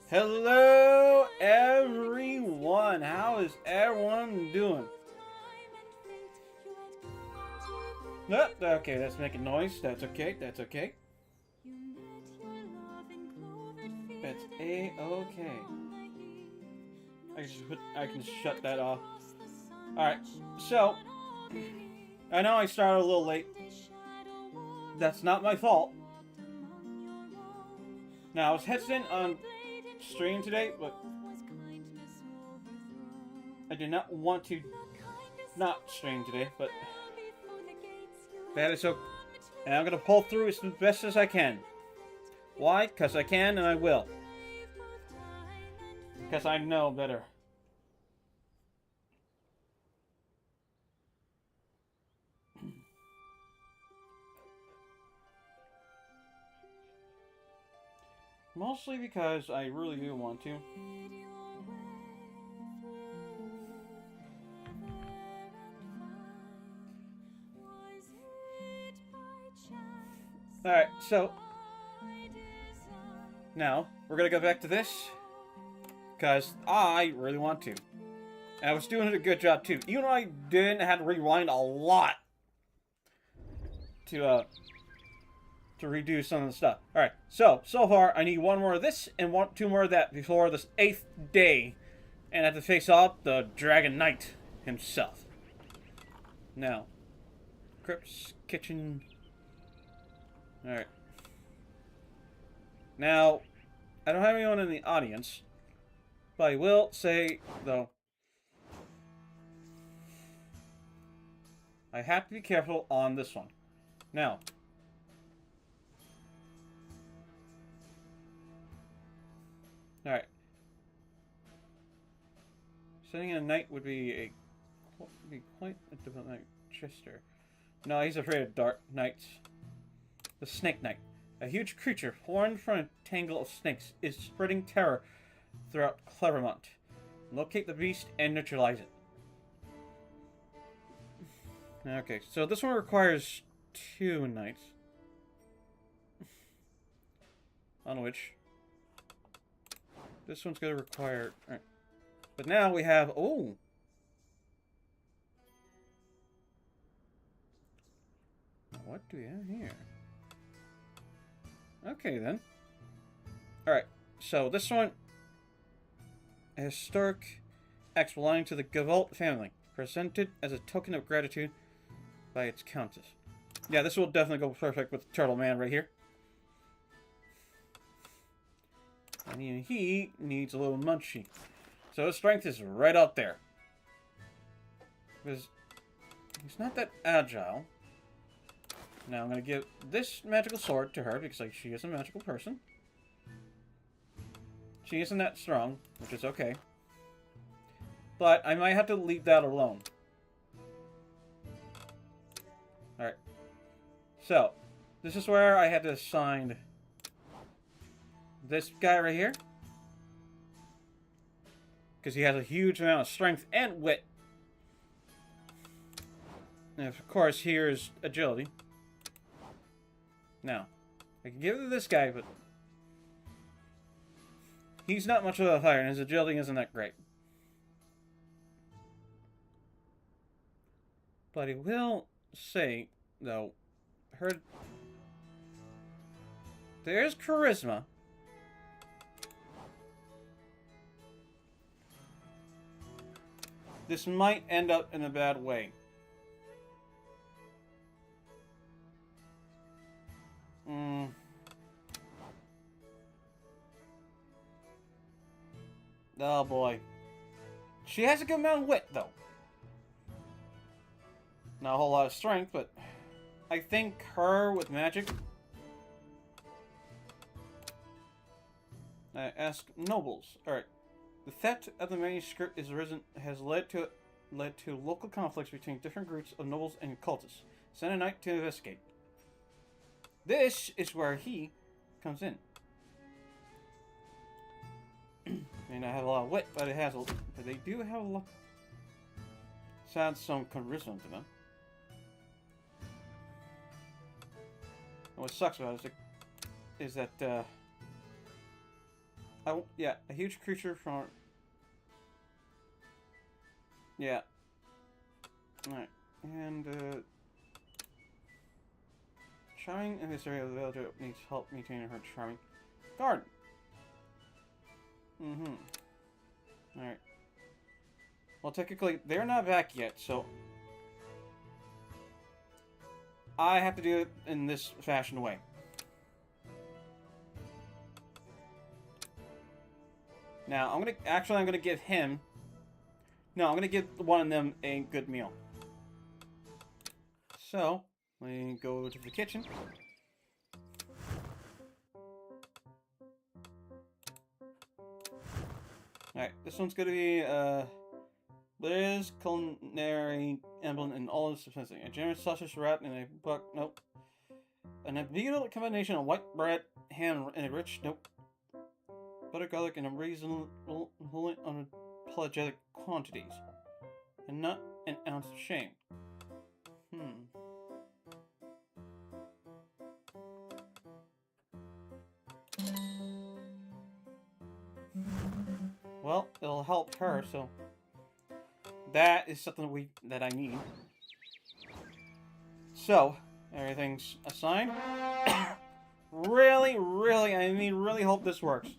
Hello, everyone. How is everyone doing? Okay, that's making noise. That's okay. That's okay. That's a-okay. I can shut that off. Alright, so I know I started a little late. That's not my fault. Now I was hesitant on stream today, but I did not want to not stream today, but that is okay. And I'm gonna pull through as best as I can. Why? Because I can and I will. Because I know better. Mostly because I really do want to. Alright, so now we're gonna go back to this because I really want to. And I was doing a good job too. Even though I didn't have to rewind a lot to redo some of the stuff. Alright, so far I need one more of this and two more of that before this 8th day. And I have to face off the Dragon Knight himself. Now, Crypt's Kitchen. Alright. Now, I don't have anyone in the audience, but I will say, though, I have to be careful on this one. Now, alright. Sending in a knight would be quite a different knight. Chester. No, he's afraid of dark knights. The Snake Knight. A huge creature formed from a tangle of snakes is spreading terror throughout Clevermont. Locate the beast and neutralize it. Okay, so this one requires 2 knights. On which this one's going to require... Alright. But now we have... Oh! What do we have here? Okay, then. Alright, so this one... A historic axe belonging to the Gavolt family. Presented as a token of gratitude by its countess. Yeah, this will definitely go perfect with Turtle Man right here. And he needs a little munchie. So his strength is right up there. Because he's not that agile. Now I'm going to give this magical sword to her because she is a magical person. She isn't that strong, which is okay. But I might have to leave that alone. Alright. So, this is where I had to assign this guy right here. Because he has a huge amount of strength and wit. And of course, here's agility. Now, I can give it to this guy, but he's not much of a fighter, and his agility isn't that great. But I will say, though, there's charisma. This might end up in a bad way. Oh boy. She has a good amount of wit, though. Not a whole lot of strength, but I think her with magic. I ask nobles. Alright. The theft of the manuscript has led to local conflicts between different groups of nobles and cultists. Send a knight to investigate. This is where he comes in. May not have a lot of wit, but they do have a lot. Sounds some charisma to them. And what sucks about it is that Yeah, a huge creature from... Yeah. Alright. And, Charming in this area of the villager needs help maintaining her charming garden. Alright. Well, technically, they're not back yet, so... I have to do it in this fashion way. Now, I'm gonna give him... No, I'm gonna give one of them a good meal. So, let me go to the kitchen. Alright, this one's gonna be, there is culinary emblem in all its dispensing. A generous sausage wrap in a buck, nope. And a beautiful combination of white bread, ham, and a rich, nope. Butter, garlic, in a reasonable, unapologetic quantities. And not an ounce of shame. Well, it'll help her, so that is something that I need. So, everything's assigned. Really, really hope this works.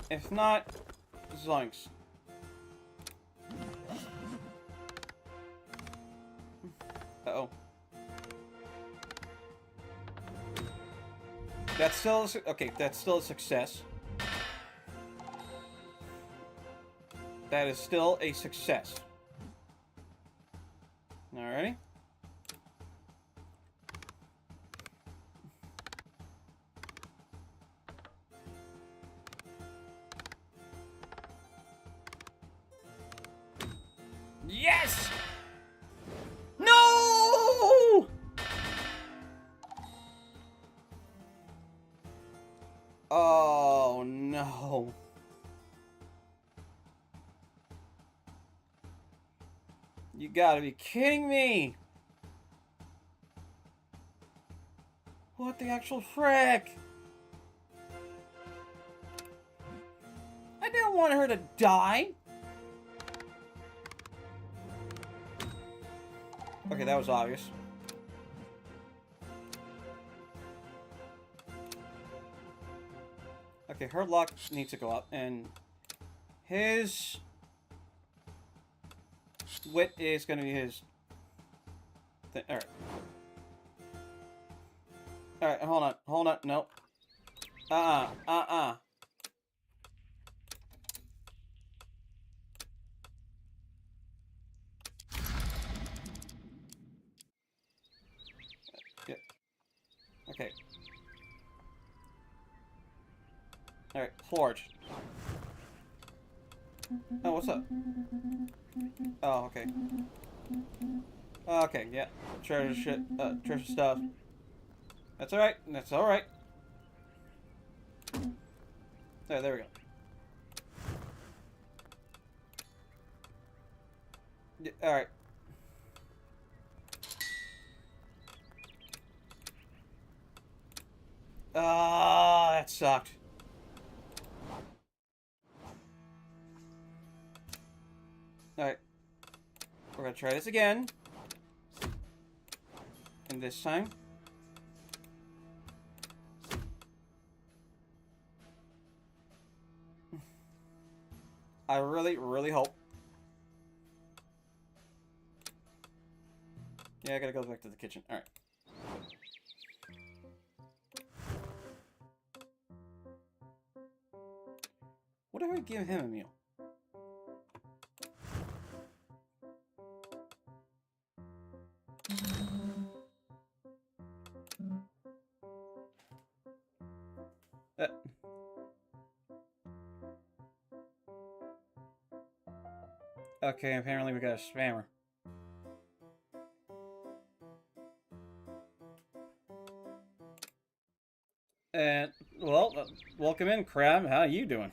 If not, zoinks. Uh-oh. That's still okay, that's still a success. That is still a success. Alrighty. Yes! No! Oh, no. You gotta be kidding me! What the actual frick? I didn't want her to die! Okay, that was obvious. Okay, her luck needs to go up, and his wit is going to be his thing. Alright. Alright, hold on, no. Yeah. Okay. Alright, Forge. Oh, what's up? Oh, okay. Okay, yeah. Treasure stuff. That's alright. That's alright. There we go. Yeah, alright. Ah, that sucked. Alright. We're gonna try this again. And this time. I really hope. Yeah, I gotta go back to the kitchen. Alright. What if I give him a meal? Okay, apparently we got a spammer. And, well, welcome in, Crab. How you doing?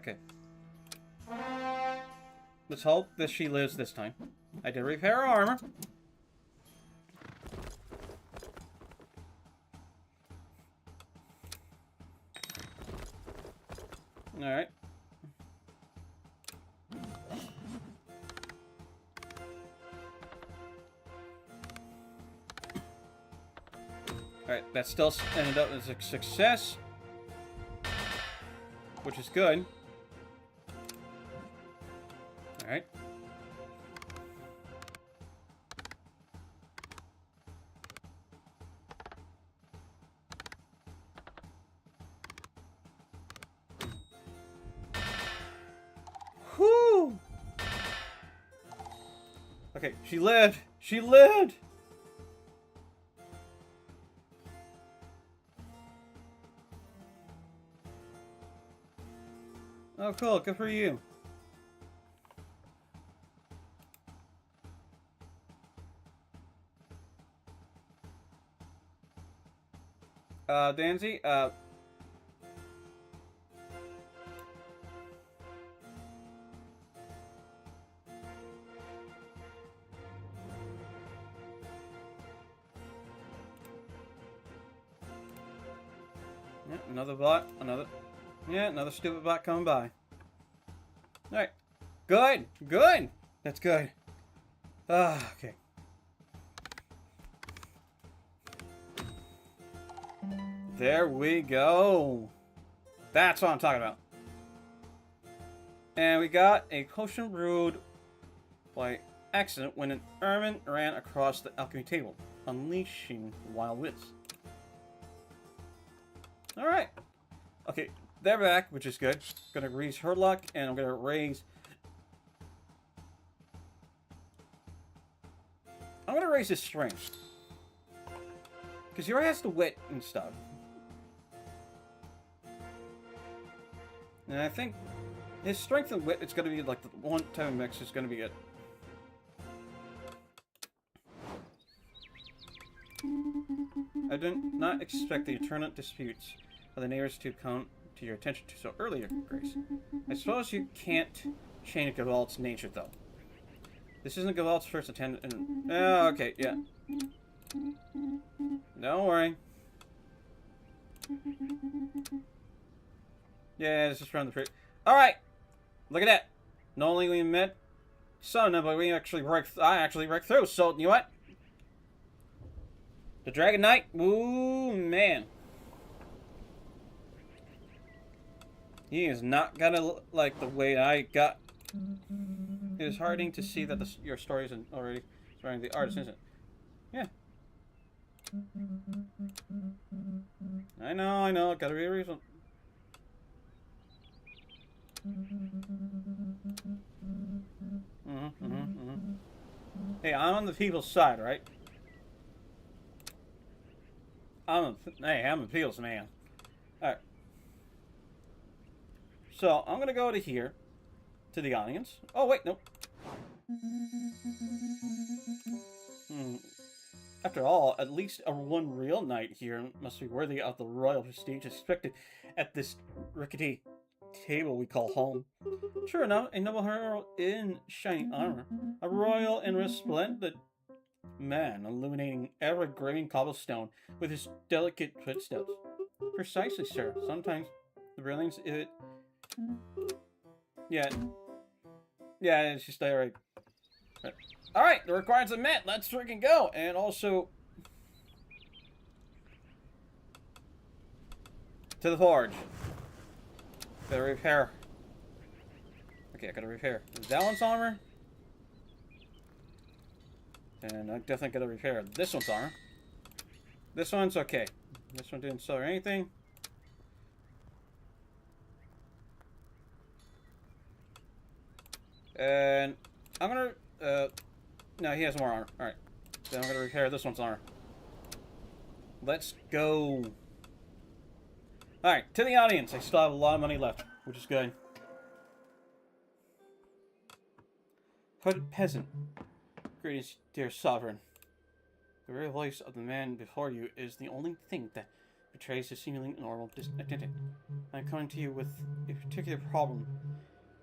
Okay. Let's hope that she lives this time. I did repair her armor. Alright. Alright, that still ended up as a success. Which is good. Alright. Whew! Okay, she lived! She lived! Oh, cool. Good for you. Danzy, yeah, another bot, another stupid bot coming by. Alright. Good! Good! That's good. Okay. There we go. That's what I'm talking about. And we got a potion brewed by accident when an ermine ran across the alchemy table, unleashing wild wits. Alright. Okay, they're back, which is good. Gonna raise her luck, and I'm gonna raise... I'm gonna raise his strength. Because he already has the wit and stuff. And I think his strength and wit, it's going to be like the one time mix is going to be it. I did not expect the eternal disputes of the neighbors to come to your attention so earlier, Grace. I suppose you can't change Gavalt's nature, though. This isn't Gavalt's first attempt, and... Oh, okay, yeah. Don't worry. Yeah, this is around the... Alright! Look at that! Not only we met some, but we actually I actually break through, so, you know what? The Dragon Knight? Ooh, man. He is not gonna look like the way I got. It is heartening to see that your story isn't already inspiring the artist, isn't it? Yeah. I know, gotta be a reason. Hey, I'm on the people's side, right? I'm a people's man. Alright. So, I'm gonna go to here. To the audience. Oh, wait, nope. After all, at least one real knight here must be worthy of the royal prestige expected at this rickety table we call home. Sure enough, a noble herald in shining armor, a royal and resplendent man illuminating every gleaming cobblestone with his delicate footsteps. Precisely, sir. Sometimes the brilliance of it... Yeah, it's just alright. Alright, the requirements are met. Let's freaking go. And also... to the forge. Gotta repair. Okay, I gotta repair that one's armor. And I definitely gotta repair this one's armor. This one's okay. This one didn't sell or anything. And I'm gonna, no, he has more armor. Alright. Then I'm gonna repair this one's armor. Let's go. Alright, to the audience. I still have a lot of money left, which is good. Hooded peasant. Greetings, dear sovereign. The real voice of the man before you is the only thing that betrays a seemingly normal identity. I'm coming to you with a particular problem.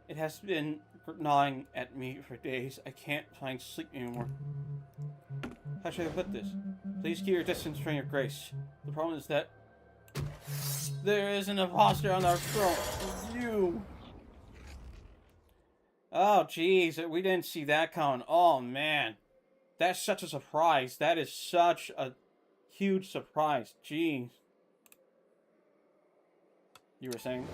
It has been gnawing at me for days. I can't find sleep anymore. How should I put this? Please keep your distance from your grace. The problem is that there is an imposter on our throne. You. Oh, jeez. We didn't see that coming. Oh, man. That's such a surprise. That is such a huge surprise. Jeez. You were saying?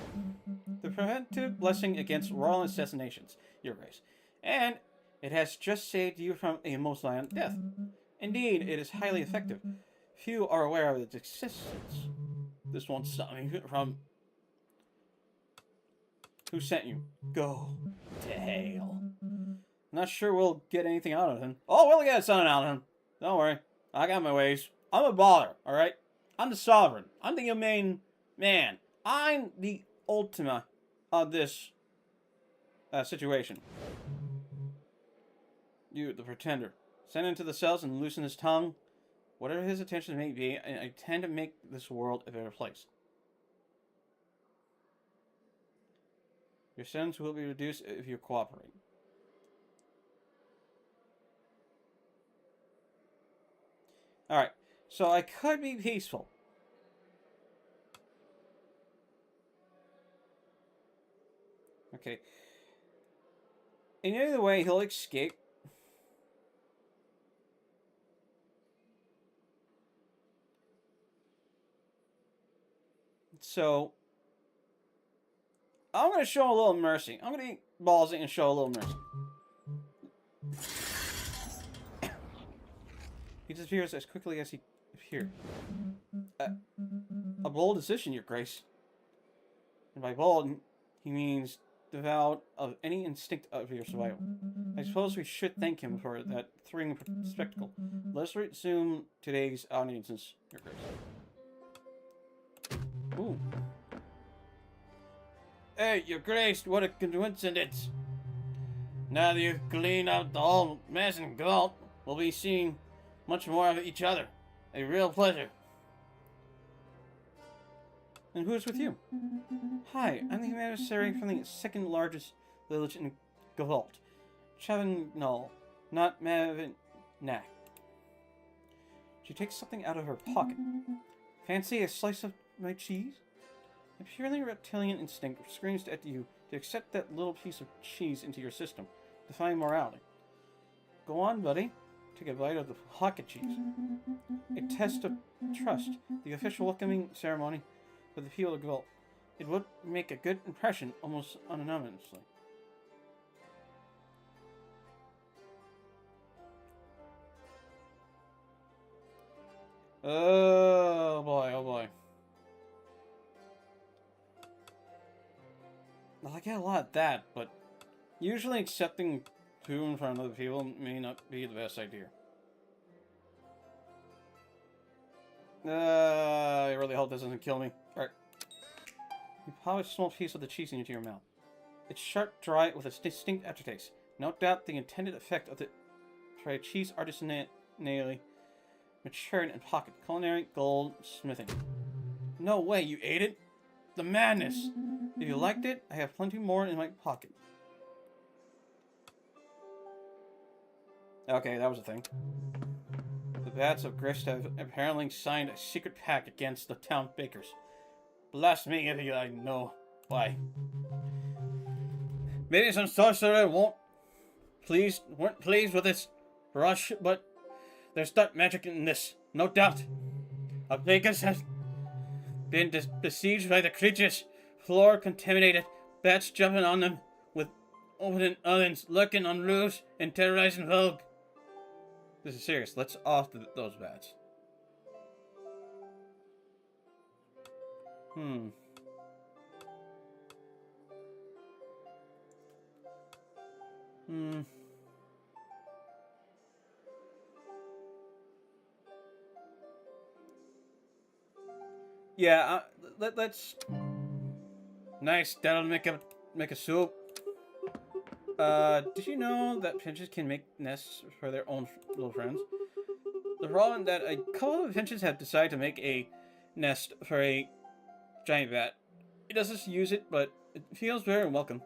The preventive blessing against royal assassinations, Your Grace. And it has just saved you from a most violent death. Indeed, it is highly effective. Few are aware of its existence. This won't stop me from... Who sent you? Go to hell. Not sure we'll get anything out of him. Oh, we'll get something out of him. Don't worry. I got my ways. I'm a baller, alright? I'm the sovereign. I'm the main man. I'm the ultima of this situation. You, the pretender. Send him to the cells and loosen his tongue. Whatever his intentions may be, I tend to make this world a better place. Your sentence will be reduced if you cooperate. Alright, so I could be peaceful. Okay. In either way, he'll escape. So, I'm going to show a little mercy. I'm going to eat ballsy and show a little mercy. He disappears as quickly as he appeared. A bold decision, Your Grace. And by bold, he means devout of any instinct of your survival. I suppose we should thank him for that thrilling spectacle. Let's resume today's audiences, Your Grace. Ooh. Hey, Your Grace, what a coincidence. Now that you've cleaned out the whole mess and gulp, we'll be seeing much more of each other. A real pleasure. And who's with you? Hi, I'm the emissary from the second largest village in Gavalt. Chavignol, not Mavinac. She takes something out of her pocket. Fancy a slice of my cheese? A purely reptilian instinct screams at you to accept that little piece of cheese into your system, defying morality. Go on, buddy. Take a bite of the pocket cheese. A test of trust, the official welcoming ceremony for the people of Gavalt. It would make a good impression, almost anonymously. Oh boy, oh boy. Well, I get a lot of that, but usually accepting food in front of other people may not be the best idea. I really hope this doesn't kill me. Alright. You pop a small piece of the cheese into your mouth. It's sharp, dry, with a distinct aftertaste. No doubt the intended effect of the cheese artisanally matured in pocket. Culinary gold smithing. No way, you ate it? The madness! If you liked it, I have plenty more in my pocket. Okay, that was a thing. The Bats of Grist have apparently signed a secret pact against the town bakers. Bless me if I know why. Maybe some sorcerer weren't pleased with this rush, but there's dark magic in this, no doubt. Our bakers have been besieged by the creatures, floor contaminated, bats jumping on them with open ovens, lurking on roofs, and terrorizing Vogue. This is serious. Let's off those bats. Yeah, let's... Nice, that'll make a soup. Did you know that finches can make nests for their own little friends? The problem is that a couple of finches have decided to make a nest for a giant bat. It doesn't use it, but it feels very welcome.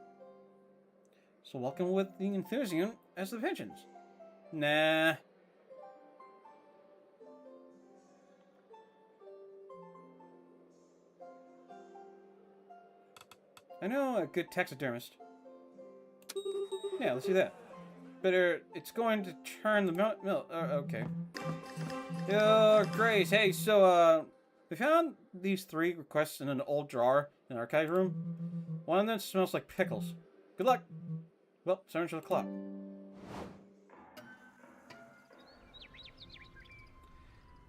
So welcome with the enthusiasm as the pigeons. Nah. I know a good taxidermist. Yeah, let's do that. Better, it's going to turn the milk. Okay. Yo, Grace. Hey, so, we found these 3 requests in an old drawer in the archive room. One of them smells like pickles. Good luck. Well, 7 o'clock.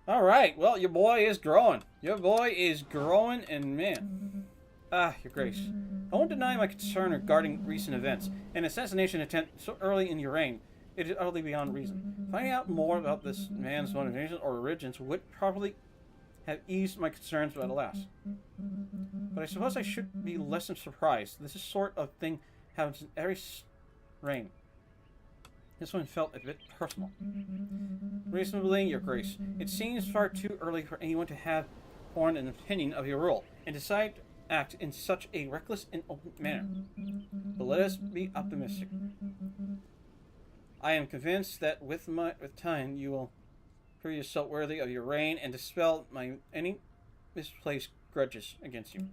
Alright, well, your boy is growing. Your boy is growing, and man. Ah, Your Grace. I won't deny my concern regarding recent events. An assassination attempt so early in your reign. It is utterly beyond reason. Finding out more about this man's motivations or origins would probably have eased my concerns at last. But I suppose I should be less than surprised. This sort of thing happens in every reign. This one felt a bit personal. Reasonably, Your Grace, it seems far too early for anyone to have formed an opinion of your rule and decide to act in such a reckless and open manner. But let us be optimistic. I am convinced that with time you will prove yourself worthy of your reign and dispel any misplaced grudges against you.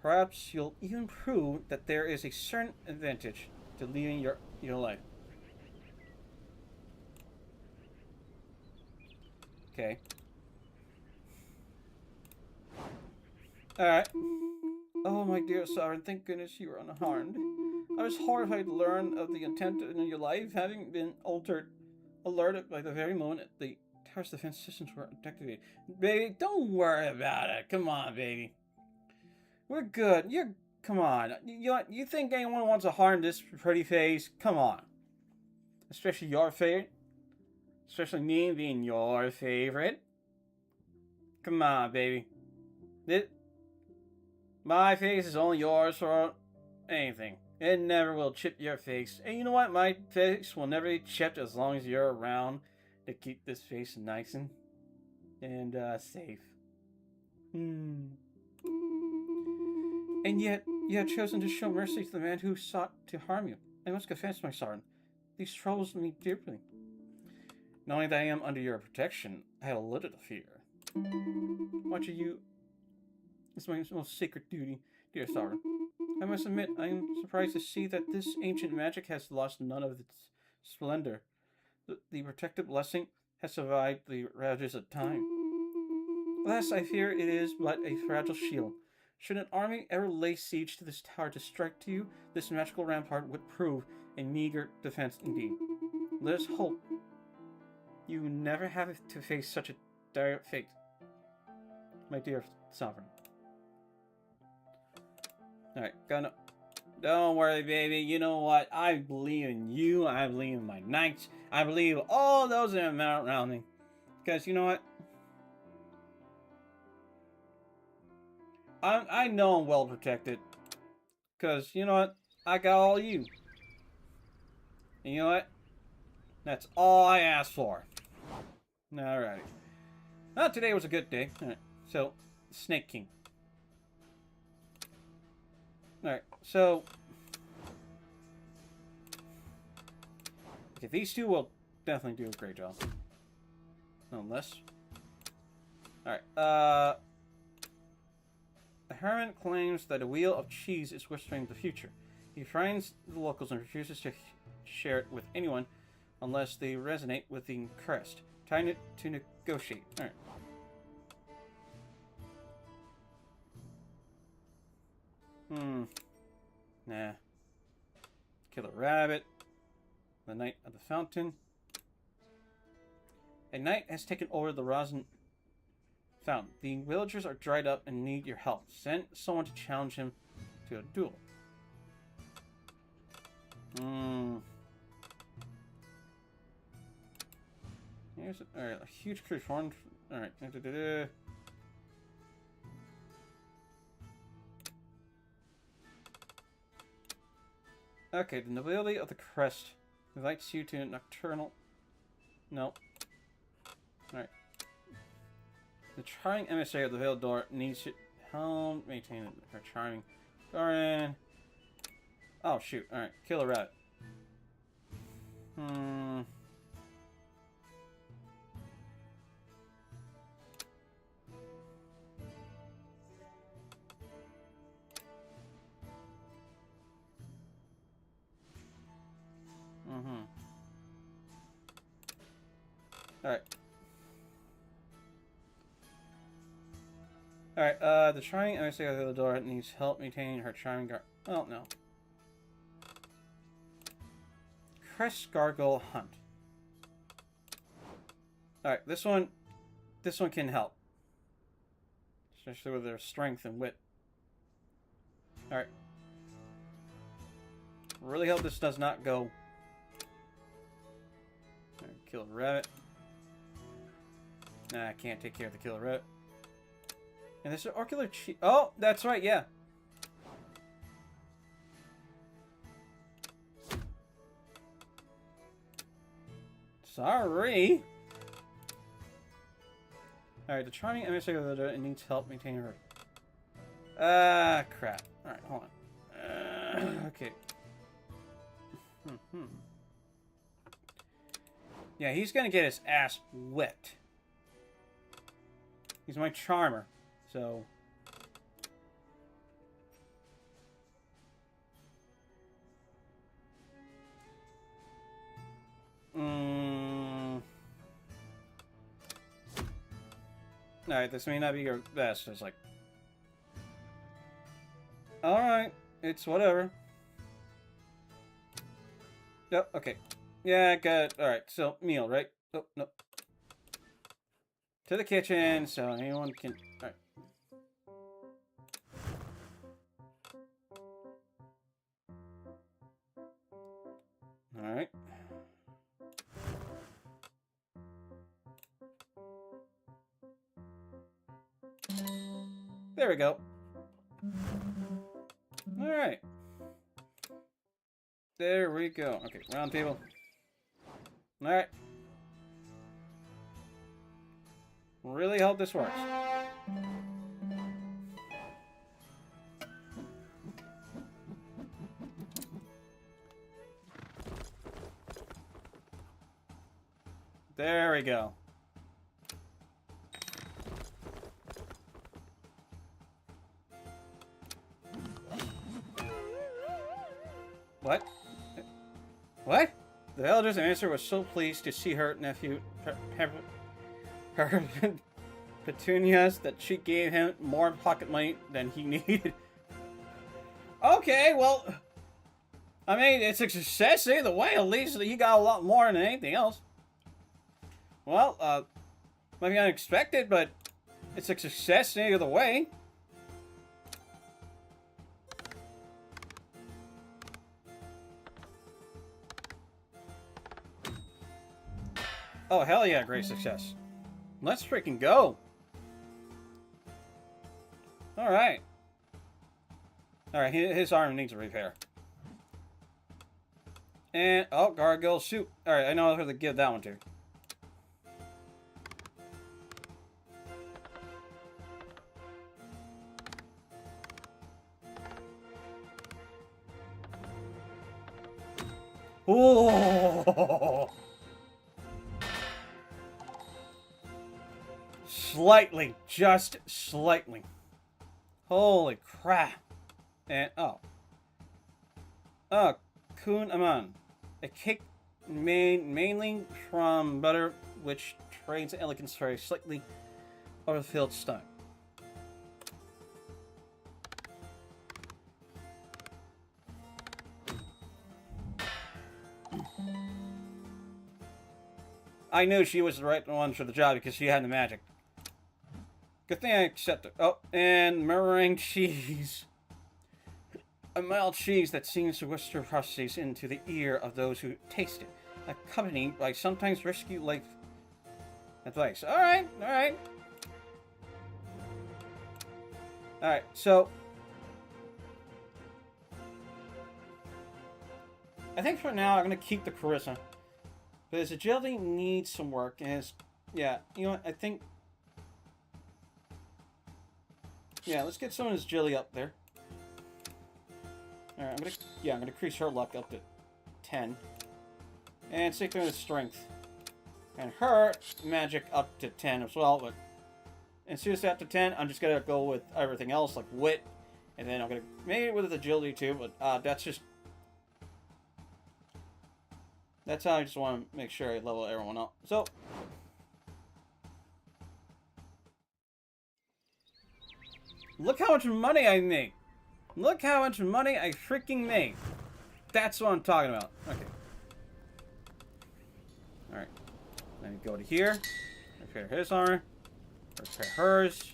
Perhaps you'll even prove that there is a certain advantage to leading your life. Okay. Alright. Oh, my dear Sovereign, thank goodness you were unharmed. I was horrified to learn of the attempt in your life, having been alerted by the very moment the tower's defense systems were deactivated. Baby, don't worry about it. Come on, baby. We're good. Come on. You think anyone wants to harm this pretty face? Come on. Especially your favorite. Especially me being your favorite. Come on, baby. My face is only yours for anything. It never will chip your face. And you know what? My face will never be chipped as long as you're around to keep this face nice and safe. And yet, you have chosen to show mercy to the man who sought to harm you. I must confess, my Sovereign, these troubles me deeply. Knowing that I am under your protection, I have a little to fear. Much of you is my most sacred duty, dear Sovereign. I must admit, I am surprised to see that this ancient magic has lost none of its splendor. The protective blessing has survived the ravages of time. Alas, I fear it is but a fragile shield. Should an army ever lay siege to this tower to strike to you, this magical rampart would prove a meager defense indeed. Let us hope you never have to face such a dire fate, my dear Sovereign. Alright, don't worry, baby. You know what? I believe in you. I believe in my knights. I believe all those that are around me. Because you know what? I know I'm well protected. Because you know what? I got all you. And you know what? That's all I asked for. Alrighty. Well, today was a good day. Alright, so, Snake King. Alright, so... okay, these two will definitely do a great job. Unless... alright, the hermit claims that a wheel of cheese is whispering the future. He frightens the locals and refuses to share it with anyone unless they resonate with the crest. Time it to negotiate. Alright. Nah. Kill a rabbit. The Knight of the Fountain. A knight has taken over the Rosin Fountain. The villagers are dried up and need your help. Send someone to challenge him to a duel. Here's alright, a huge crew formed. Alright. Okay, the nobility of the crest invites you to a nocturnal. No. Alright. The charming emissary of the veiled door needs to help maintain her charming garden. Oh, shoot. Alright, kill a rabbit. Alright. Alright, the charming emissary of the door needs help maintaining her charming garden. Oh, no. Crest Gargoyle Hunt. Alright, this one can help. Especially with their strength and wit. Alright. Really hope this does not go. Right, kill a rabbit. Nah, I can't take care of the killer rabbit. And there's an orcular cheat. Oh, that's right, yeah. Sorry. Alright, the charming emissary of the door needs help maintaining her. Crap. Alright, hold on. Okay. Yeah, he's gonna get his ass wet. He's my charmer, so... Alright, this may not be your best. It's like... Alright, it's whatever. Yep, okay. Yeah, good. Alright, so, meal, right? Oh, no. To the kitchen, so anyone can... Alright. Alright. There we go. Alright. There we go. Okay, round table. Alright. Really hope this works. There we go. What? What? The elders and minister was so pleased to see her nephew, her petunias, that she gave him more pocket money than he needed. Okay, well, I mean, it's a success either way. At least he got a lot more than anything else. Well, might be unexpected, but it's a success either way. Oh, hell yeah, great success. Let's freaking go. Alright. Alright, his arm needs a repair. And, oh, gargoyle soup. Alright, I know who to give that one to. Ooh. Slightly, just slightly. Holy crap. And, oh. Oh, Kun Aman. A cake mainly from butter, which trains elegance for a slightly overfilled stomach. I knew she was the right one for the job because she had the magic. Good thing I accepted. Oh, and meringue cheese. A mild cheese that seems to whisper prophecies into the ear of those who taste it, accompanied by sometimes risky life advice. Alright, alright. Alright, so... I think for now I'm going to keep the charisma. But his agility needs some work, and his... Yeah, you know what, I think... Yeah, let's get some of this jelly up there. Alright, I'm gonna increase her luck up to 10. And same thing with strength. And her magic up to 10 as well, but as soon as it's up to 10, I'm just gonna go with everything else, like wit, and then I'm gonna maybe with agility too, but that's how I just want to make sure I level everyone up. So look how much money I make. Look how much money I freaking make. That's what I'm talking about. Okay. Alright. Let me go to here. Repair his armor. Repair hers.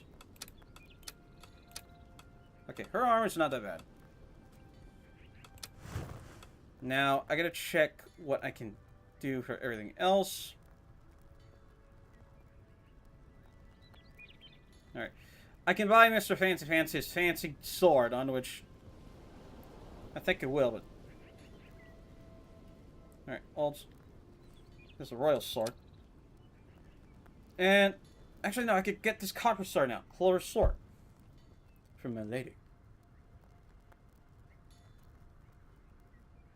Okay, her armor's not that bad. Now, I gotta check what I can do for everything else. Alright. I can buy Mr. Fancy Fancy's fancy sword, on which I think it will, but... Alright, there's a royal sword. And... Actually, no, I could get this copper sword now. Clover sword. From my lady.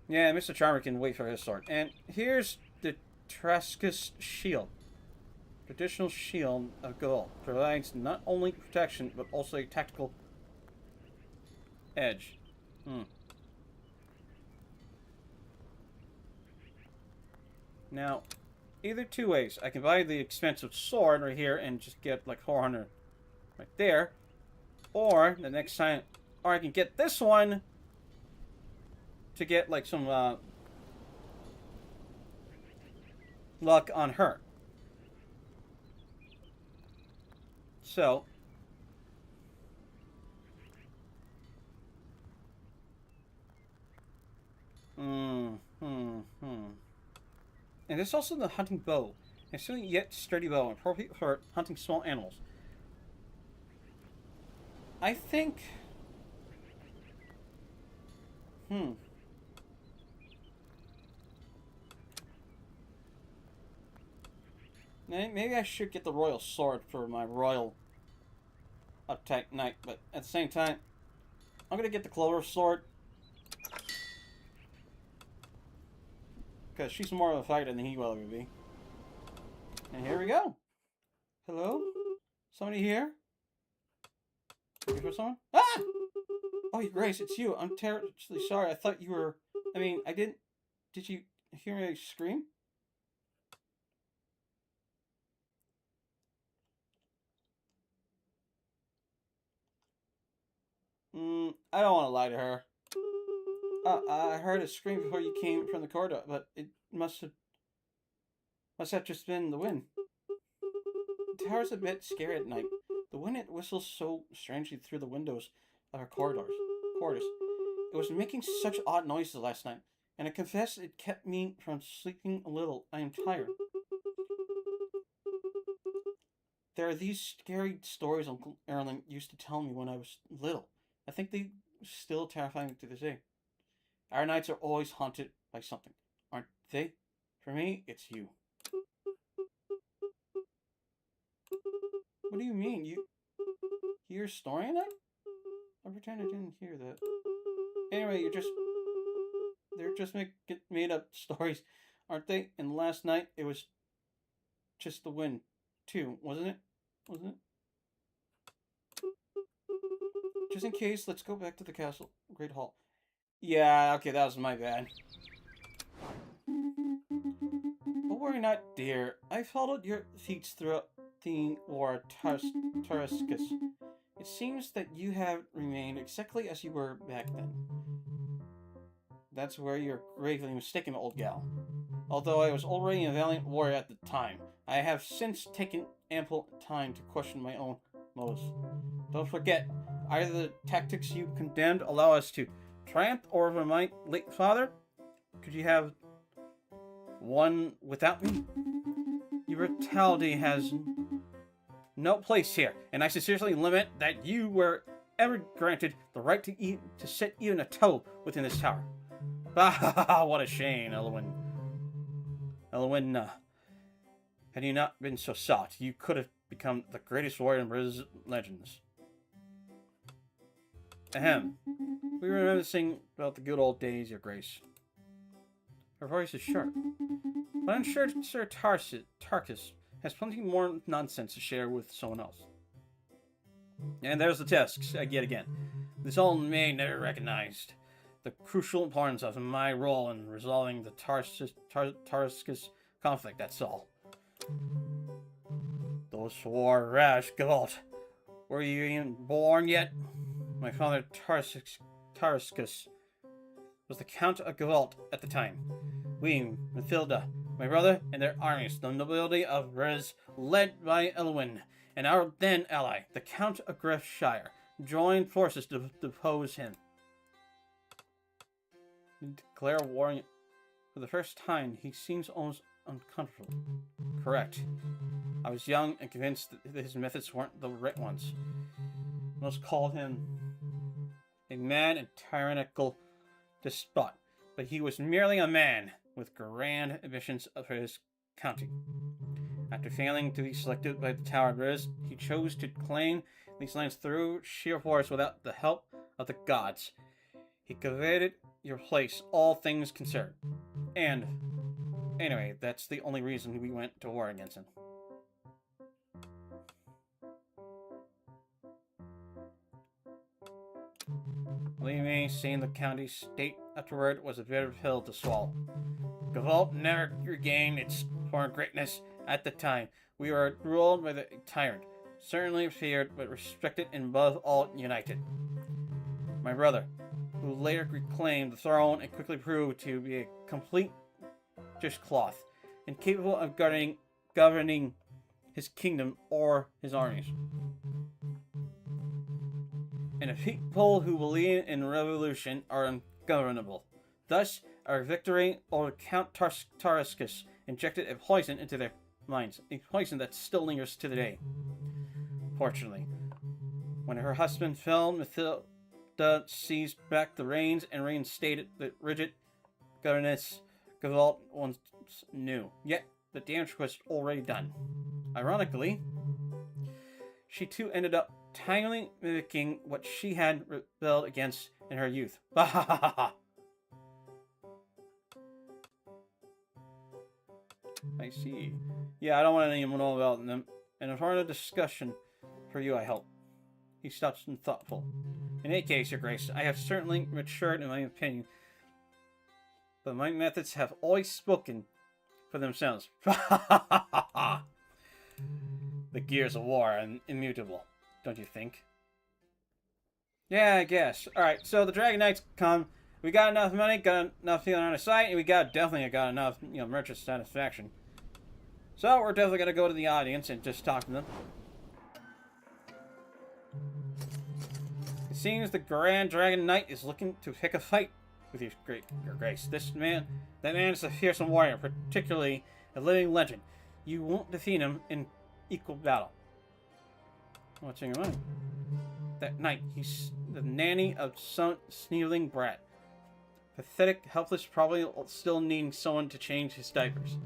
Yeah, Mr. Charmer can wait for his sword. And here's the Traskus shield. Traditional shield of gold. Provides not only protection, but also a tactical edge. Now, either two ways. I can buy the expensive sword right here and just get like 400 right there. Or, the next time... Or I can get this one to get like some luck on her. So, and there's also the hunting bow. It's still yet sturdy bow, appropriate for hunting small animals. I think, maybe I should get the royal sword for my royal attack knight, but at the same time, I'm gonna get the clover sword because she's more of a fighter than he will ever be. And here we go. Hello? Somebody here? Looking for someone? Ah! Oh, Grace, it's you. I'm terribly sorry. I thought you were... I mean, I didn't... Did you hear me scream? I don't want to lie to her. I heard a scream before you came from the corridor, but it must have just been the wind. The tower's a bit scary at night. The wind, it whistles so strangely through the windows of our quarters. It was making such odd noises last night, and I confess it kept me from sleeping a little. I am tired. There are these scary stories Uncle Erling used to tell me when I was little. I think they still terrify me to this day. Our nights are always haunted by something, aren't they? For me, it's you. What do you mean? You hear a story in that? I pretend I didn't hear that. Anyway, they're just made up stories, aren't they? And last night, it was just the wind, too, wasn't it? Just in case, let's go back to the castle, Great Hall. Yeah, okay, that was my bad. But worry not, dear. I followed your feet throughout the war Tarascus. It seems that you have remained exactly as you were back then. That's where you're gravely mistaken, old gal. Although I was already a valiant warrior at the time, I have since taken ample time to question my own motives. Don't forget, either the tactics you condemned allow us to triumph over my late father? Could you have one without me? Your brutality has no place here, and I sincerely limit that you were ever granted the right to set even a toe within this tower. Ah, what a shame, Elwyn. Had you not been so soft, you could have become the greatest warrior in British legends. Ahem. We were reminiscing about the good old days, Your Grace. Her voice is sharp. But I'm sure Sir Tarkus has plenty more nonsense to share with someone else. And there's the test, yet again. This old maid never recognized the crucial importance of my role in resolving the Tarkus conflict, that's all. Those war rash Gavalt. Were you even born yet? My father Tarkus was the Count of Gavalt at the time. We, Mathilda, my brother, and their armies, the nobility of Riz, led by Elwyn, and our then ally, the Count of Griffshire, joined forces to depose him. Declare war for the first time. He seems almost uncomfortable. Correct. I was young and convinced that his methods weren't the right ones. Most called him a mad and tyrannical despot, but he was merely a man with grand ambitions for his county. After failing to be selected by the Tower of Riz, he chose to claim these lands through sheer force without the help of the gods. He coveted your place, all things considered. And, anyway, that's the only reason we went to war against him. Believe me, seeing the county state afterward was a bitter pill to swallow. Gavalt never regained its former greatness at the time. We were ruled by the tyrant, certainly feared but respected and above all united. My brother, who later reclaimed the throne and quickly proved to be a complete dishcloth, incapable of governing his kingdom or his armies. And the people who believe in revolution are ungovernable. Thus, our victory over Count Tarkus injected a poison into their minds, a poison that still lingers to the day. Fortunately, when her husband fell, Mathilda seized back the reins and reinstated the rigid governance Gavalt once knew. Yet, the damage was already done. Ironically, she too ended up tinily mimicking what she had rebelled against in her youth. Ha ha ha ha! I see. Yeah, I don't want anyone to know about them. And for a discussion for you, I hope. He stops and thoughtful. In any case, Your Grace, I have certainly matured in my opinion, but my methods have always spoken for themselves. The gears of war are immutable, don't you think? Yeah, I guess. Alright, so the Dragon Knights come. We got enough money, got enough feeling on our side, and we definitely got enough, merchant satisfaction. So we're definitely gonna go to the audience and just talk to them. It seems the Grand Dragon Knight is looking to pick a fight with Your Grace. That man is a fearsome warrior, particularly a living legend. You won't defeat him in equal battle. What's in your mind? That knight, he's the nanny of some sneering brat. Pathetic, helpless, probably still needing someone to change his diapers.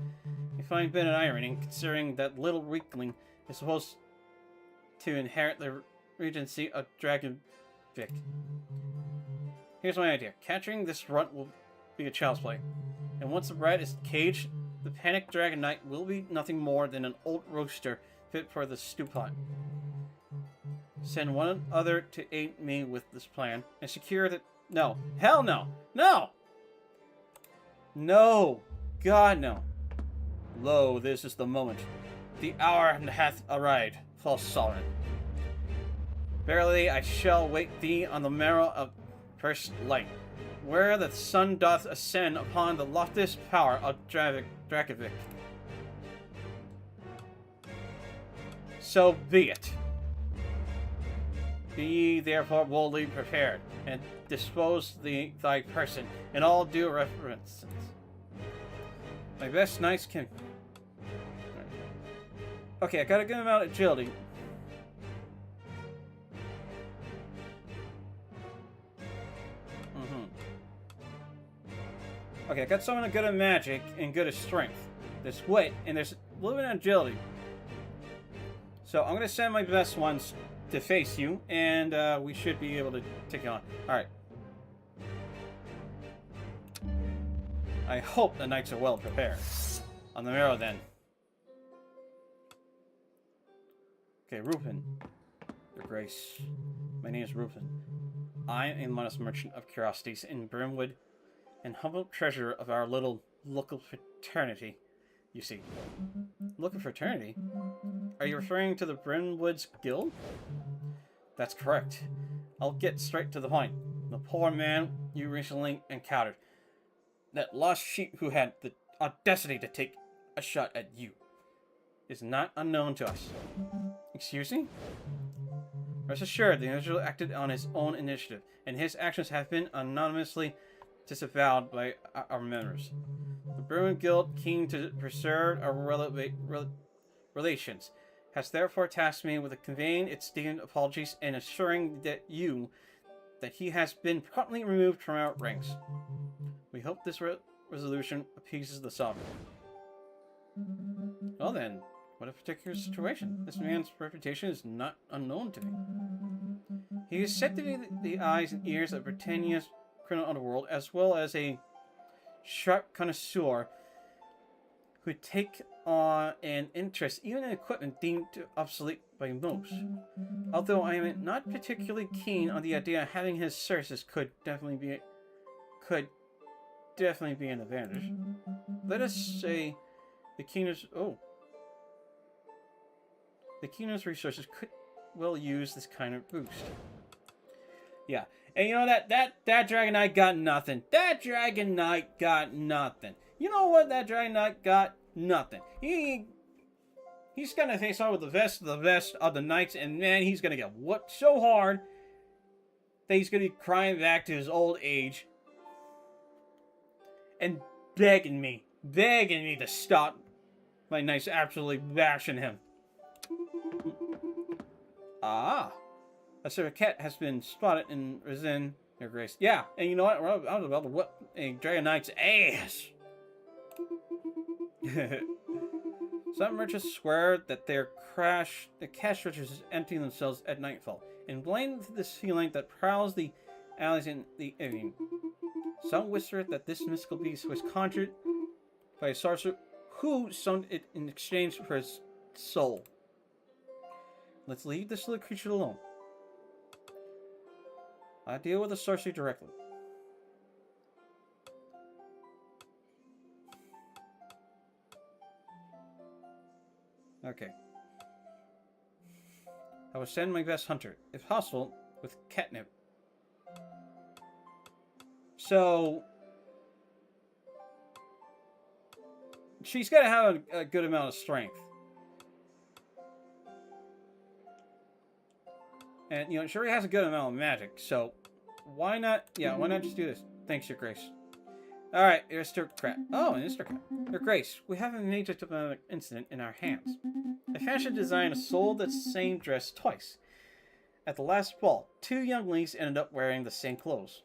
I find a bit of irony, considering that little weakling is supposed to inherit the regency of Dragon Vic. Here's my idea. Capturing this runt will be a child's play. And once the brat is caged, the panicked Dragon Knight will be nothing more than an old roaster fit for the stew pot. Send one other to aid me with this plan, and secure that... No. Hell no! No! No! God, no. Lo, this is the moment. The hour hath arrived, false sovereign. Verily, I shall wait thee on the marrow of first light, where the sun doth ascend upon the loftiest power of Drakovic. So be it. Be ye therefore boldly prepared, and dispose thy person in all due reverence. My best knights can... Okay, I got a good amount of agility. Okay, I got someone good at magic and good at strength. There's wit, and there's a little bit of agility. So I'm going to send my best ones to face you, and we should be able to take it on. Alright. I hope the knights are well prepared. On the marrow, then. Okay, Rupin. Your Grace. My name is Rupin. I am a modest merchant of curiosities in Brimwood, and humble treasurer of our little local fraternity, you see. Local fraternity? Are you referring to the Brimwoods Guild? That's correct. I'll get straight to the point. The poor man you recently encountered. That lost sheep who had the audacity to take a shot at you is not unknown to us. Excuse me? Rest assured, the individual acted on his own initiative, and his actions have been anonymously disavowed by our members. The Bruin Guild, keen to preserve our relations, has therefore tasked me with conveying its deemed apologies and assuring that he has been promptly removed from our ranks. We hope this resolution appeases the sovereign. Well then, what a particular situation. This man's reputation is not unknown to me. He is said to be the eyes and ears of Britannia's criminal underworld, as well as a sharp connoisseur who take an interest even in equipment deemed obsolete by most. Although I am not particularly keen on the idea of having his services could definitely be an advantage. Let us say the kingdom's resources could well use this kind of boost. Yeah, and you know that Dragon Knight got nothing. That Dragon Knight got nothing. You know what? That Dragon Knight got nothing. He's gonna face on with the best of the knights, and man, he's gonna get whooped so hard that he's gonna be crying back to his old age and begging me to stop my knights absolutely bashing him. Ah, a certificate has been spotted in Resin, Your Grace. Yeah, and you know what? I was about to whip a Dragon Knight's ass. Some merchants swear that the cash registers empty themselves at nightfall, and blame this feeling that prowls the alleys in the evening. Some whisper that this mystical beast was conjured by a sorcerer who summoned it in exchange for his soul. Let's leave this little creature alone. I deal with the sorcery directly. Okay. I will send my best hunter, if possible, with catnip. So she's got to have a good amount of strength. And, you know, she already has a good amount of magic, so why not just do this? Thanks, Your Grace. Alright, aristocrat. Oh, an aristocrat. Your Grace, we have a major diplomatic incident in our hands. A fashion designer sold the same dress twice. At the last ball, 2 young ladies ended up wearing the same clothes.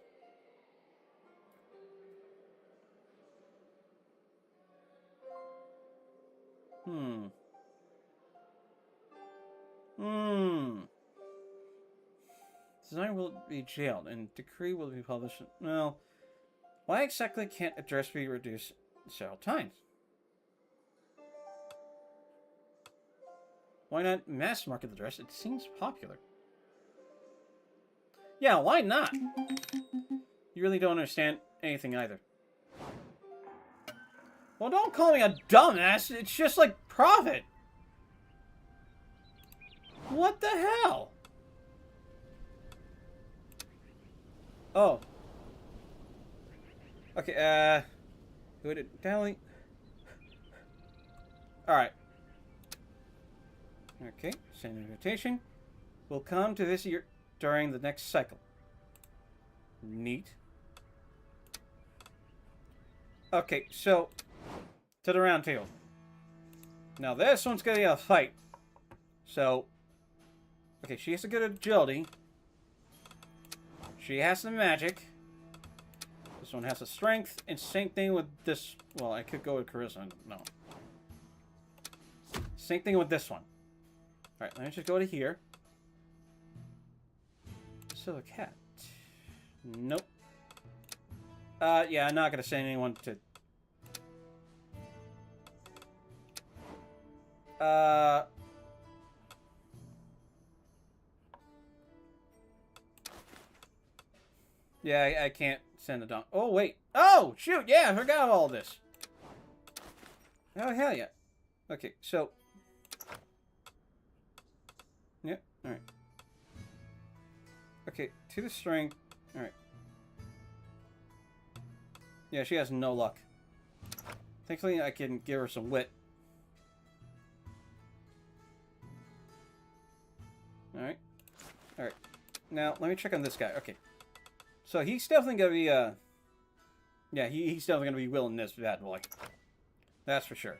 Designer will be jailed, and decree will be published. Well, why exactly can't a dress be reduced several times? Why not mass market the dress? It seems popular. Yeah, why not? You really don't understand anything either. Well, don't call me a dumbass. It's just like profit. What the hell? Oh. Okay, who did Dally? Alright. Okay, send invitation. We'll come to this year during the next cycle. Neat. Okay, so to the round table. Now this one's gonna be a fight. So okay, she has a good agility. She has some magic. This one has a strength, and same thing with this. Well, I could go with charisma. No. Same thing with this one. Alright, let me just go to here. still a cat. Nope. Yeah, I'm not gonna send anyone to... Yeah, I can't send a dog. Oh, wait. Oh, shoot, yeah, I forgot all this. Oh, hell yeah. Okay, so... Yep, alright. Okay, to the strength. Alright. Yeah, she has no luck. Thankfully, I can give her some wit. Alright. Alright. Now, let me check on this guy. Okay. So, he's definitely gonna be, yeah, he's definitely gonna be willing this bad boy. That's for sure.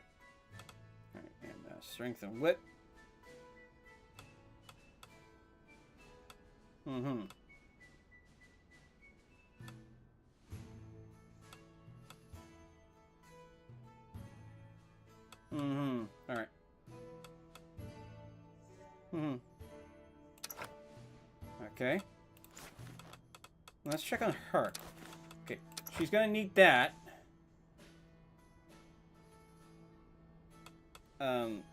Alright, and strength and wit. Mm-hmm. Mm-hmm. Alright. Mm-hmm. Okay. Let's check on her. Okay. She's gonna need that. Alright.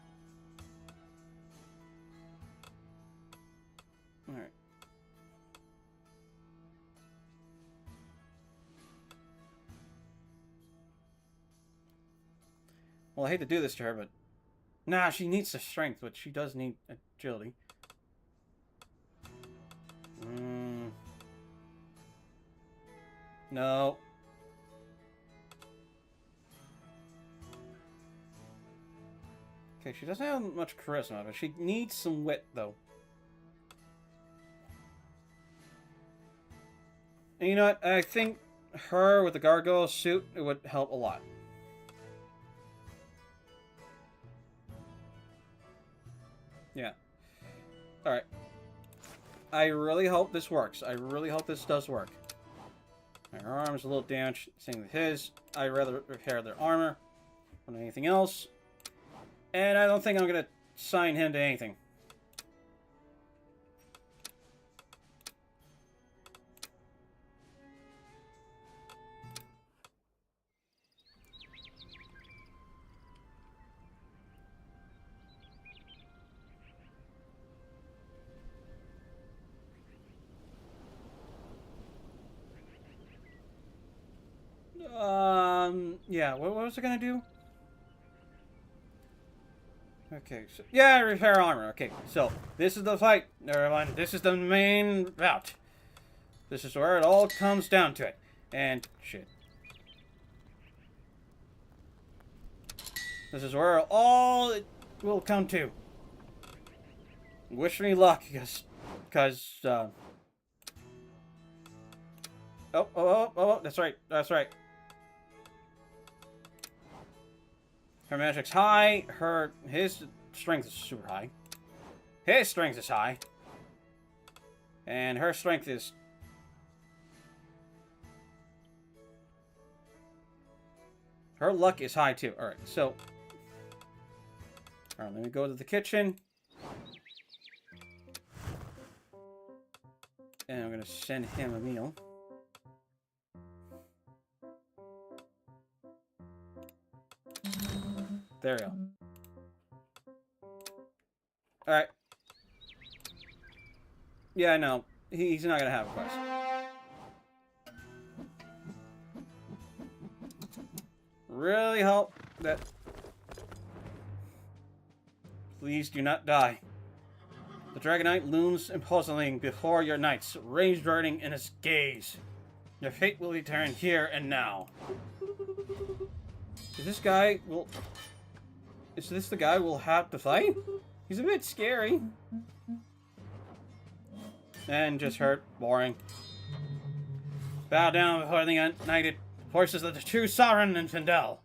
Well, I hate to do this to her, but... Nah, she needs the strength, but she does need agility. No. Okay, she doesn't have much charisma, but she needs some wit, though. And you know what? I think her with the gargoyle suit, it would help a lot. Yeah. Alright. I really hope this works. I really hope this does work. Her arm's a little damaged. Same with his. I'd rather repair their armor than anything else. And I don't think I'm going to sign him to anything. Yeah, what was it gonna do? Okay, so, yeah, repair armor. Okay, so, this is the fight, everyone. This is the main route. This is where it all comes down to it. And, shit. This is where all it will come to. Wish me luck, because, Oh, that's right, that's right. Her magic's high, his strength is super high. His strength is high. And her strength is... Her luck is high too. Alright, so... Alright, let me go to the kitchen. And I'm gonna send him a meal. There we go. Alright. Yeah, I know. He's not gonna have a quest. Really hope that... Please do not die. The Dragon Knight looms imposingly before your knights, rage burning in his gaze. Your fate will be turned here and now. Is this guy will... Is this the guy we'll have to fight? He's a bit scary. And just hurt. Boring. Bow down before the united forces of the true sovereign in Findel.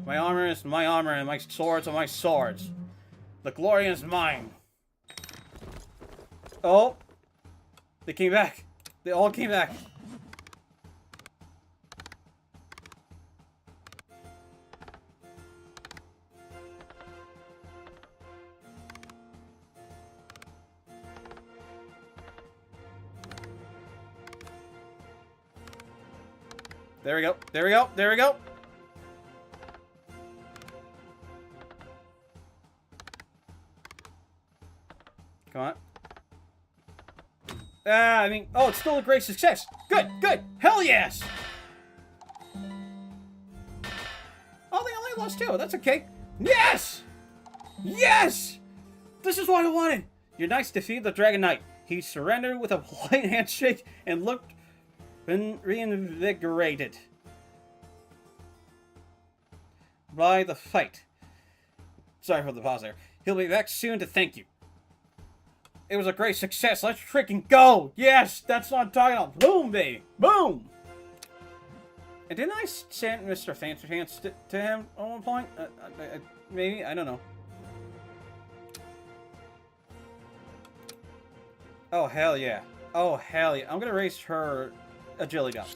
My armor is my armor, and my swords are my swords. The glory is mine. Oh! They came back. They all came back. There we go. There we go. There we go. Come on. I mean, oh, it's still a great success. Good, good. Hell yes. Oh, they only lost 2. That's okay. Yes! Yes! This is what I wanted. Your knights defeated the Dragon Knight. He surrendered with a polite handshake and looked reinvigorated by the fight. Sorry for the pause there. He'll be back soon to thank you. It was a great success. Let's freaking go. Yes, that's what I'm talking about. Boom, baby. Boom. And didn't I send Mr. Fancy Pants to him at one point? Maybe? I don't know. Oh, hell yeah. Oh, hell yeah. I'm going to raise her agility up.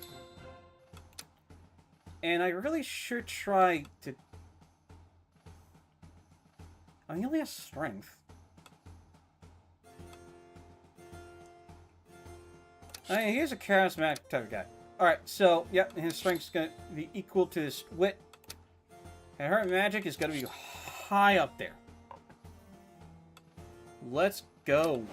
And I really should try to... Oh, he only has strength. I mean, he's a charismatic type of guy. Alright, so, yep, his strength's going to be equal to his wit. And her magic is going to be high up there. Let's go.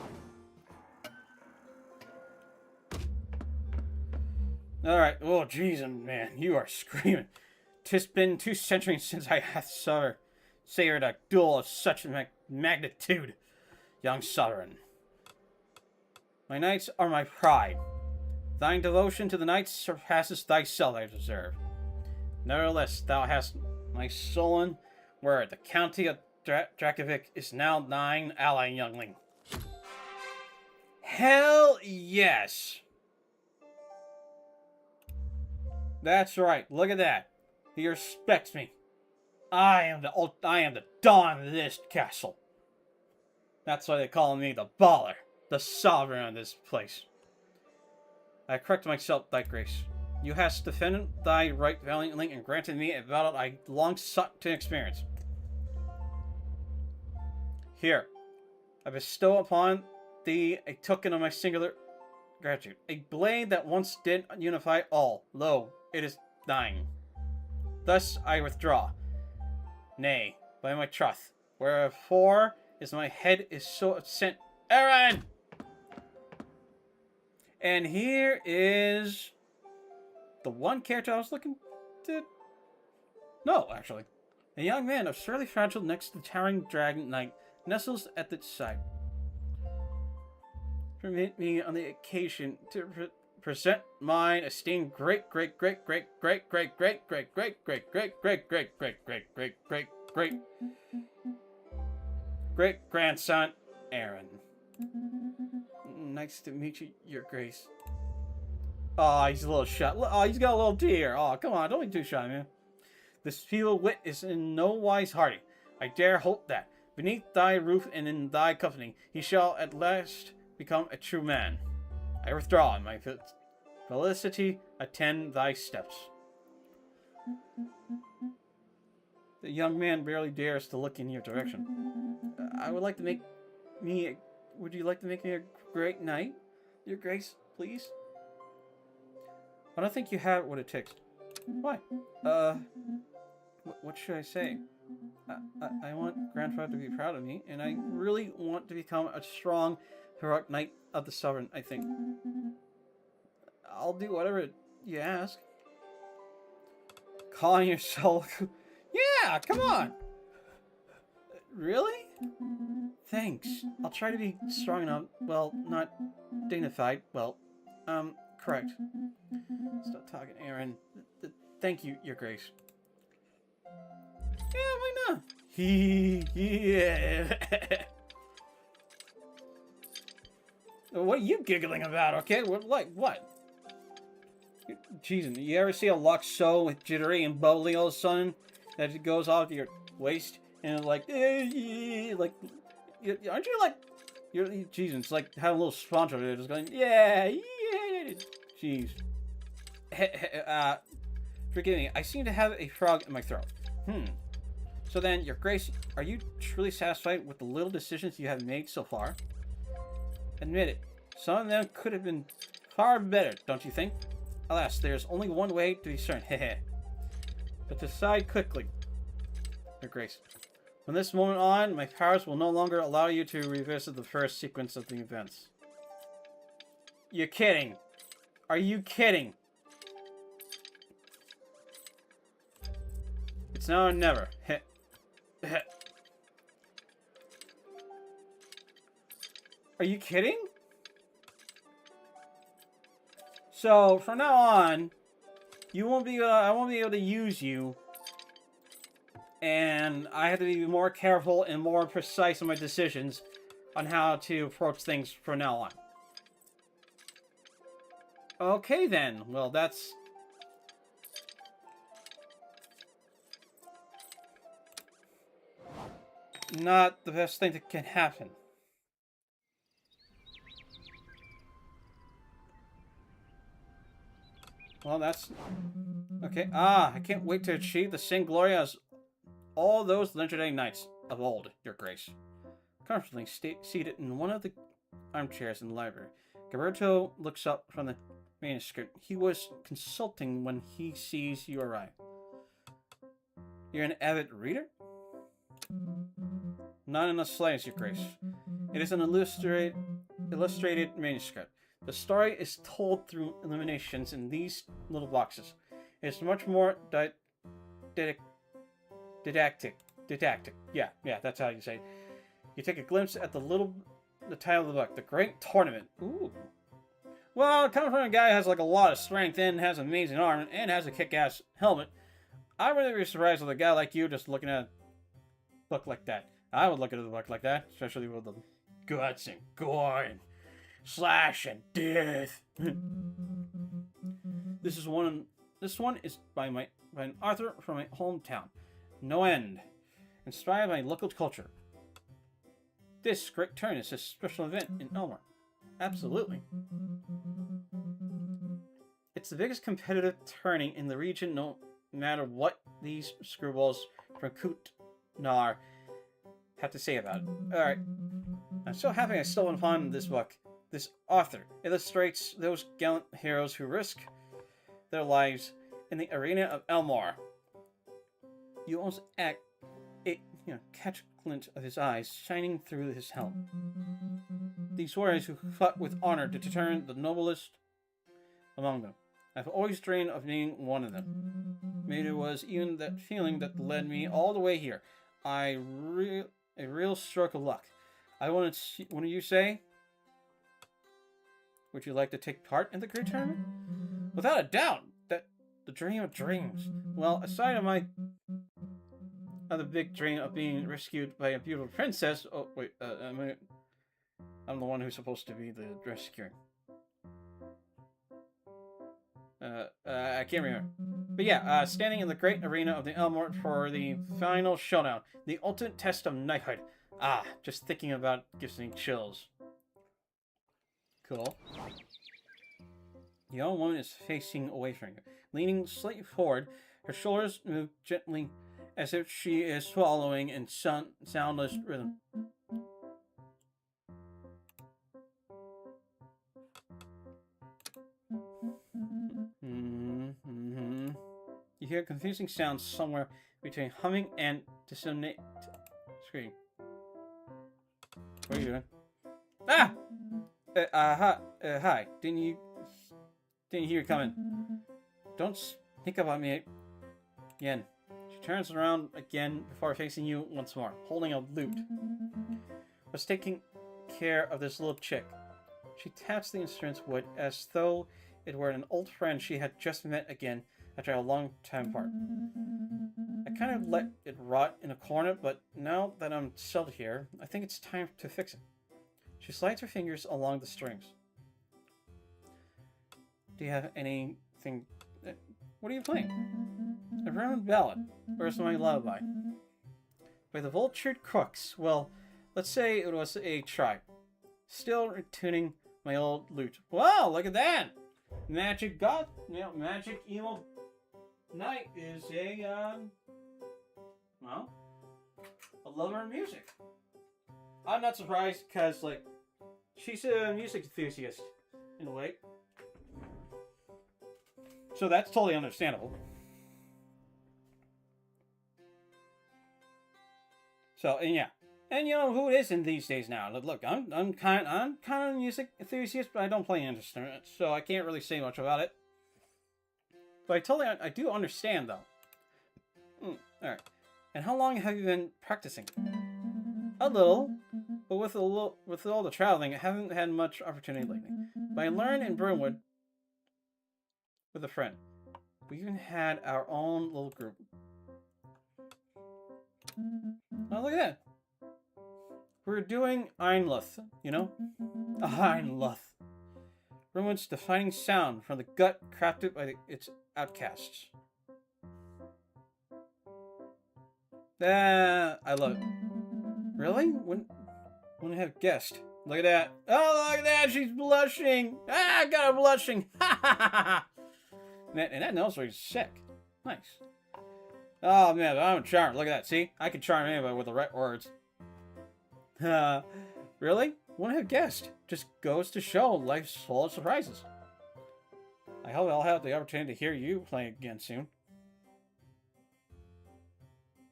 Alright, oh, jeez, man, you are screaming. 'Tis been 2 centuries since I hath savored a duel of such magnitude, young sovereign. My knights are my pride. Thine devotion to the knights surpasses thyself, I deserve. Nevertheless, thou hast my sullen word. The county of Drakovic is now thine ally, youngling. Hell yes! That's right. Look at that. He respects me. I am the Don of this castle. That's why they call me the baller, the sovereign of this place. I correct myself, thy grace. You hast defended thy right valiantly and granted me a battle I long sought to experience. Here, I bestow upon thee a token of my singular gratitude. A blade that once did unify all. Lo, it is thine. Thus I withdraw. Nay, by my troth. Wherefore is my head is so sent. Aaron! And here is the one character I was looking to... No, actually. A young man of surly fragile next to the towering dragon knight nestles at the side. Permit me on the occasion to present mine esteemed great grandson, Aaron. Nice to meet you, your grace. Oh, he's a little shy. Oh, he's got a little tear. Oh, come on, don't be too shy, man. This feeble wit is in no wise hearty. I dare hope that, beneath thy roof and in thy company, he shall at last become a true man. I withdraw, and my felicity attend thy steps. The young man barely dares to look in your direction. I would like to make me... Would you like to make me a great knight, your grace, please? I don't think you have what it takes. Why? What should I say? I want grandfather to be proud of me, and I really want to become a strong, heroic knight of the sovereign, I think. I'll do whatever you ask. Calling yourself... Yeah, come on! Really? Thanks. I'll try to be strong enough. Well, not dignified. Well, correct. Stop talking, Aaron. Thank you, your grace. Yeah, why not? Yeah. What are you giggling about, okay? What? Jeez, you ever see a lock so jittery and bubbly all of a sudden that it goes off your waist? And like, aren't you like, jeez, it's like having a little sponge over there just going, yeah, jeez. Forgive me, I seem to have a frog in my throat. So then, your grace, are you truly satisfied with the little decisions you have made so far? Admit it, some of them could have been far better, don't you think? Alas, there's only one way to be certain. Hehe. But decide quickly. Your Grace. From this moment on, my powers will no longer allow you to revisit the first sequence of the events. You're kidding. Are you kidding? It's now or never. Are you kidding? So from now on, you won't be. I won't be able to use you, and I have to be more careful and more precise in my decisions on how to approach things from now on. Okay then. Well, that's not the best thing that can happen. Well, that's... Okay. I can't wait to achieve the same glory as all those legendary knights of old, Your Grace. Comfortably seated in one of the armchairs in the library, Gilberto looks up from the manuscript he was consulting when he sees you arrive. You're an avid reader? Not in the slightest, Your Grace. It is an illustrated manuscript. The story is told through illuminations in these little boxes. It's much more didactic. Yeah, that's how you say it. You take a glimpse at the title of the book, The Great Tournament. Ooh. Well, coming from a guy who has like a lot of strength and has an amazing arm and has a kick-ass helmet, I would really be surprised with a guy like you just looking at a book like that. I would look at a book like that, especially with the guts and gore and slash and death. This one is by an author from my hometown, No End, inspired by local culture. This great turn is a special event in Elmore. Absolutely. It's the biggest competitive turning in the region, no matter what these screwballs from Kutnar have to say about it. Alright. I'm so happy I stumbled upon this book. This author illustrates those gallant heroes who risk their lives in the arena of Elmore. You almost catch a glint of his eyes shining through his helm. These warriors who fought with honor to turn the noblest among them. I've always dreamed of being one of them. Maybe it was even that feeling that led me all the way here. A real stroke of luck. What do you say? Would you like to take part in the great tournament? Without a doubt, that the dream of dreams. Well, aside of my other big dream of being rescued by a beautiful princess. Oh wait, I'm the one who's supposed to be the rescuer. I can't remember. But yeah, standing in the great arena of the Elmore for the final showdown, the ultimate test of knighthood. Just thinking about it gives me chills. Cool. The young woman is facing away from you, leaning slightly forward. Her shoulders move gently as if she is swallowing in soundless rhythm. You hear confusing sounds somewhere between humming and dissonant scream. What are you doing? Hi. Didn't you hear you coming? Don't sneak up on me again. She turns around again before facing you once more, holding a lute. Was taking care of this little chick. She taps the instrument's wood as though it were an old friend she had just met again after a long time apart. I kind of let it rot in a corner, but now that I'm settled here, I think it's time to fix it. She slides her fingers along the strings. Do you have anything... What are you playing? A Roman ballad. Where's my lullaby? By the Vultured Crooks. Well, let's say it was a try. Still retuning my old lute. Wow, look at that! Magic evil knight is a lover of music. I'm not surprised because, like, she's a music enthusiast in a way. So that's totally understandable. So, and yeah. And you know who it is in these days now. Look, I'm kind of a music enthusiast, but I don't play instruments, so I can't really say much about it. But I do understand though. All right. And how long have you been practicing? A little, but with all the traveling, I haven't had much opportunity lately. But I learned in Burnwood with a friend. We even had our own little group. Oh, look at that. We're doing Einluth, you know? Einluth. Burnwood's defining sound from the gut crafted by its outcasts. I love it. Really? Wouldn't have guessed. Look at that. Oh, look at that. She's blushing. Ah, I got her blushing. Ha ha ha ha. And that nose ring's sick. Nice. Oh, man, I'm a charmer. Look at that. See? I can charm anybody with the right words. Really? Wouldn't have guessed. Just goes to show life's full of surprises. I hope I'll have the opportunity to hear you play again soon.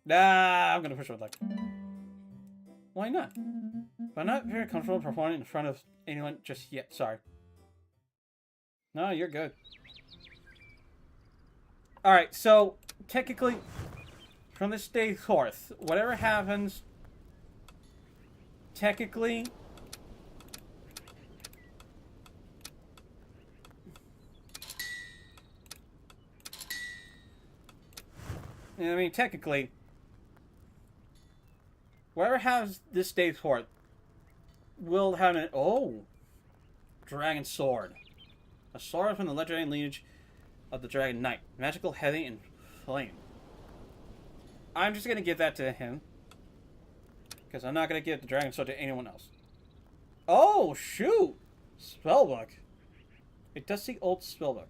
I'm gonna push my luck. Why not? But I'm not very comfortable performing in front of anyone just yet. Sorry. No, you're good. Alright, so, technically, from this day forth, whatever happens, technically, I mean, technically, whatever happens this day forth, will have an, Dragon Sword. A sword from the legendary lineage of the Dragon Knight. Magical, heavy, and flame. I'm just gonna give that to him. Because I'm not gonna give the Dragon Sword to anyone else. Oh, shoot! Spellbook. It does the old spellbook.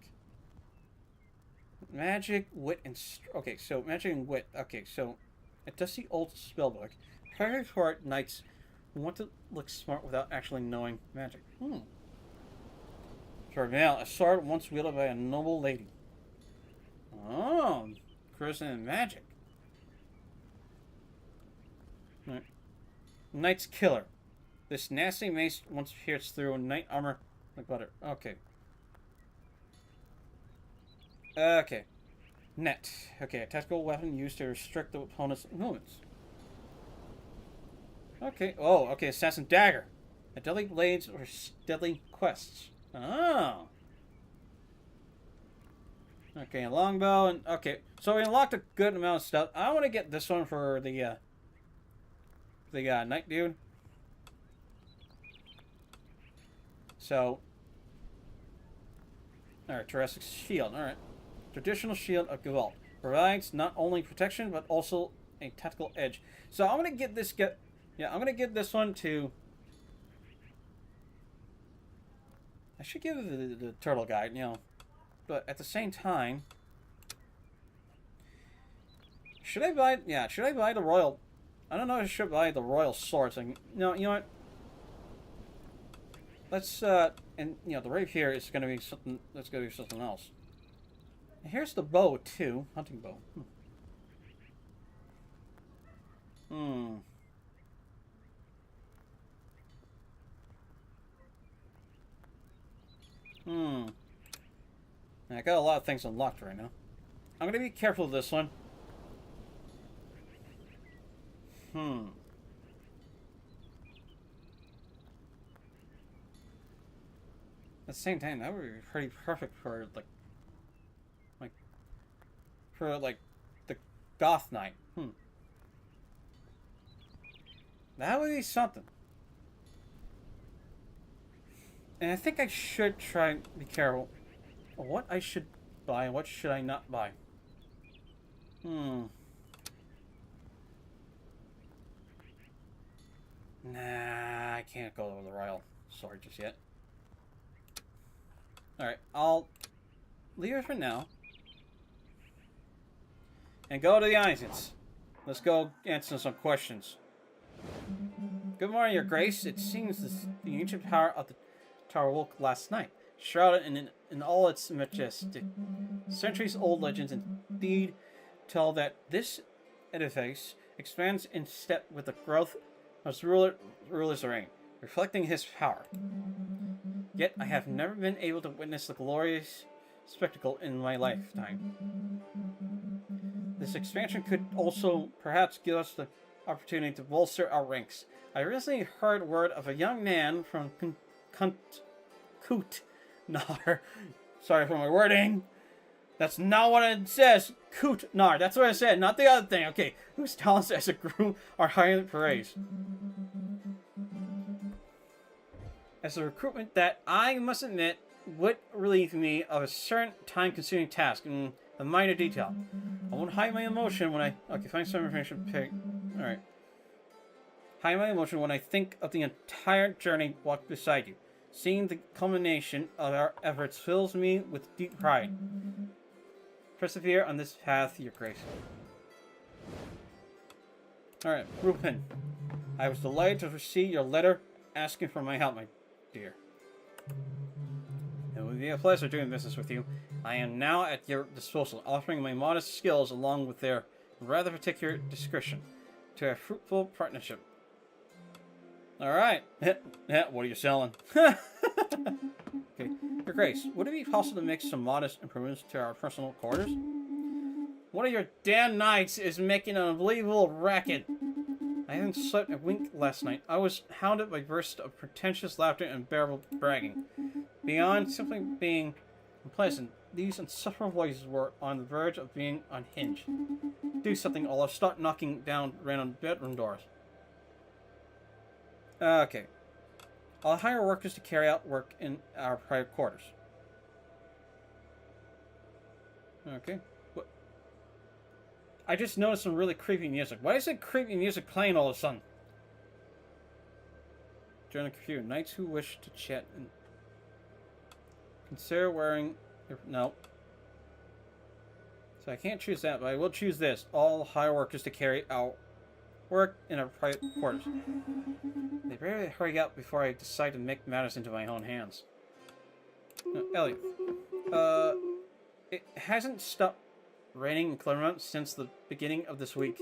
Magic, wit, and... Okay, so magic and wit. Okay, so it does the old spellbook. Perfect for knights who want to look smart without actually knowing magic. For male, a sword once wielded by a noble lady. Oh, charisma and magic. Right. Knight's killer. This nasty mace once pierced through knight armor like butter. Okay. Okay. Net. Okay, a tactical weapon used to restrict the opponent's movements. Okay. Oh, okay, assassin dagger. A deadly blades or deadly quests. Oh. Okay, a longbow and okay. So we unlocked a good amount of stuff. I want to get this one for the knight dude. So, all right, Jurassic shield. All right, traditional shield of Gevalt provides not only protection but also a tactical edge. So I'm gonna get this. I'm gonna give this one to. I should give the turtle guy, you know, but at the same time, should I buy? Yeah, should I buy the royal? I don't know if I should buy the royal sword thing. No, you know what? Let's and you know the rapier is gonna be something. That's gonna be something else. And here's the bow too, hunting bow. I got a lot of things unlocked right now. I'm gonna be careful with this one. At the same time, that would be pretty perfect for like the Goth Knight. That would be something. And I think I should try and be careful what I should buy and what should I not buy. Nah, I can't go with the royal sword just yet. Alright, I'll leave it for now. And go to the Islands. Let's go answer some questions. Good morning, Your Grace. It seems the ancient power of the tower woke last night. shrouded in all its majesty. Centuries-old legends indeed tell that this edifice expands in step with the growth of its ruler's reign, reflecting his power. Yet I have never been able to witness the glorious spectacle in my lifetime. This expansion could also perhaps give us the opportunity to bolster our ranks. I recently heard word of a young man from Kutnar. Sorry for my wording. That's not what it says. Kutnar. That's what I said, not the other thing. Okay, whose talents as a group are highly praised. As a recruitment that I must admit would relieve me of a certain time-consuming task and a minor detail. I won't hide my emotion when I... Okay, find some information. Pick. Alright. Hide my emotion when I think of the entire journey walked beside you. Seeing the culmination of our efforts fills me with deep pride. Persevere on this path, Your Grace. Alright, Rupin. I was delighted to receive your letter asking for my help, my dear. It would be a pleasure doing business with you. I am now at your disposal, offering my modest skills along with their rather particular discretion to a fruitful partnership. Alright. What are you selling? Okay. Your Grace, would it be possible to make some modest improvements to our personal quarters? One of your damn knights is making an unbelievable racket. I haven't slept a wink last night. I was hounded by bursts of pretentious laughter and unbearable bragging. Beyond simply being unpleasant, these insufferable voices were on the verge of being unhinged. Do something, or I'll start knocking down random bedroom doors. Okay. I'll hire workers to carry out work in our private quarters. Okay. What? I just noticed some really creepy music. Why is it creepy music playing all of a sudden? Join the computer. Knights who wish to chat and consider wearing... No. So I can't choose that, but I will choose this. All hire workers to carry out work in our private quarters. They better hurry up before I decide to make matters into my own hands. No, Elliot. It hasn't stopped raining in Claremont since the beginning of this week.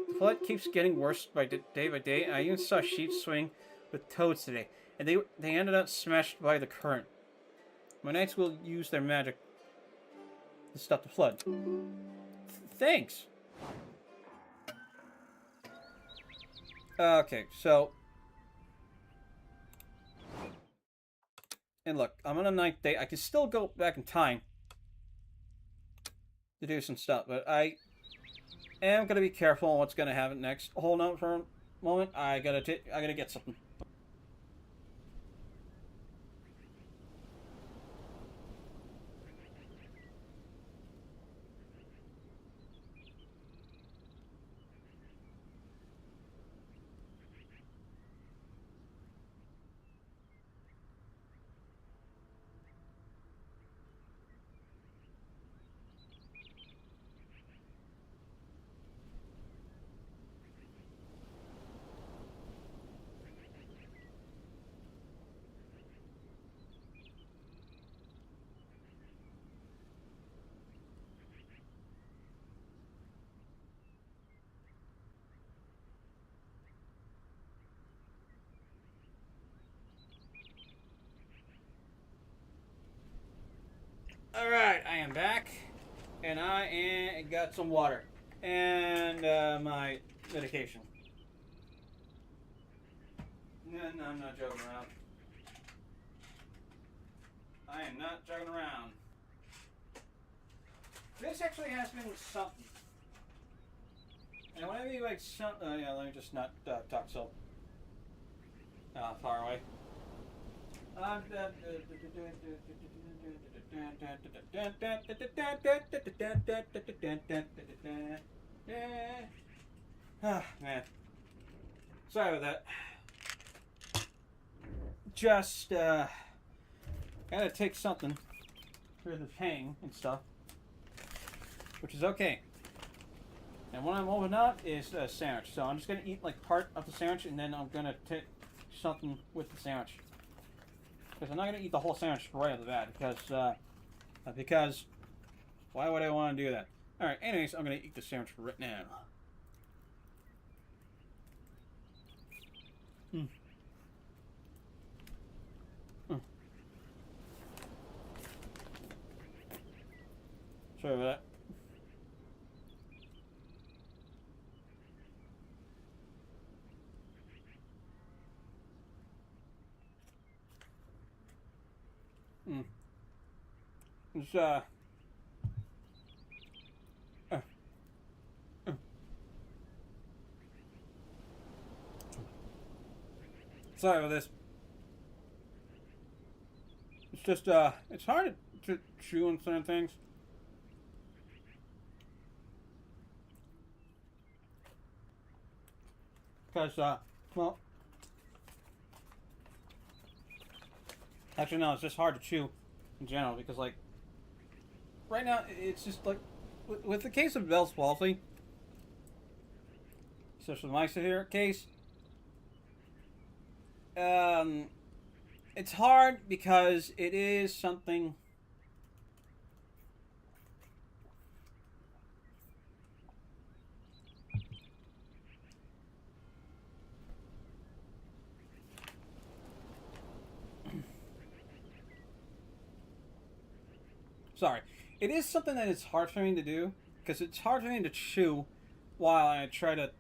The flood keeps getting worse day by day. I even saw sheep swing with toads today, and they ended up smashed by the current. My knights will use their magic to stop the flood. Thanks! Okay, so... And look, I'm on a ninth day. I can still go back in time to do some stuff, but I am going to be careful on what's going to happen next. Hold on for a moment. I gotta get something. Alright, I am back, and I got some water, and my medication. No, I'm not joking around. I am not joking around. This actually has been something. And whenever you like something, yeah, let me just not talk so far away. Man. Sorry about that. Just, gotta take something for the pain and stuff. Which is okay. And what I'm opening up is a sandwich. So I'm just gonna eat like part of the sandwich and then I'm gonna take something with the sandwich. Because I'm not going to eat the whole sandwich right off the bat. Because why would I want to do that? Alright, anyways, I'm going to eat the sandwich right now. Mm. Mm. Sorry about that. Mm. It's, uh, uh, Sorry about this. It's just, it's hard to chew on certain things. Because, well, actually, no, it's just hard to chew in general. Because, like, right now, it's just, like, with the case of Bell's palsy, especially my severe case, um, it's hard because it is something. Sorry. It is something that is hard for me to do because it's hard for me to chew while I try to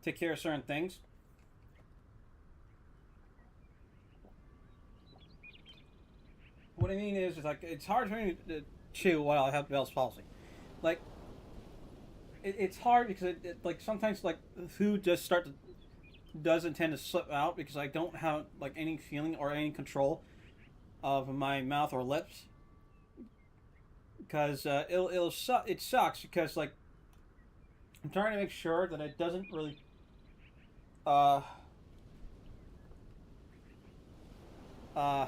take care of certain things. What I mean is like it's hard for me to chew while I have Bell's palsy. Like it's hard because like sometimes like food just doesn't tend to slip out because I don't have like any feeling or any control of my mouth or lips. Because it sucks because like I'm trying to make sure that it doesn't really uh uh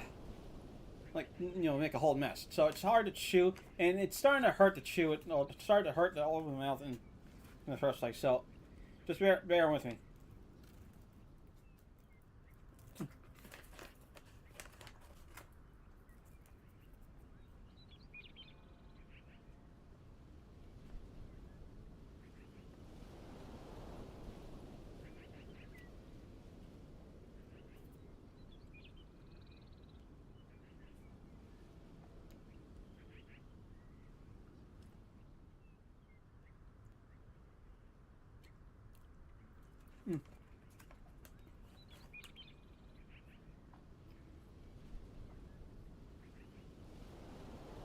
like make a whole mess. So it's hard to chew, and it's starting to hurt to chew it. No, it's starting to hurt all over the mouth in the first place. So just bear with me. Mm.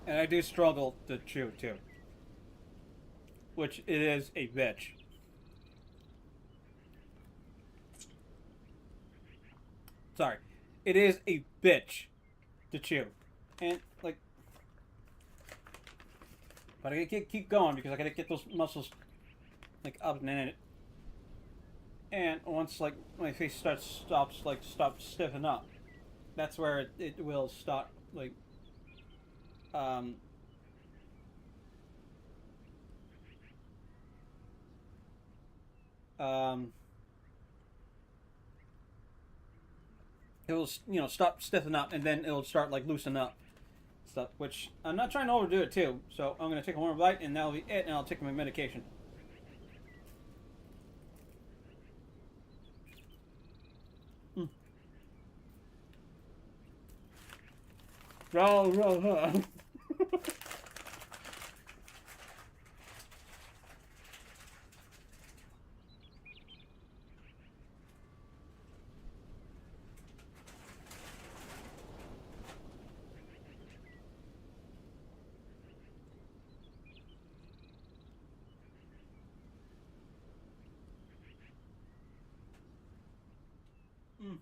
And I do struggle to chew too, which it is a bitch. Sorry, it is a bitch to chew, and like, but I gotta keep going because I gotta get those muscles like up and in it. And once like my face stops stiffen up, that's where it will start like um um it will stop stiffen up and then it'll start like loosen up stuff. Which I'm not trying to overdo it too, so I'm gonna take one more bite and that'll be it, and I'll take my medication. Mm. Mm.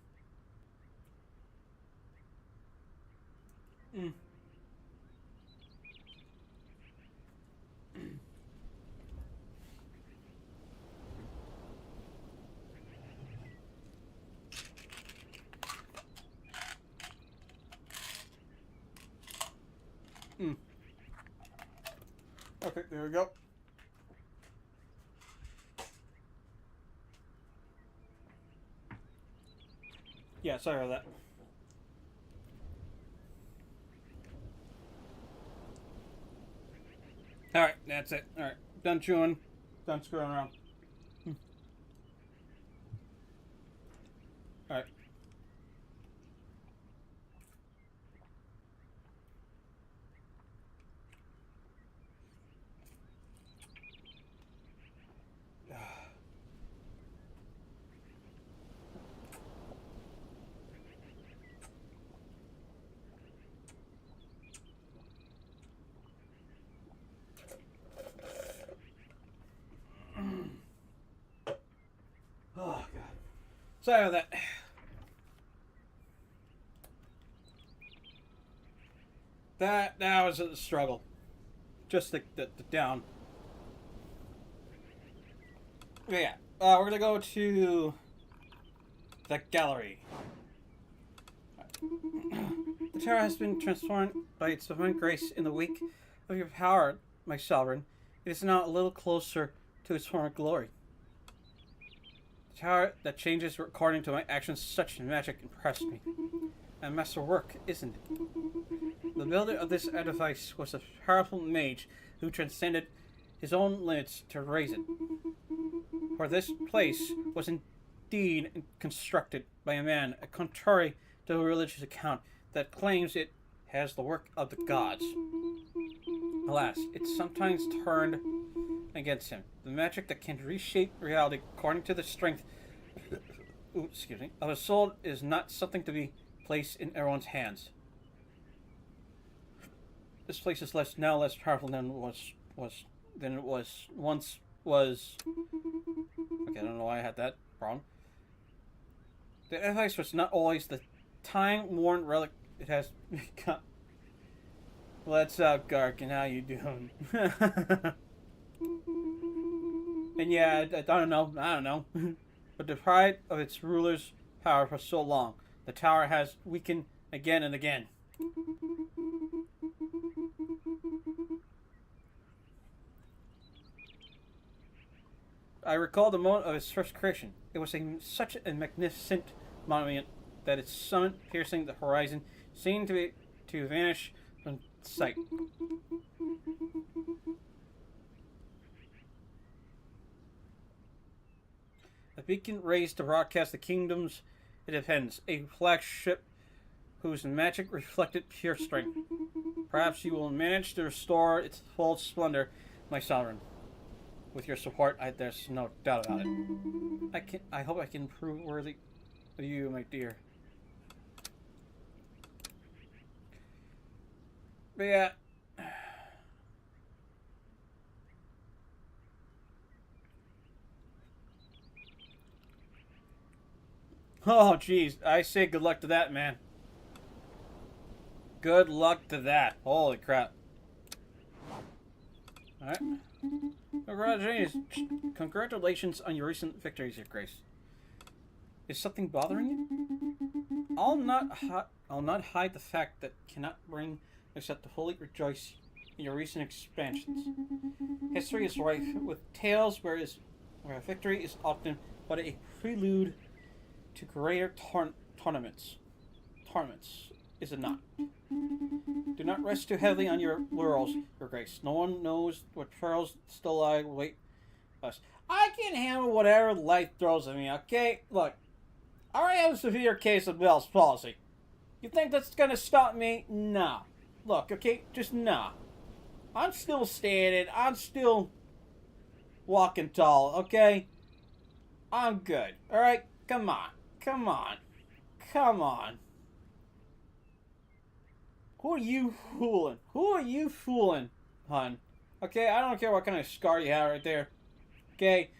Mm. Mm. Okay, there we go. Yeah, sorry about that. Alright, that's it. Alright, done chewing. Done screwing around. Alright. Oh, God. Sorry about that. That was a struggle. Just the down. Okay, yeah. We're gonna go to the gallery. The tower has been transformed by its divine grace in the wake of your power, my sovereign. It is now a little closer to its former glory. The tower that changes according to my actions, such magic impressed me. A masterwork, isn't it? The builder of this edifice was a powerful mage who transcended his own limits to raise it. For this place was indeed constructed by a man, contrary to a religious account that claims it has the work of the gods. Alas, it's sometimes turned against him. The magic that can reshape reality according to the strength of a soul is not something to be placed in everyone's hands. This place is now less powerful than it once was. Okay, I don't know why I had that wrong. The edifice was not always the time-worn relic it has become. What's up, Garkin? How you doing? And yeah, I don't know. But deprived of its ruler's power for so long, the tower has weakened again and again. I recall the moment of its first creation. It was such a magnificent monument that its summit, piercing the horizon, seemed to vanish from sight. A beacon raised to broadcast the kingdoms it defends, a flagship whose magic reflected pure strength. Perhaps you will manage to restore its full splendor, my sovereign. With your support, there's no doubt about it. I hope I can prove worthy of you, my dear. But yeah. Oh, jeez. I say good luck to that, man. Good luck to that. Holy crap. Alright. Congratulations on your recent victories, Your Grace. Is something bothering you? I'll not hide the fact that cannot bring except to fully rejoice in your recent expansions. History is rife with tales where a victory is often but a prelude to greater tournaments. Tournaments, is it not? Do not rest too heavily on your laurels, Your Grace. No one knows what perils still lie wait us. I can handle whatever life throws at me, okay? Look, I already have a severe case of Bell's palsy. You think that's gonna stop me? Nah. Look, okay? Just nah. I'm still standing. I'm still walking tall, okay? I'm good, alright? Come on. Come on. Come on. Who are you fooling? Who are you fooling, hun? Okay, I don't care what kind of scar you have right there. Okay?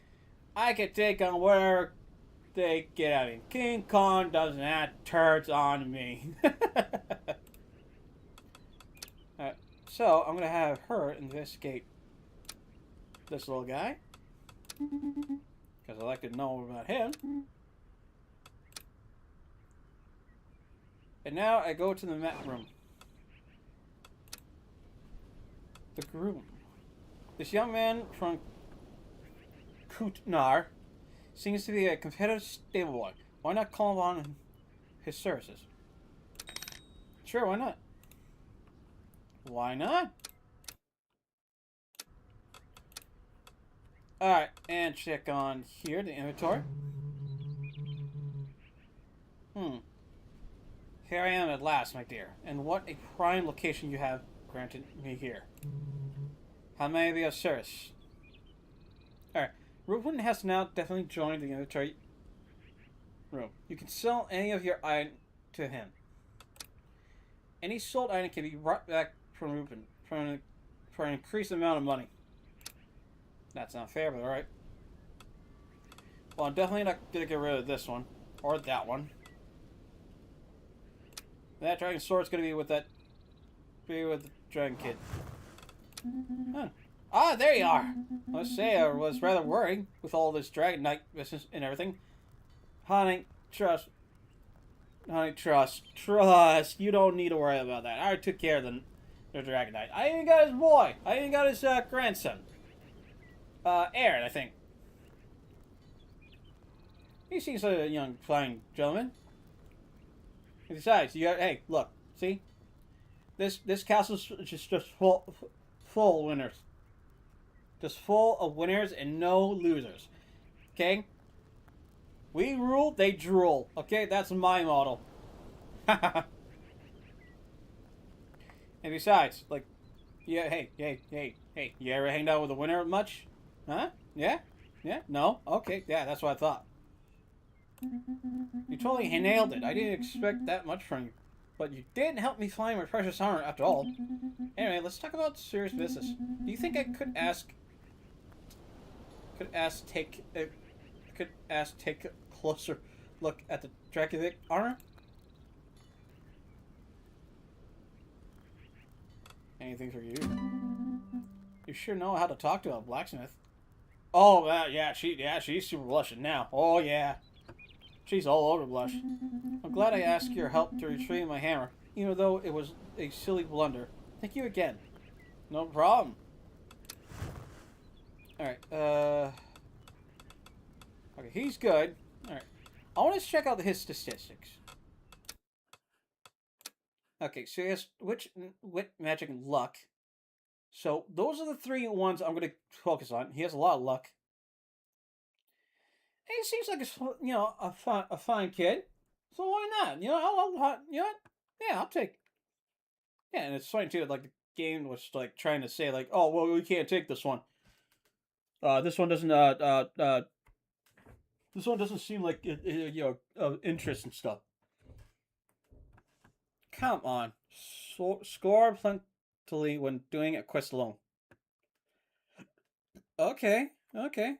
I can take on whatever they get at me. King Kong doesn't have turds on me. Alright, so I'm gonna have her investigate this little guy. Because I'd like to know about him. And now I go to the map room. The groom. This young man from Kutnar seems to be a competitive stable boy. Why not call on his services. Sure, why not? Why not? Alright, and check on here, the inventory. Here I am at last, my dear. And what a prime location you have granted me here. How may I be of service? Alright, Rupin has now definitely joined the inventory room. You can sell any of your item to him. Any sold item can be brought back from Rupin for an increased amount of money. That's not fair, but alright. Well, I'm definitely not gonna get rid of this one. Or that one. That dragon sword's gonna be with that... be with the dragon kid. Huh. Ah, there you are! I must say, I was rather worried with all this Dragon Knight business and everything. Honey, trust. Honey, trust. You don't need to worry about that. I already took care of the Dragon Knight. I even got his boy. I even got his grandson. Aaron, I think. He seems like a young, fine gentleman. And besides, you got, hey, look, see? This castle's just full of winners. Just full of winners and no losers. Okay? We rule, they drool. Okay, that's my model. And besides, like, yeah, hey, you ever hanged out with a winner much? Huh? Yeah? Yeah? No? Okay, yeah, that's what I thought. You totally nailed it. I didn't expect that much from you. But you did help me find my precious armor after all. Anyway, let's talk about serious business. Do you think I could ask take a closer look at the Dracovic armor? Anything for you? You sure know how to talk to a blacksmith. Oh, yeah, she's super blushing now. Oh, yeah. She's all over blush. I'm glad I asked your help to retrieve my hammer, even though it was a silly blunder. Thank you again. No problem. Alright, okay, he's good. Alright. I want to check out his statistics. Okay, so he has wit, magic, and luck. So those are the three ones I'm going to focus on. He has a lot of luck. He seems like a fine kid. So why not? You know, you know what? Yeah, I'll take. Yeah, and it's funny too. Like the game was like trying to say like, oh well, we can't take this one. This one doesn't. This one doesn't seem like interest and stuff. Come on, score plentifully when doing a quest alone. Okay. Okay.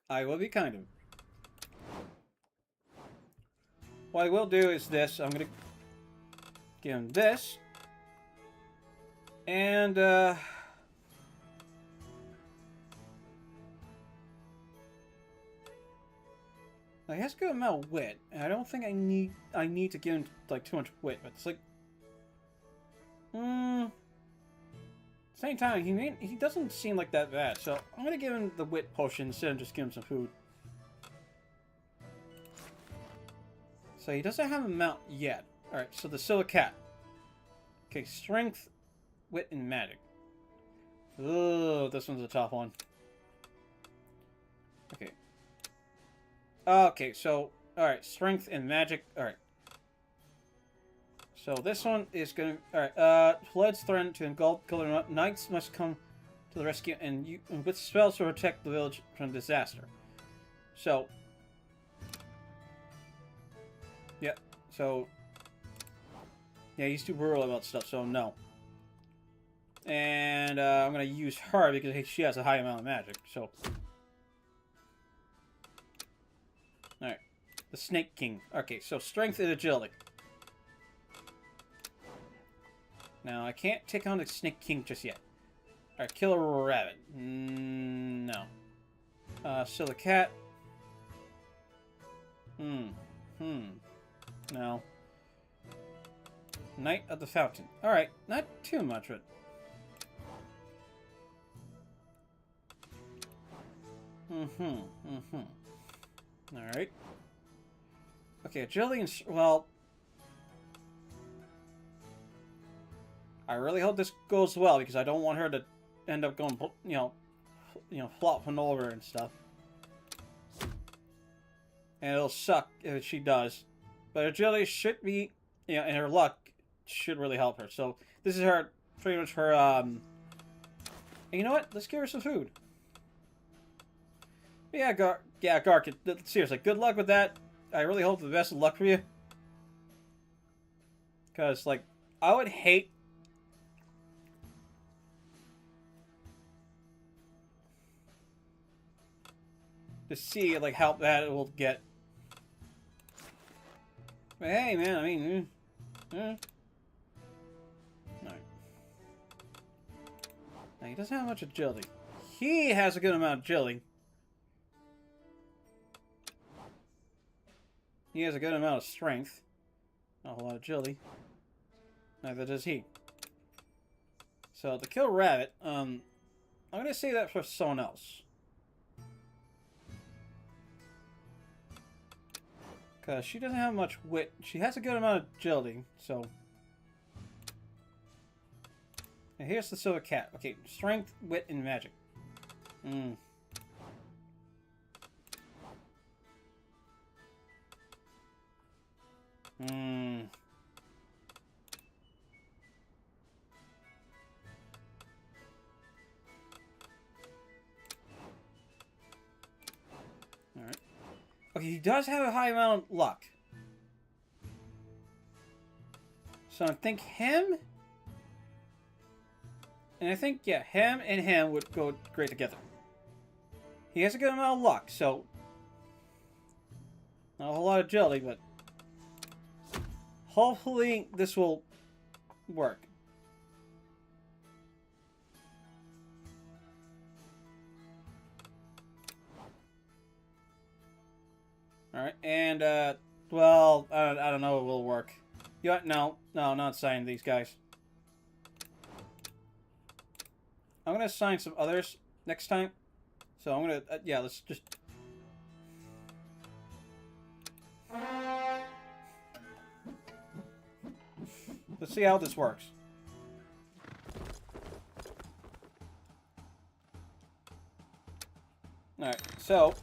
I will be kind of. What I will do is this. I'm gonna give him this. And he has a good amount of wit. And I don't think I need to give him like too much wit, but it's like same time, he doesn't seem like that bad, so I'm gonna give him the wit potion instead of just giving him some food. So he doesn't have a mount yet. Alright, so the silver cat. Okay, strength, wit, and magic. Oh, this one's a tough one. Okay. Okay, so, alright, strength and magic. Alright. So this one is going to... Alright, floods threaten to engulf color knights must come to the rescue and with spells to protect the village from disaster. So... yeah, so... yeah, he's too brutal about stuff, so no. And I'm going to use her because she has a high amount of magic, so... Alright. The Snake King. Okay, so strength and agility. Now, I can't take on the Snake King just yet. Alright, kill a rabbit. No. Still a cat. No. Knight of the Fountain. Alright, not too much, but... Alright. Okay, agility and... Well... I really hope this goes well, because I don't want her to end up going, flopping over and stuff. And it'll suck if she does. But agility should be, and her luck should really help her. So, this is her, pretty much her, and you know what? Let's give her some food. Yeah, Gark, seriously, good luck with that. I really hope the best of luck for you. Because, like, I would hate... to see, like, how bad it will get. But hey, man, I mean... Alright. Now, he doesn't have much agility. He has a good amount of agility. He has a good amount of strength. Not a whole lot of agility. Neither does he. So, to kill Rabbit, I'm gonna say that for someone else. Because she doesn't have much wit. She has a good amount of agility, so... And here's the Silver Cat. Okay, strength, wit, and magic. Alright. Okay, he does have a high amount of luck. So I think him... And I think, yeah, him and him would go great together. He has a good amount of luck, so... Not a whole lot of agility, but... Hopefully this will work. Alright, and, well, I don't know if it will work. Yeah, no, I'm not signing these guys. I'm gonna assign some others next time. So I'm gonna, yeah, let's just... Let's see how this works. Alright, so...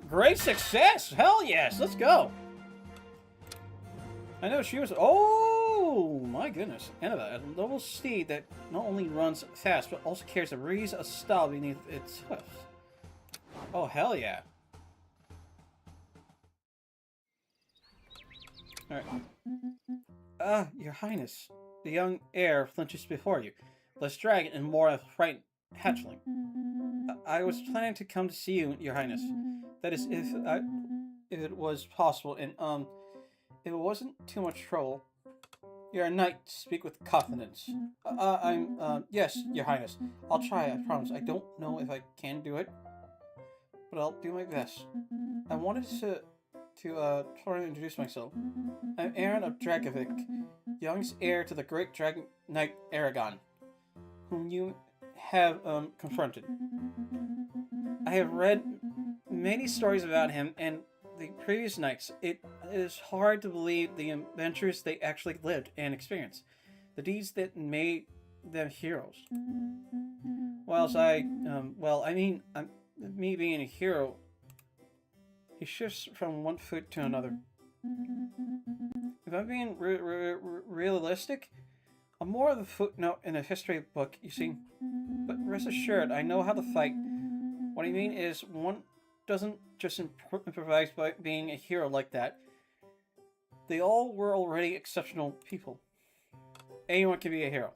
Great success! Hell yes! Let's go! I know she was... Oh! My goodness. Annabelle, a noble steed that not only runs fast, but also carries a breeze of style beneath its hoofs. Oh, hell yeah. Alright. Your Highness. The young heir flinches before you. Less dragon and more of frightened hatchling. I was planning to come to see you, Your Highness. That is, if it was possible, and, if it wasn't too much trouble. You're a knight, speak with confidence. Yes, Your Highness. I'll try, I promise. I don't know if I can do it, but I'll do my best. I wanted to try to introduce myself. I'm Aaron of Dragovic, youngest heir to the great dragon knight Aragon, whom you have, confronted. I have read many stories about him and the previous knights. It is hard to believe the adventures they actually lived and experienced, the deeds that made them heroes. Whilst me being a hero, he shifts from one foot to another. If I'm being realistic, I'm more of a footnote in a history book, you see. But rest assured, I know how to fight. What I mean is, one doesn't just improvise by being a hero like that. They all were already exceptional people. Anyone can be a hero.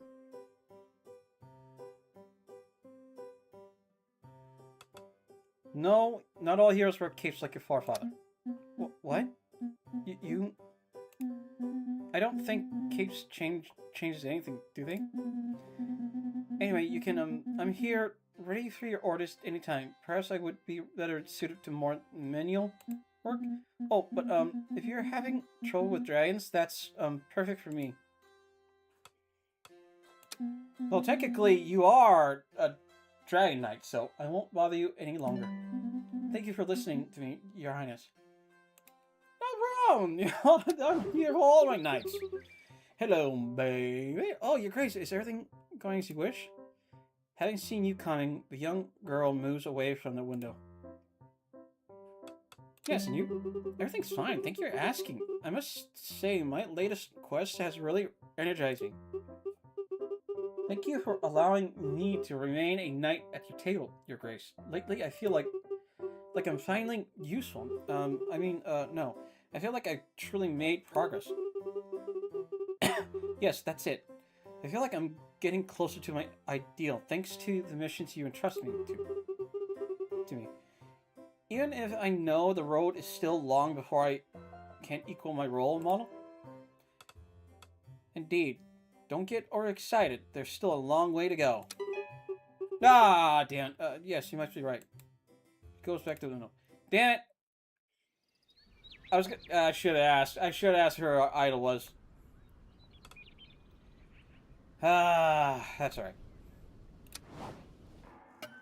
No, not all heroes wear capes like your forefather. What? You... I don't think capes changes anything, do they? Anyway, you can, I'm here, ready for your orders anytime. Perhaps I would be better suited to more manual Work? Oh, but, if you're having trouble with dragons, that's, perfect for me. Well, technically, you are a dragon knight, so I won't bother you any longer. Thank you for listening to me, Your Highness. No problem! I'm here for all my knights. Hello, baby. Oh, Your Grace, is everything going as you wish? Having seen you coming, the young girl moves away from the window. Yes, and you? Everything's fine. Thank you for asking. I must say, my latest quest has really energized me. Thank you for allowing me to remain a knight at your table, Your Grace. Lately, I feel like I'm finally useful. No. I feel like I truly made progress. Yes, that's it. I feel like I'm getting closer to my ideal, thanks to the missions you entrust me to me. Even if I know the road is still long before I can equal my role model. Indeed. Don't get overexcited. There's still a long way to go. Ah, damn. Yes, you might be right. Goes back to the note. Damn it! I should have asked. I should have asked who her idol was. Ah, that's alright.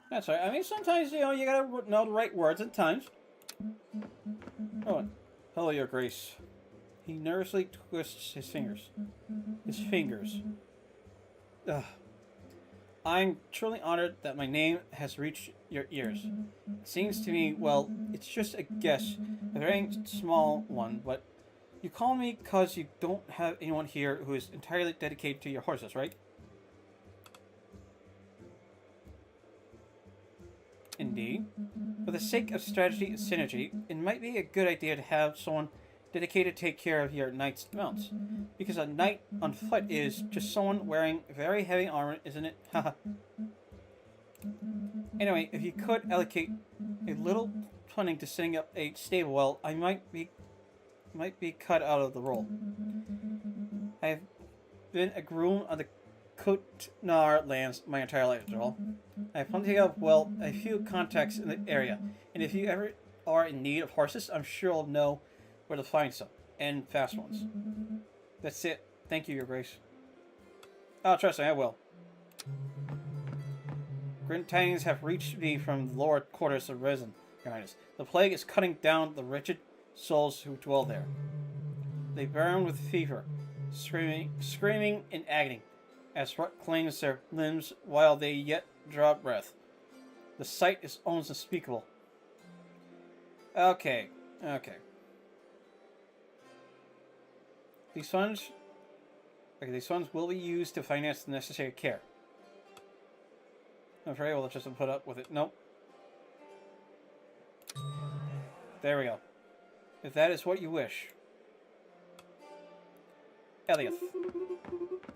That's alright. I mean, sometimes, you gotta know the right words at times. Oh, hello, Your Grace. He nervously twists his fingers. Ugh. I'm truly honored that my name has reached your ears. It seems to me, well, it's just a guess, a very small one, but you call me because you don't have anyone here who is entirely dedicated to your horses, right? Indeed. For the sake of strategy and synergy, it might be a good idea to have someone dedicated to take care of your knight's mounts. Because a knight on foot is just someone wearing very heavy armor, isn't it? Haha. Anyway, if you could allocate a little funding to setting up a stable, well, I might be cut out of the role. I've been a groom on the Kutnar lands my entire life, after all. I have plenty of, well, a few contacts in the area, and if you ever are in need of horses, I'm sure I'll know where to find some, and fast ones. That's it. Thank you, Your Grace. Oh, trust me, I will. Grim tidings have reached me from the lower quarters of Resin, Your Highness. The plague is cutting down the wretched souls who dwell there. They burn with fever, screaming in agony, as rot clings their limbs while they yet draw breath. The sight is almost unspeakable. Okay. These funds will be used to finance the necessary care. I'm afraid we'll just put up with it. Nope. There we go. If that is what you wish. Elliot.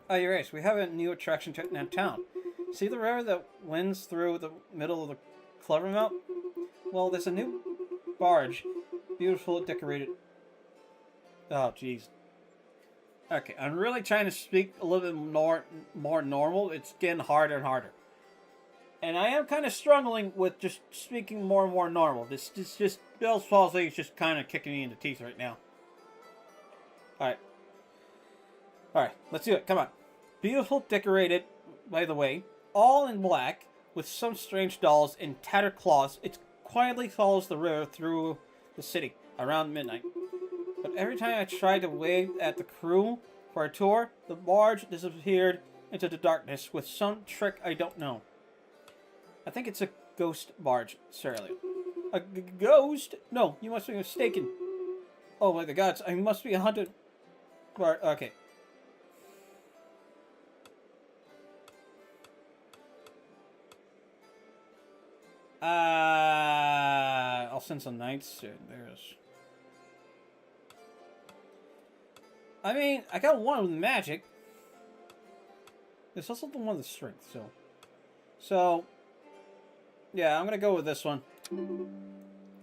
Oh, Your Grace, we have a new attraction to town. See the river that winds through the middle of the Clover Mount? Well, there's a new barge. Beautiful, decorated. Oh, jeez. Okay, I'm really trying to speak a little bit more normal. It's getting harder and harder. And I am kind of struggling with just speaking more and more normal. This just Bell's palsy is just kind of kicking me in the teeth right now. Alright, let's do it. Come on. Beautiful, decorated, by the way, all in black, with some strange dolls and tattered cloths. It quietly follows the river through the city around midnight. But every time I tried to wave at the crew for a tour, the barge disappeared into the darkness with some trick I don't know. I think it's a ghost barge, Sir Elliot. A ghost? No, you must be mistaken. Oh my gods, I must be a haunted barge. Okay. I'll send some knights. There's... I mean, I got one with magic. There's also the one with strength, so... Yeah, I'm gonna go with this one.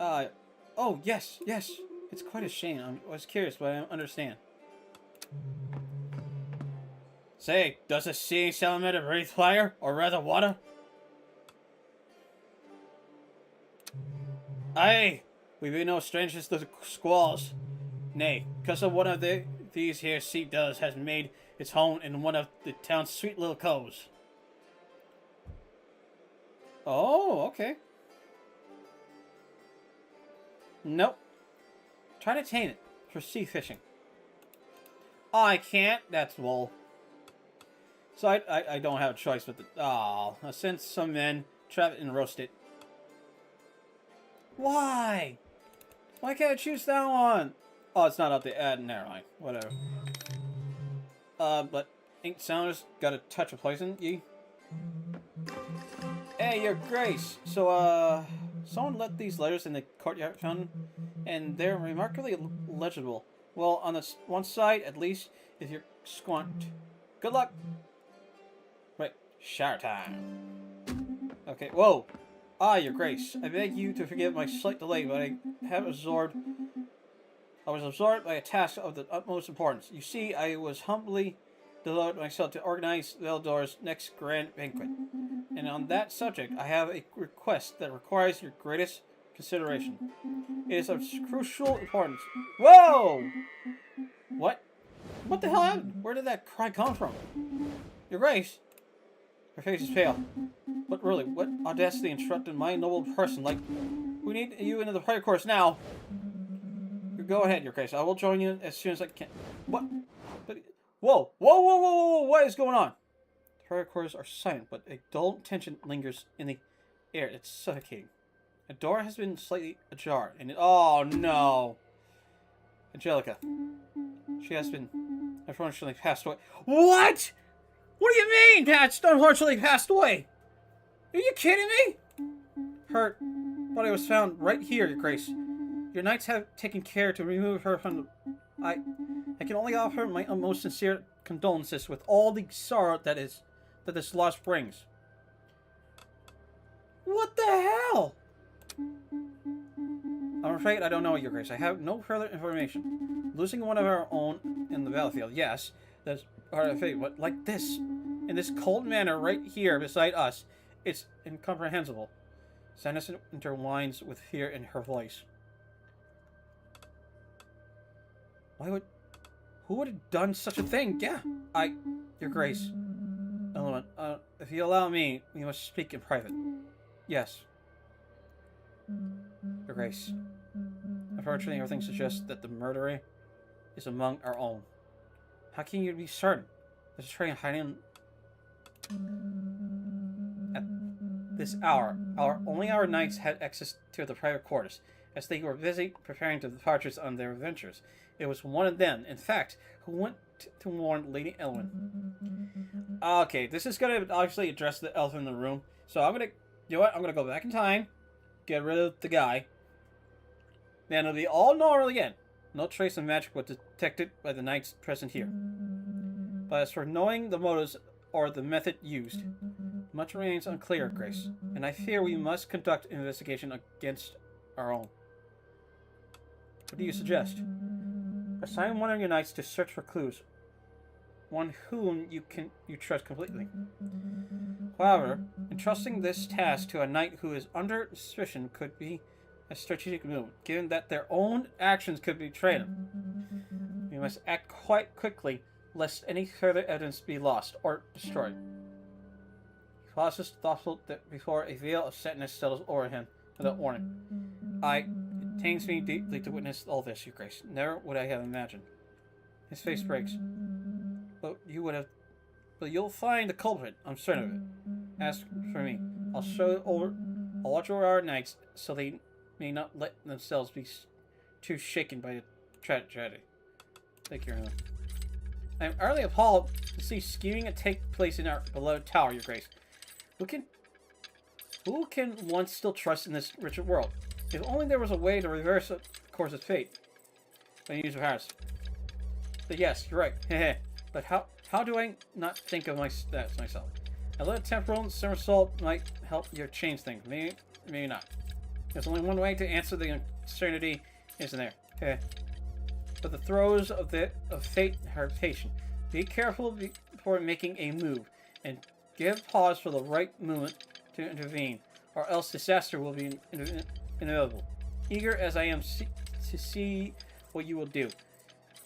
Oh, yes. It's quite a shame. I was curious, but I don't understand. Say, does the sea element of breathe fire, or rather water? Aye, We be no strangers to the squalls. Nay, because of one of these here sea doves has made its home in one of the town's sweet little coves. Oh, okay. Nope. Try to tame it for sea fishing. Oh, I can't? That's bull. So I don't have a choice with it. Oh, I sent some men, trap it and roast it. Why? Why can't I choose that one? Oh, it's not up there. Never mind. Whatever. But Ink Sounders got a touch of poison, ye? Hey, your grace. So, someone left these letters in the courtyard fountain, and they're remarkably legible. Well, on this one side, at least, if you're squant. Good luck. Right, shower time. Okay, whoa. Ah, your grace. I beg you to forgive my slight delay, but I was absorbed by a task of the utmost importance. You see, I was humbly devoted myself to organize Veldor's next grand banquet. And on that subject, I have a request that requires your greatest consideration. It is of crucial importance. Whoa! What? What the hell happened? Where did that cry come from? Your grace! Her face is pale. But really, what audacity instructed my noble person? Like, we need you into the prayer course now. Go ahead, your grace. I will join you as soon as I can. What? But, whoa! Whoa, whoa, whoa, whoa! What is going on? The prayer courts are silent, but a dull tension lingers in the air. It's suffocating. A door has been slightly ajar, and oh no! Angelica. She has been unfortunately passed away. What? What do you mean, Patch? Unfortunately passed away? Are you kidding me? Her body was found right here, your grace. Your knights have taken care to remove her from the... I can only offer my most sincere condolences with all the sorrow that this loss brings. What the hell? I'm afraid I don't know, your grace. I have no further information. Losing one of our own in the battlefield, yes, that's part of the fate, but like this, in this cold manner right here beside us, it's incomprehensible. Sadness intertwines with fear in her voice. Who would have done such a thing? Yeah, your grace. Element, if you allow me, we must speak in private. Yes. Your grace. Unfortunately, everything suggests that the murderer is among our own. How can you be certain? There's a train hiding at this hour. Only our knights had access to the private quarters, as they were busy preparing to departures on their adventures. It was one of them, in fact, who went to warn Lady Elwyn. Okay, this is going to obviously address the elephant in the room. So I'm going to, you know what? I'm going to go back in time, get rid of the guy. Then it'll be all normal again. No trace of magic was detected by the knights present here. But as for knowing the motives or the method used, much remains unclear, Grace, and I fear we must conduct an investigation against our own. What do you suggest? Assign one of your knights to search for clues, one whom you trust completely. However, entrusting this task to a knight who is under suspicion could be a strategic move, given that their own actions could betray them. We must act quite quickly, lest any further evidence be lost or destroyed. He pauses thoughtful before a veil of sadness settles over him without warning. It pains me deeply to witness all this, your grace. Never would I have imagined. His face breaks. But you'll find the culprit, I'm certain of it. Ask for me. I'll watch over our knights so they may not let themselves be too shaken by the tragedy. Thank you, everyone. I am utterly appalled to see scheming take place in our beloved tower, your grace. Who can one still trust in this wretched world? If only there was a way to reverse the course of fate. By use of Harris. But yes, you're right. But how do I not think of that myself? A little temporal somersault might help you change things. Maybe not. There's only one way to answer the uncertainty, isn't there? But the throes of fate are patient. Be careful before making a move, and give pause for the right moment to intervene, or else disaster will be inevitable. eager as I am to see what you will do.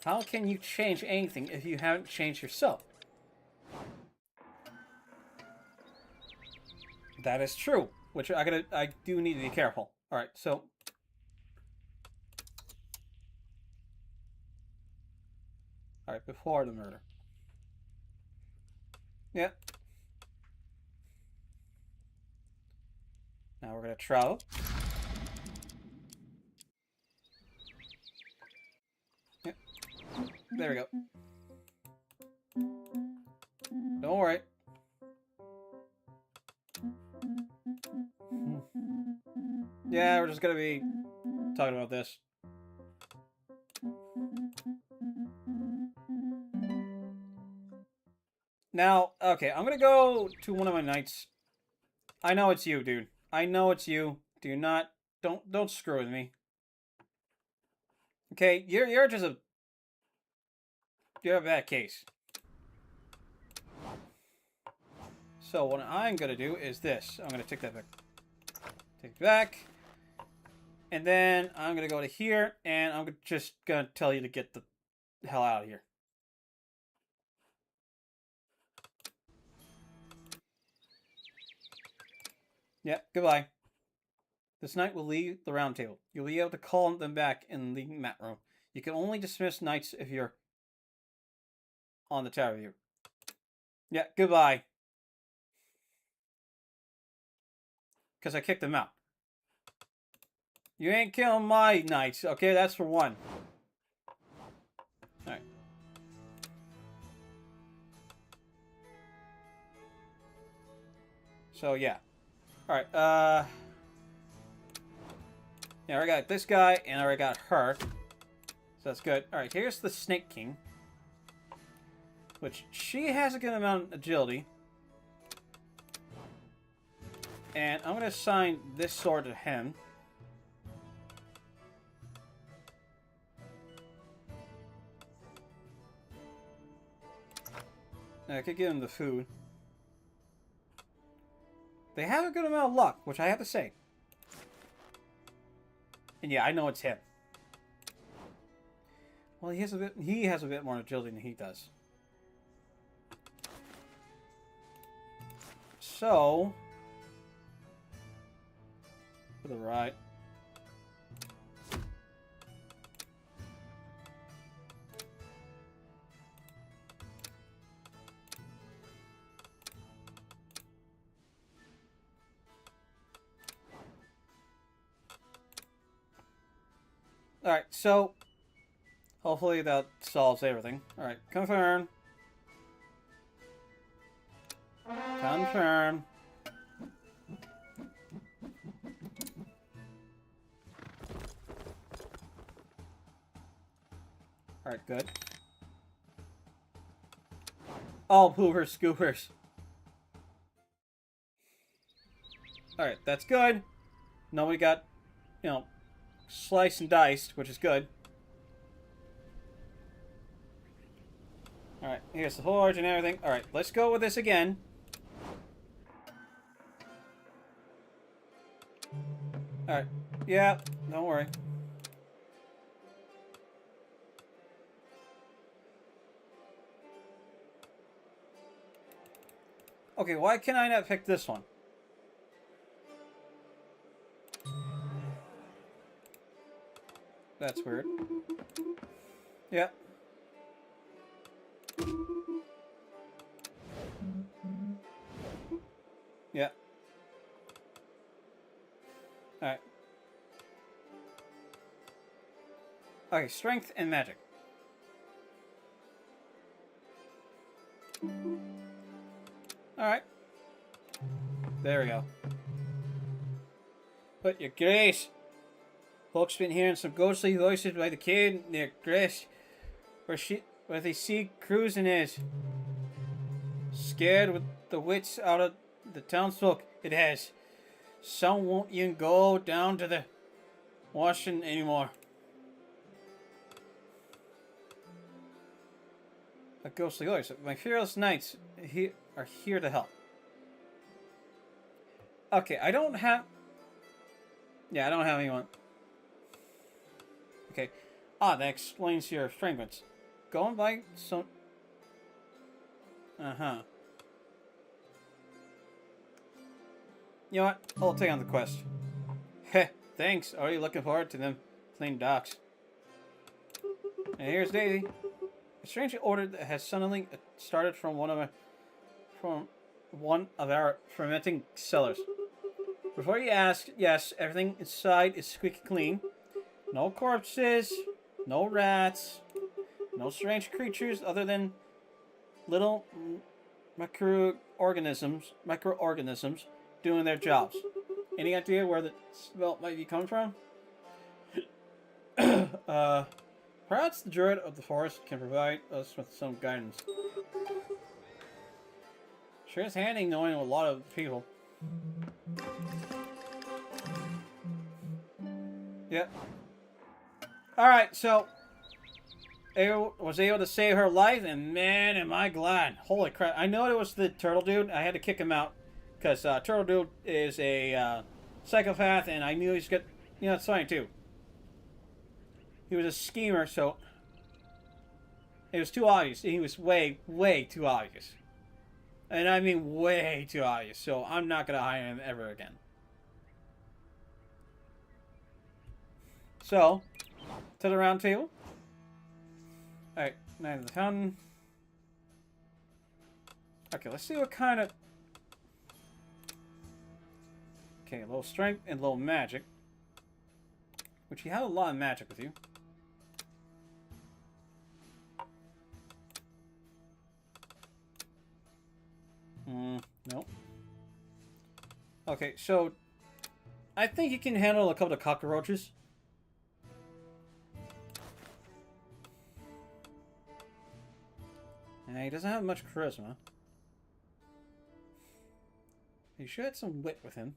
How can you change anything if you haven't changed yourself? That is true. Which I do need to be careful. Alright, so. Alright, before the murder. Yep. Now we're gonna travel. Yep. There we go. Don't worry. Yeah, we're just gonna be talking about this. Now, okay, I'm gonna go to one of my knights. I know it's you, dude. I know it's you. Don't screw with me. Okay, you're just you're a bad case. So what I'm gonna do is this. I'm gonna take that back. Take it back. And then I'm gonna go to here, and I'm just gonna tell you to get the hell out of here. Yeah, goodbye. This knight will leave the round table. You'll be able to call them back in the mat room. You can only dismiss knights if you're on the tower view. Yeah, goodbye. Because I kicked them out. You ain't killing my knights, okay? That's for one. Alright. So, yeah. Alright, yeah, I already got this guy, and I already got her. So that's good. Alright, here's the Snake King. Which, she has a good amount of agility. And I'm going to assign this sword to him. And I could give him the food. They have a good amount of luck, which I have to say. And yeah, I know it's him. Well, he has a bit more agility than he does. So, to the right. Alright, so hopefully that solves everything. Alright, confirm. Confirm. Alright, good. All poopers, scoopers. Alright, that's good. Nobody got, you know, sliced and diced, which is good. Alright, here's the forge and everything. Alright, let's go with this again. Alright, yeah, don't worry. Okay, why can I not pick this one? That's weird. Yeah. Yeah. Alright. Okay, strength and magic. Alright. There we go. But your grace. Folks been hearing some ghostly voices by the kid near Grace. Where they see cruising is. Scared with the wits out of the townsfolk it has. Some won't even go down to the washing anymore. A ghostly voice. My fearless knights are here to help. Okay, I don't have... Yeah, I don't have anyone. Ah, that explains your fragrance. Going by some... Uh-huh. You know what? I'll take on the quest. Heh, thanks. Already looking forward to them clean docks. And here's Daisy. A strange order that has suddenly started from one of our fermenting cellars. Before you ask, yes, everything inside is squeaky clean. No corpses, no rats, no strange creatures other than little microorganisms doing their jobs. Any idea where the smell might be coming from? Perhaps the druid of the forest can provide us with some guidance. Sure is handy knowing a lot of people. Yep. Alright, so I was able to save her life, and man, am I glad. Holy crap. I know it was the turtle dude. I had to kick him out, because turtle dude is a psychopath, and I knew he's got... You know, it's funny, too. He was a schemer, so... It was too obvious. He was way, way too obvious. And I mean way too obvious, so I'm not going to hire him ever again. So, to the round table. Alright, Night of the Fountain. Okay, let's see what kind of... Okay, a little strength and a little magic. Which you have a lot of magic with you. Nope. Okay, so... I think you can handle a couple of cockroaches. And he doesn't have much charisma. He should have some wit with him.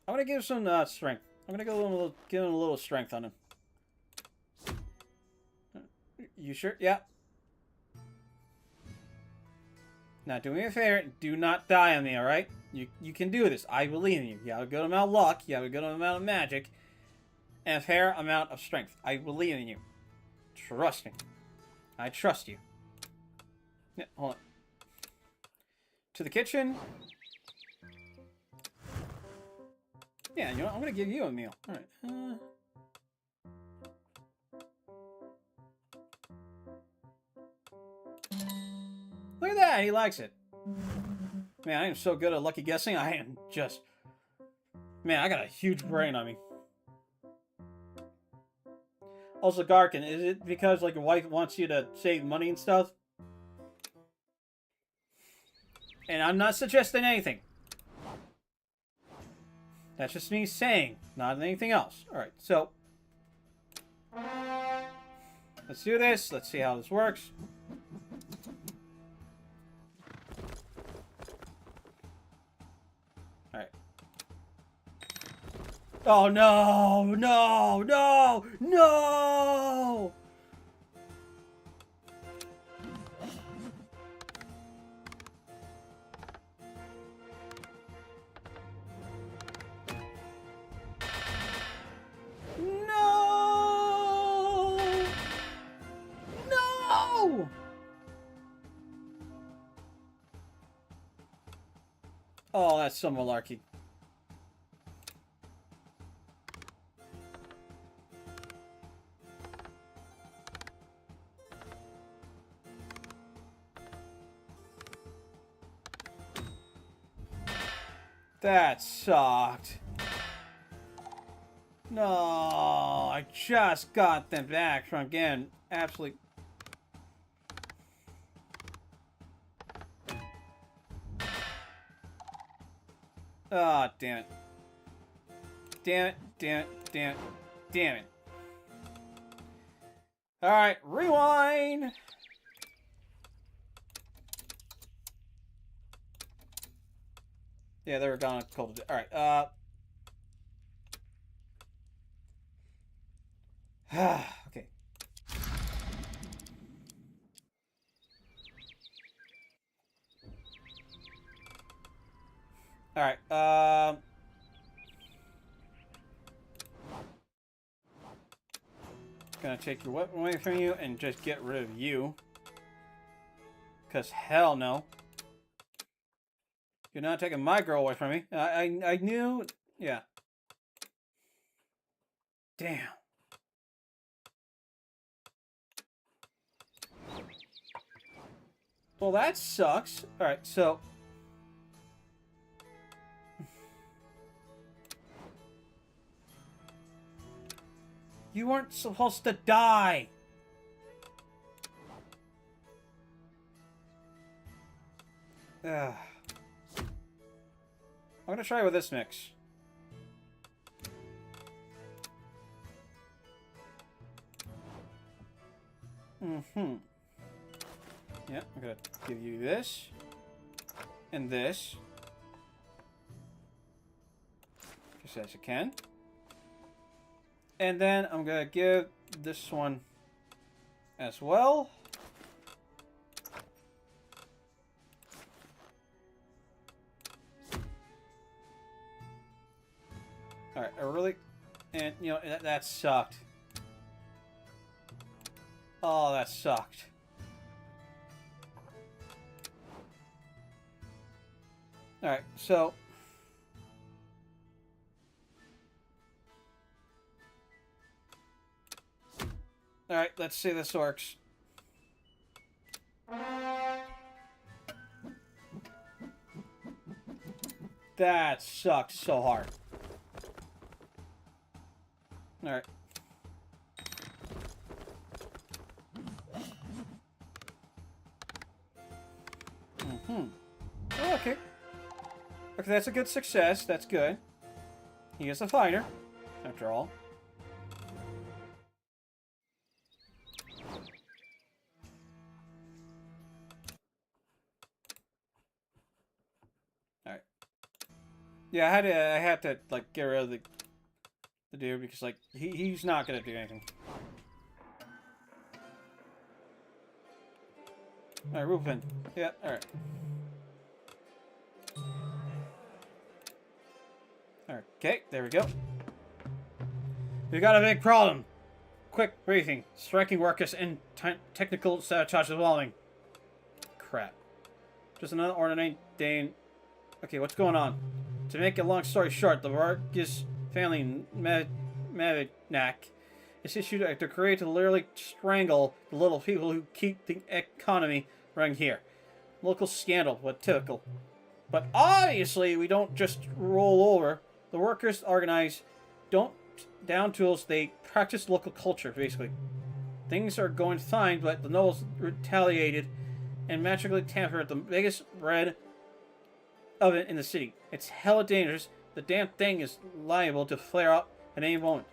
I'm gonna give some strength. I'm gonna give him a little strength on him. You sure? Yeah. Now, do me a favor. Do not die on me, alright? You can do this. I believe in you. You have a good amount of luck. You have a good amount of magic. And a fair amount of strength. I believe in you. Trust me. I trust you. Yeah, hold on. To the kitchen. Yeah, you know what? I'm gonna give you a meal. Alright. Look at that! He likes it. Man, I am so good at lucky guessing. I am just... Man, I got a huge brain on me. Also, Garkin, is it because, like, your wife wants you to save money and stuff? And I'm not suggesting anything. That's just me saying, not anything else. Alright, so... Let's do this. Let's see how this works. Alright. Oh, no! No! No! No! No! No! Oh, that's so malarkey. That sucked. No, I just got them back from getting absolutely... Ah, oh, damn it. Damn it, damn it, damn it, damn it. Alright, rewind! Yeah, they were gone a couple... Alright, okay. Alright, gonna take your weapon away from you and just get rid of you. Because hell no. You're not taking my girl away from me. I knew... Yeah. Damn. Well, that sucks. Alright, so... You weren't supposed to die! Ugh. I'm gonna try with this mix. Mm-hmm. Yeah, I'm gonna give you this. And this. Just as you can. And then I'm gonna give this one as well. Alright, I really... And, you know, that sucked. Oh, that sucked. Alright, so... Alright, let's see if this works. That sucked so hard. Alright. Mm-hmm. Oh, okay. Okay, that's a good success. That's good. He is a fighter, after all. Alright. Yeah, I had to like get rid of the dude because like he's not gonna do anything. Alright, Rupin. Yeah, alright. Okay, there we go. We got a big problem. Quick briefing. Striking workers and technical sabotage overwhelming. Crap. Just another ordinary day. Okay, what's going on? To make a long story short, the Vargas family Mavinac is issued a decree to literally strangle the little people who keep the economy running here. Local scandal, but typical. But obviously, we don't just roll over. The workers organize, don't down tools, they practice local culture, basically. Things are going fine, but the nobles retaliated and magically tampered the biggest bread oven in the city. It's hella dangerous. The damn thing is liable to flare up at any moment.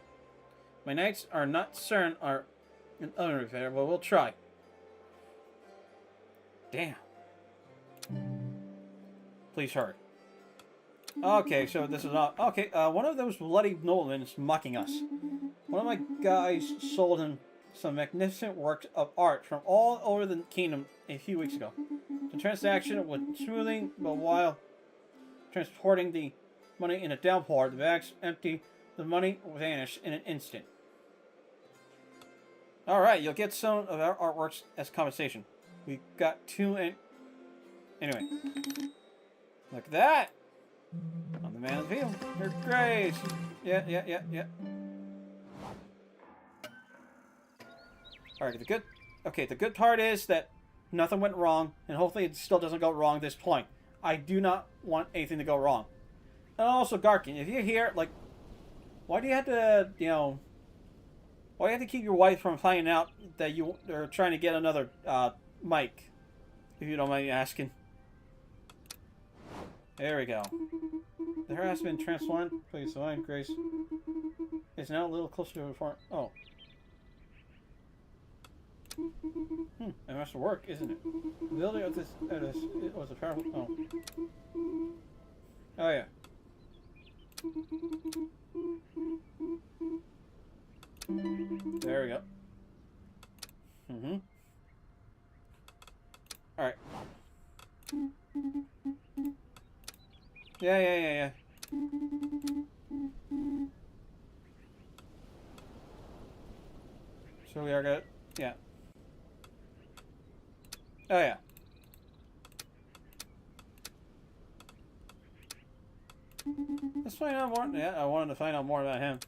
My knights are not certain are an oven repair, but we'll try. Damn. Please hurry. Okay, so this is not... Okay, one of those bloody noblemen is mocking us. One of my guys sold him some magnificent works of art from all over the kingdom a few weeks ago. The transaction went smoothly, but while transporting the money in a downpour, the bags empty, the money vanished in an instant. Alright, you'll get some of our artworks as compensation. We got two in... Anyway. Look at that! On the man's field. You're great! Yeah. Alright, the good part is that nothing went wrong, and hopefully it still doesn't go wrong at this point. I do not want anything to go wrong. And also, Garkin, if you're here, like, why do you have to, you know, why do you have to keep your wife from finding out that you are trying to get another, mic? If you don't mind me asking. There we go. The hair has been transformed. Please, divine grace is now a little closer to the farm. Oh. It must work, isn't it? The ability of this it was a powerful... Oh. Oh, yeah. There we go. Alright. Yeah. we are good. Yeah. Oh, yeah. Let's find out more. Yeah, I wanted to find out more about him.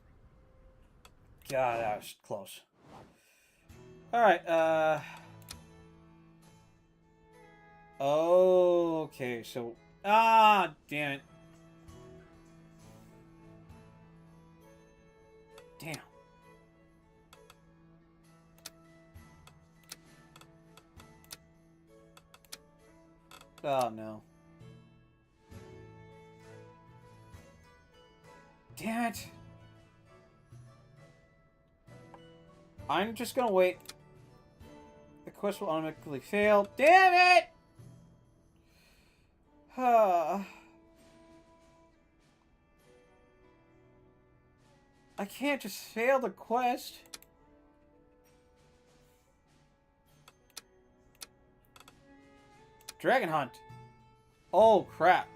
God, that was close. Alright, okay, so... Ah, damn it. Damn. Oh, no. Damn it. I'm just gonna wait. The quest will automatically fail. Damn it! I can't just fail the quest. Dragon Hunt. Oh, crap.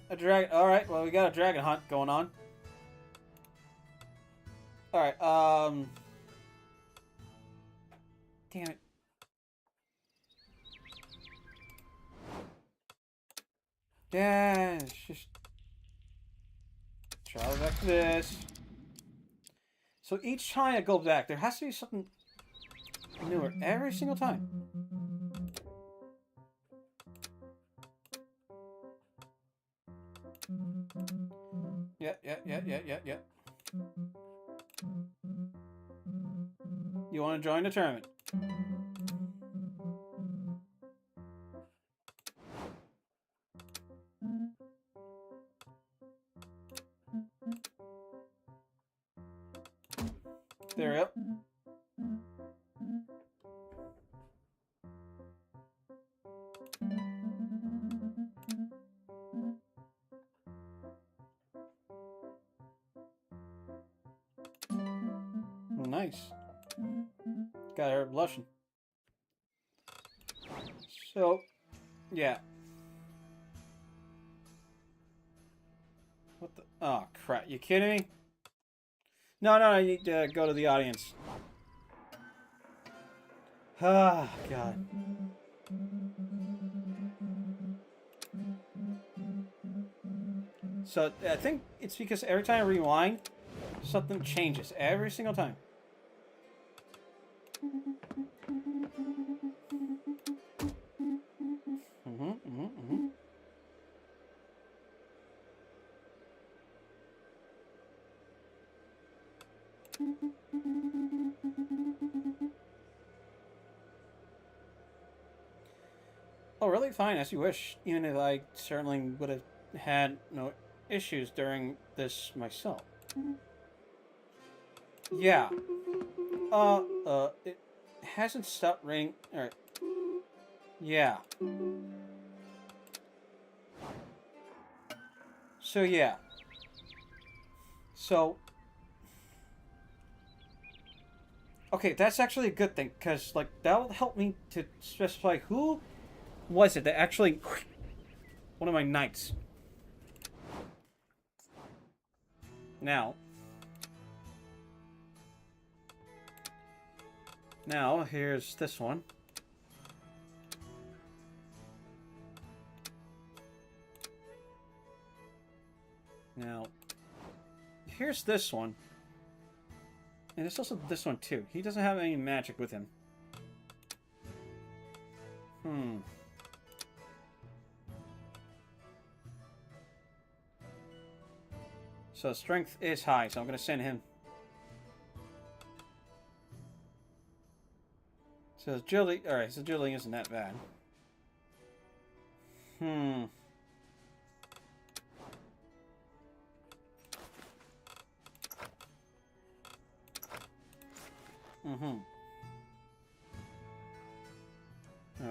A dragon. Alright, well, we got a dragon hunt going on. Alright, damn it. Yeah, it's just... Travel back to this. So each time I go back, there has to be something newer every single time. Yeah. You want to join the tournament? There we go. Nice. Got her blushing. So, yeah. What the? Oh, crap. You kidding me? No, I need to go to the audience. Ah, God. So, I think it's because every time I rewind, something changes. Every single time. Oh, really? Fine, as you wish. Even if I certainly would have had no issues during this myself. Yeah. It hasn't stopped raining. Alright. Yeah. So, yeah. So... Okay, that's actually a good thing, because, like, that will help me to specify who was it that actually... One of my knights. Now, here's this one. Now, here's this one. And there's also this one, too. He doesn't have any magic with him. So strength is high, so I'm going to send him. So agility... Alright, so agility isn't that bad.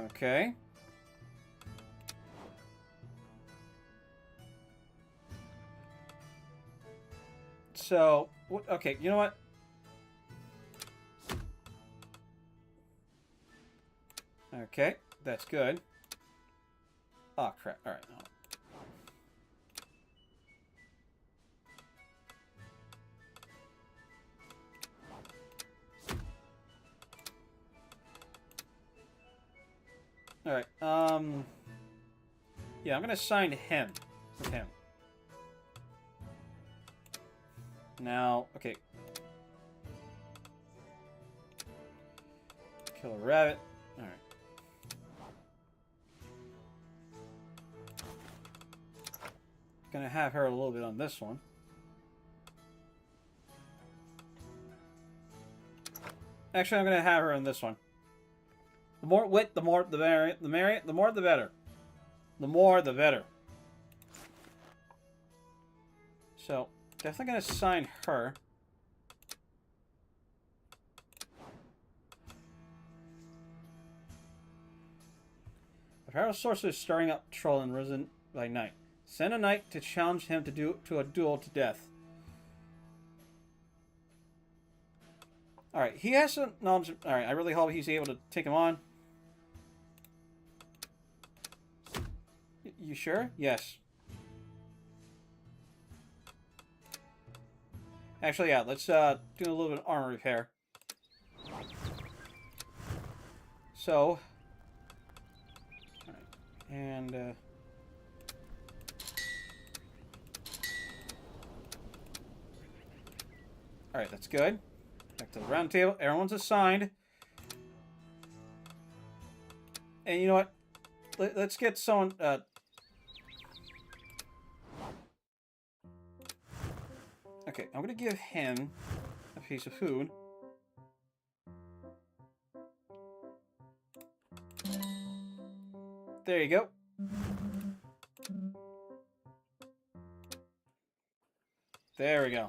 Okay. So, okay, you know what? Okay, that's good. Oh, crap. Alright. Alright, yeah, I'm gonna assign him. With him. Now, okay. Kill a rabbit. Alright. Gonna have her a little bit on this one. Actually, I'm gonna have her on this one. The more wit, the more the merrier. The more the better. The more the better. So, definitely gonna assign her. A powerful sorcerer is stirring up troll and risen by night. Send a knight to challenge him to a duel to death. Alright, he has some knowledge. Alright, I really hope he's able to take him on. You sure? Yes. Actually, yeah, let's do a little bit of armor repair. So. Alright, and alright, that's good. Back to the round table. Everyone's assigned. And you know what? Let's get someone... Okay, I'm going to give him a piece of food. There you go. There we go.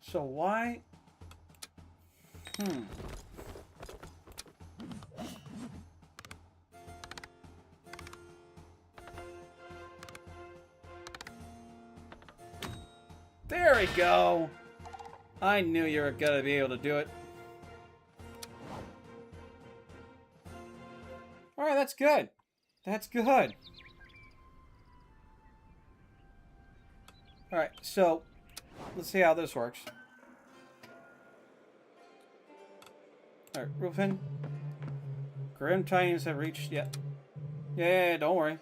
So why? There we go. I knew you were gonna be able to do it. Alright, that's good. That's good. Alright, so let's see how this works. Alright, Rufin. Grim Titans have reached yet. Yeah, don't worry.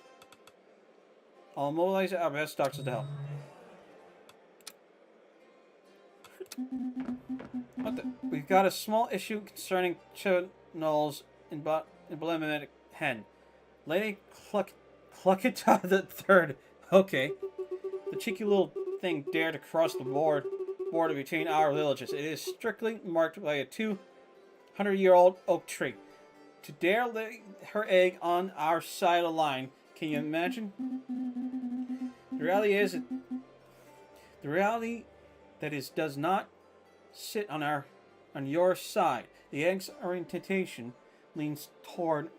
I'll mobilize our best doctors to help. What the? We've got a small issue concerning Chibnall's emblematic hen. Lady Cluckita the Third. Okay. The cheeky little thing dared to cross the border between our villages. It is strictly marked by a 200-year-old oak tree. To dare lay her egg on our side of the line, can you imagine? The reality does not sit on your side. The egg's orientation leans toward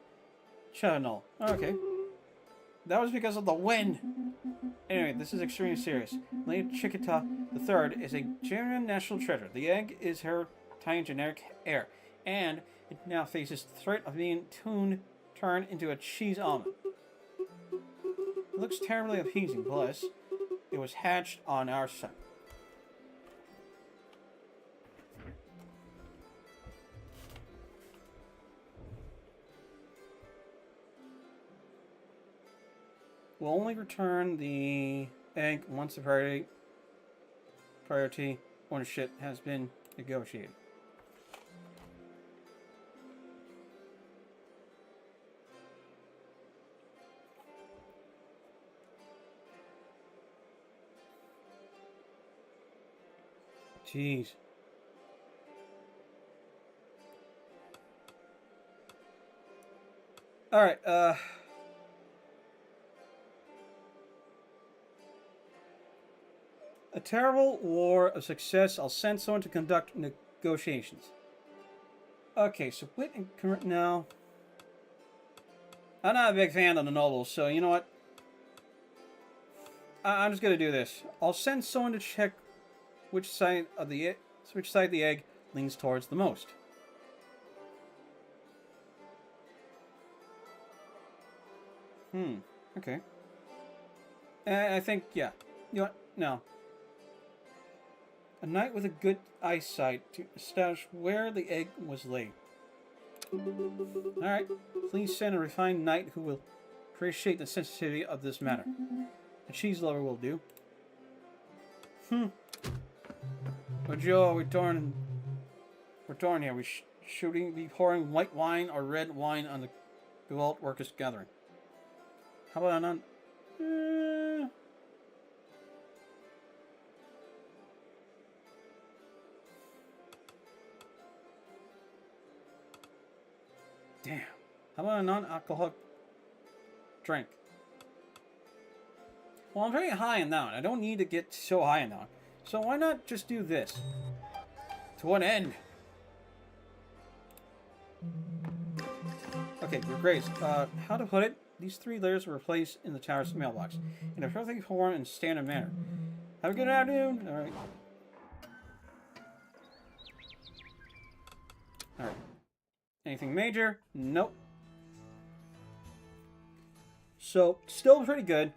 Chibnall. Okay. That was because of the wind. Anyway, this is extremely serious. Lady Chiquita III is a genuine national treasure. The egg is her tiny generic heir, and it now faces the threat of being turned into a cheese almond. It looks terribly appeasing, plus it was hatched on our side. We'll only return the egg once the priority ownership has been negotiated. Jeez. Alright, a terrible war of success. I'll send someone to conduct negotiations. Okay, so Wit and current now. I'm not a big fan of the nobles, so you know what? I'm just gonna do this. I'll send someone to check which side the egg leans towards the most. Okay. I think, yeah. You know what? No. A knight with a good eyesight to establish where the egg was laid. Alright. Please send a refined knight who will appreciate the sensitivity of this matter. A cheese lover will do. But Joe, we're torn here. We should we be pouring white wine or red wine on the Gevalt workers gathering? How about on? Damn. How about a non-alcoholic drink? Well, I'm very high on that one. I don't need to get so high on that one. So why not just do this? To what end? Okay, your grace. How to put it? These 3 layers were placed in the tower's mailbox in a perfect form and standard manner. Have a good afternoon. All right. All right. Anything major? Nope. So, still pretty good.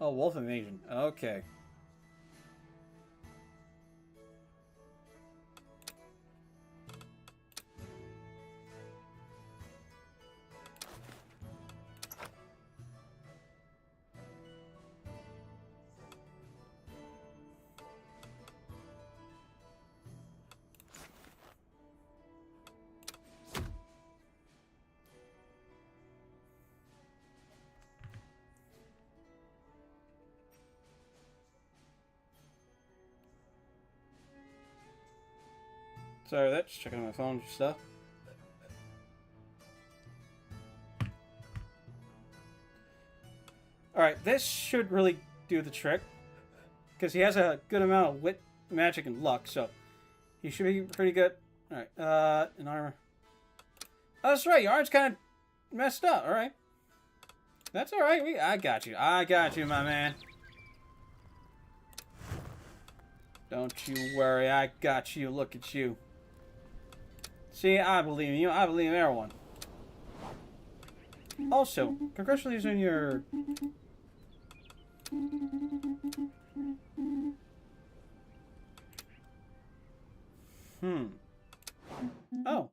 Oh, wolf invasion. Okay. Sorry, that's checking my phone stuff. Alright, this should really do the trick. Because he has a good amount of wit, magic, and luck, so he should be pretty good. Alright, an armor. Oh, that's right, your arm's kind of messed up, alright. That's alright, I got you. I got you, my man. Don't you worry, I got you. Look at you. See, I believe in you. I believe in everyone. Also, congratulations on your... Oh.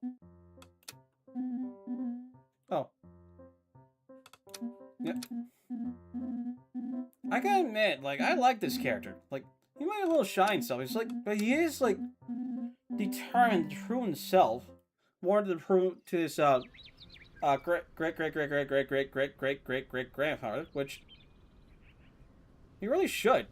Oh. Yep. I gotta admit, like, I like this character. Like, he might have a little shy himself. He's like, but he is, like, determined to prove himself more to prove to his great grandfather, which he really should.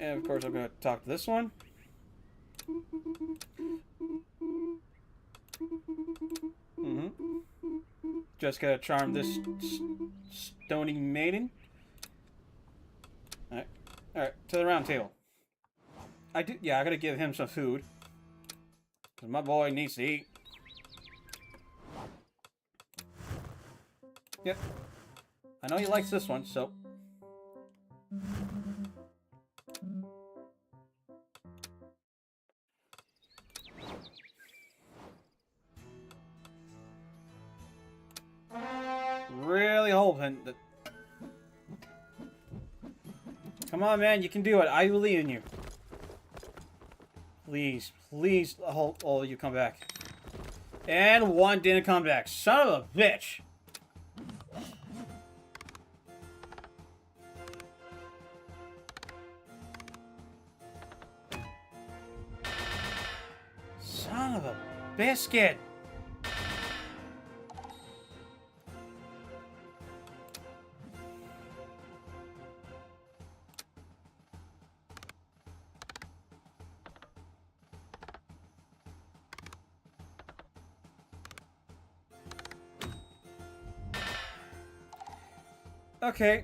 And of course, I'm going to talk to this one. Just gotta charm this stony maiden. Alright. Alright, to the round table. I gotta give him some food. Because my boy needs to eat. Yep. I know he likes this one, so... Really hoping that... Come on, man, you can do it. I believe in you. Please, please, all of you come back. And one didn't come back. Son of a bitch! Son of a biscuit! Okay.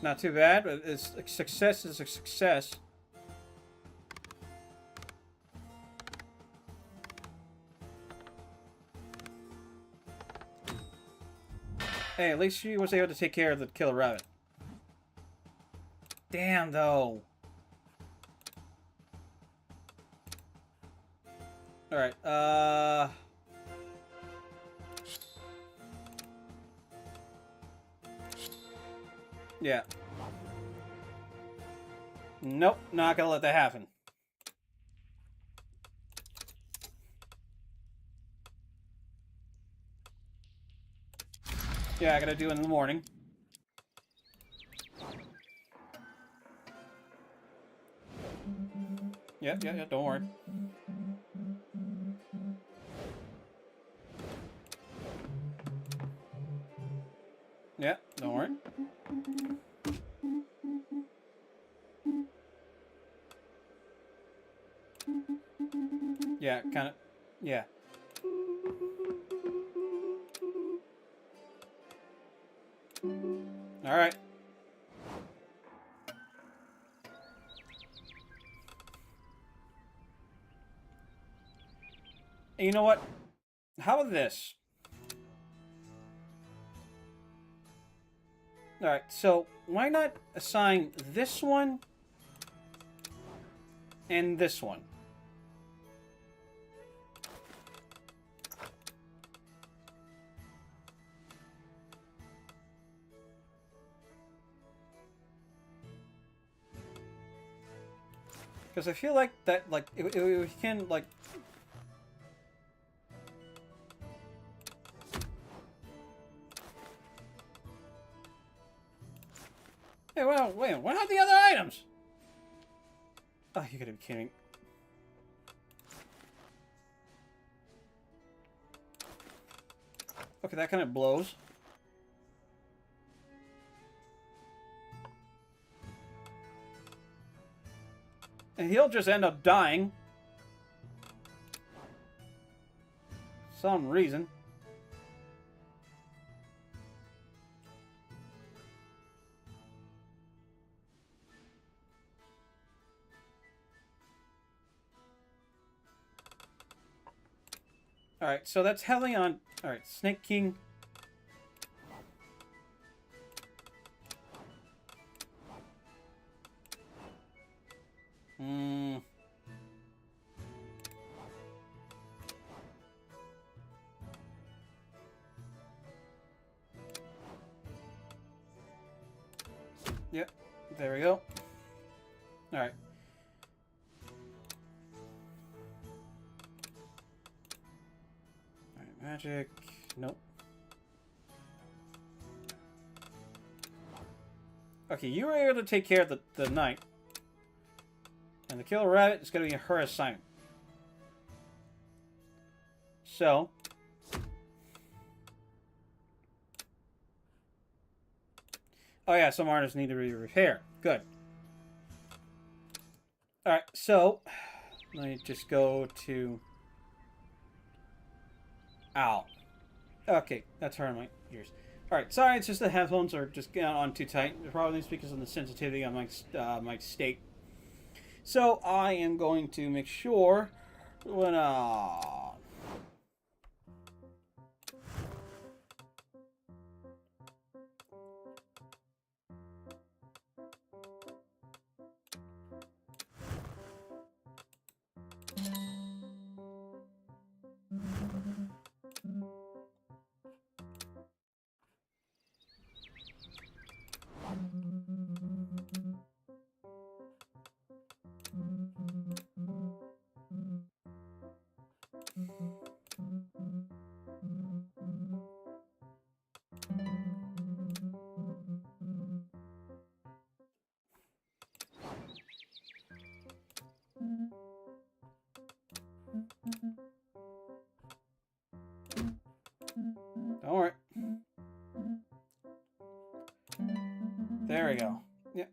Not too bad, but a success is a success. Hey, at least she was able to take care of the killer rabbit. Damn, though. Alright, yeah. Nope, not gonna let that happen. Yeah, I gotta do it in the morning. Yeah, don't worry. Yeah, don't worry. Yeah, kind of. Yeah. Alright. You know what? How about this? Alright, so why not assign this one and this one? Because I feel like that, like, if we can, like... Hey, well, wait, what are the other items? Oh, you gotta be kidding. Okay, that kind of blows. And he'll just end up dying. Some reason. Alright, so that's Helion. Alright, Snake King. Yep, there we go. Alright. Alright, magic. Nope. Okay, you were able to take care of the knight. And the killer rabbit is going to be her assignment. So... Oh yeah, some artists need to be repaired. Good. Alright, so... Let me just go to... Ow. Okay, that's hurting my ears. Alright, sorry, it's just the headphones are just getting on too tight. Probably because of the sensitivity on my state. So, I am going to make sure... When, Don't worry. There we go. Yep.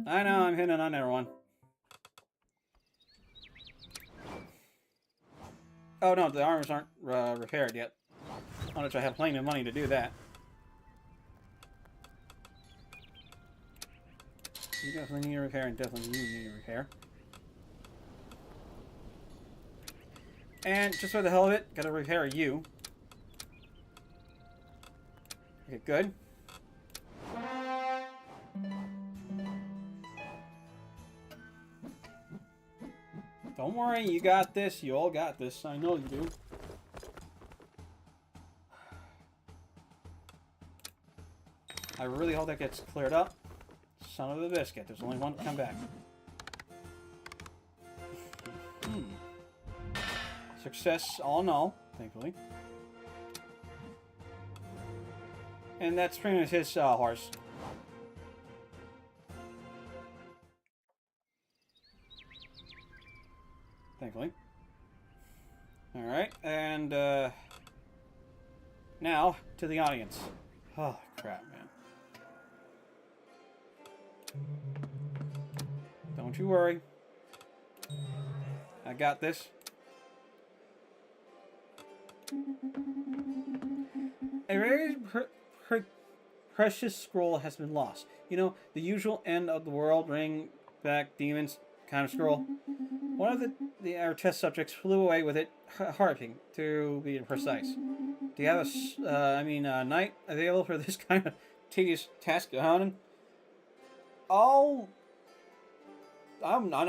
I know, I'm hitting on everyone. Oh no, the armors aren't repaired yet. Not that I have plenty of money to do that. You definitely need a repair, and definitely you need a repair. And just for the hell of it, gotta repair you. Okay, good. Don't worry, you got this. You all got this. I know you do. I really hope that gets cleared up. Son of a biscuit. There's only one to come back. Success all in all, thankfully. And that's pretty much his horse. Thankfully. Alright, and now to the audience. Oh, crap, man. Don't you worry. I got this. A very precious scroll has been lost. You know, the usual end of the world, ring back demons kind of scroll. One of our test subjects flew away with it, harping, to be precise. Do you have a night available for this kind of tedious task, Hanan? Oh, I'm not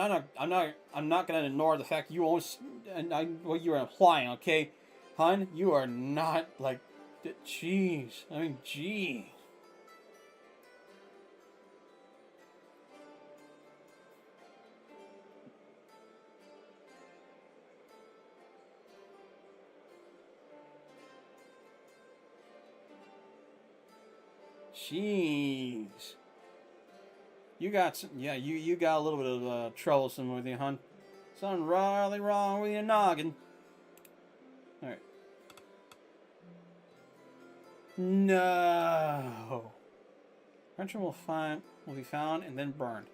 gonna ignore the fact you almost what you were implying, okay, hun? You are not like, jeez. I mean, gee. Jeez. You got some, yeah, you got a little bit of troublesome with you, hun. Something really wrong with your noggin. Alright. No. French will be found and then burned.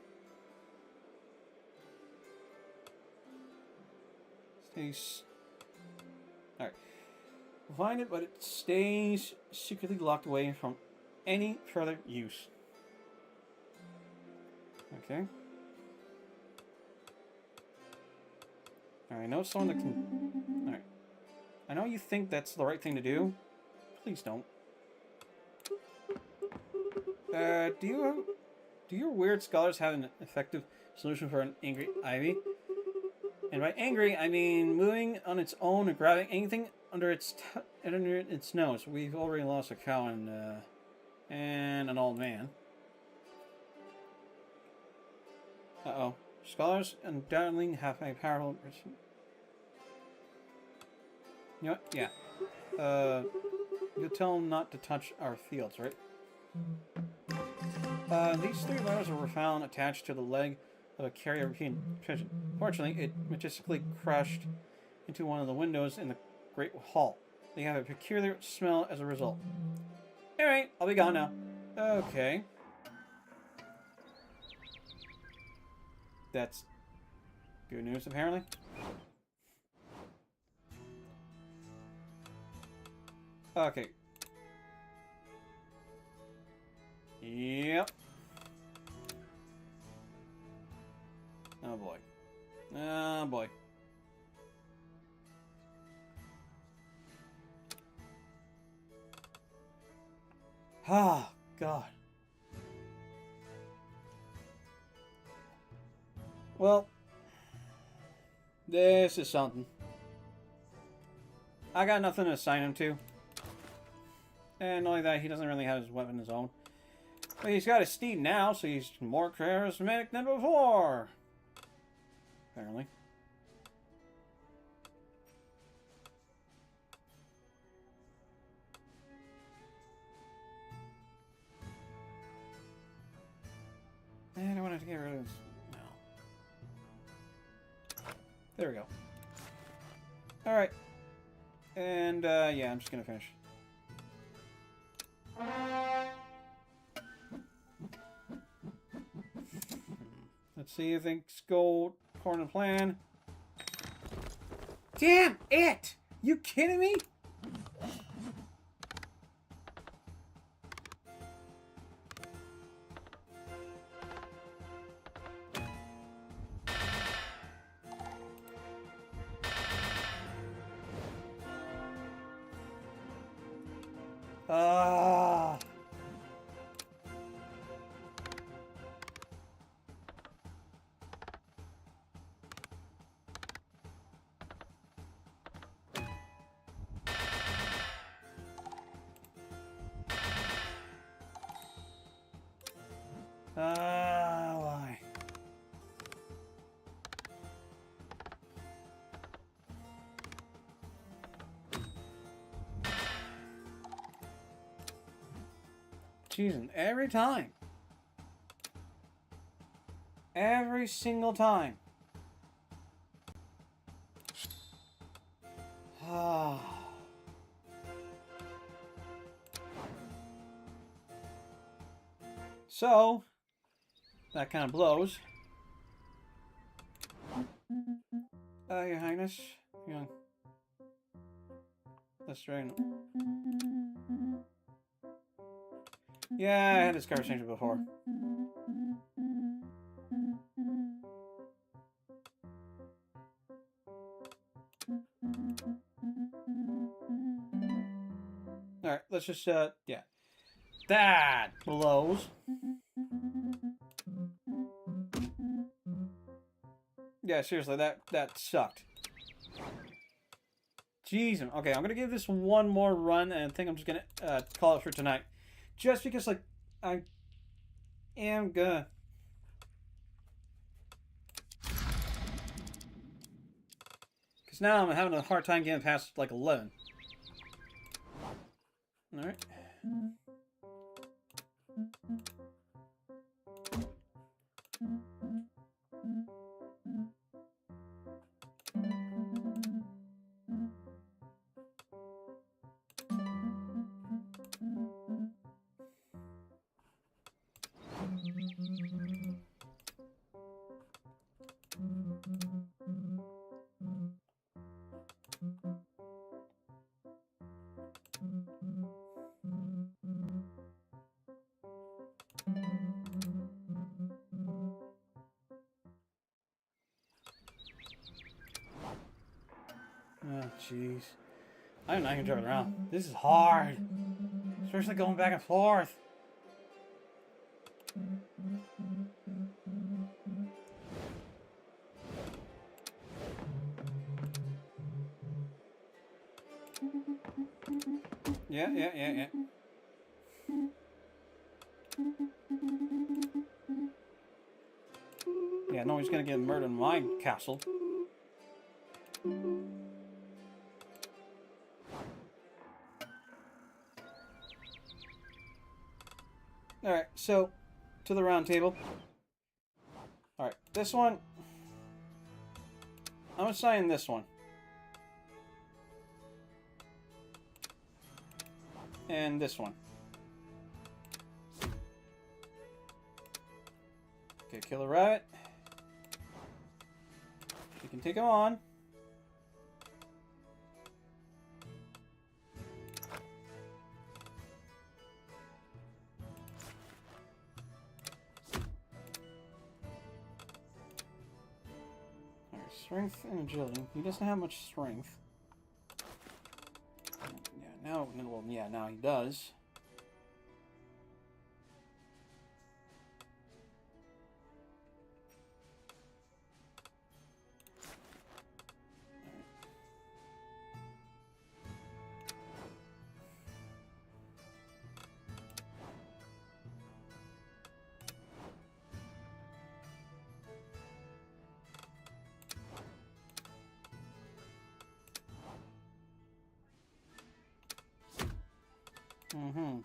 Stays. Alright. We'll find it, but it stays secretly locked away from any further use. Okay. Alright, I know someone that can... Alright. I know you think that's the right thing to do. Please don't. Do your weird scholars have an effective solution for an angry ivy? And by angry, I mean moving on its own and grabbing anything under its nose. We've already lost a cow and an old man. Uh-oh. Scholars undoubtedly have a powerful... You know what? Yeah. You'll tell them not to touch our fields, right? These 3 letters were found attached to the leg of a carrier-European pigeon. Fortunately, it majestically crashed into one of the windows in the Great Hall. They have a peculiar smell as a result. Alright, I'll be gone now. Okay. That's good news, apparently. Okay. Yep. Oh boy. Oh boy. Ah, God. Well, this is something. I got nothing to assign him to. And not only that, he doesn't really have his weapon of his own. But he's got a steed now, so he's more charismatic than before. Apparently. And I wanted to get rid of this. No. There we go. Alright. And, yeah, I'm just gonna finish. Let's see if things go according to plan. Damn it! You kidding me? Ah. Why? Jeez, every time. Every single time. Ah. So, that kind of blows. Your Highness. Hang on. Let's try and... Yeah, I had this conversation before. Alright, let's just, yeah. That blows. Yeah, seriously, that sucked. Jeez. Okay, I'm gonna give this one more run, and I think I'm just gonna call it for tonight. Just because, like, I am gonna... Because now I'm having a hard time getting past, like, 11. Alright. Oh, jeez. I don't know, I can drive it around. This is hard. Especially going back and forth. Yeah. Yeah, no one's gonna get murdered in my castle. Alright, so, to the round table. Alright, this one... I'm assigning this one. And this one. Okay, kill a rabbit. You can take him on. Alright, strength and agility. He doesn't have much strength. Yeah, now, well, yeah, now he does. Mm-hmm.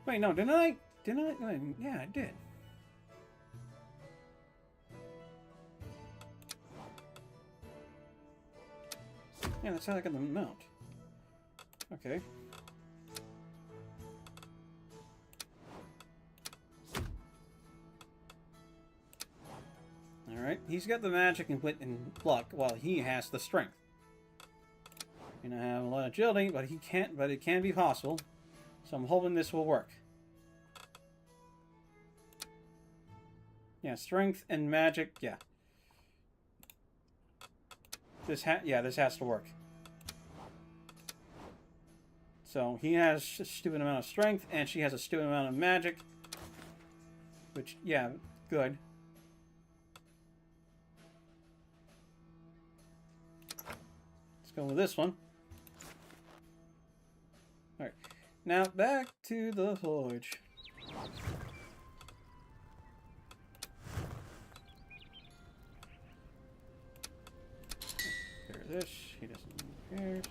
Wait, no, didn't I? Didn't I? Yeah, I did. Yeah, that's how I got the mount. Okay. Alright, he's got the magic and wit and luck, while he has the strength. You know, have a lot of agility, but he can't. But it can be possible. So I'm hoping this will work. Yeah, strength and magic. Yeah. This has to work. So he has a stupid amount of strength, and she has a stupid amount of magic. Which, yeah, good. Let's go with this one. Alright. Now, back to the forge. This, he doesn't care.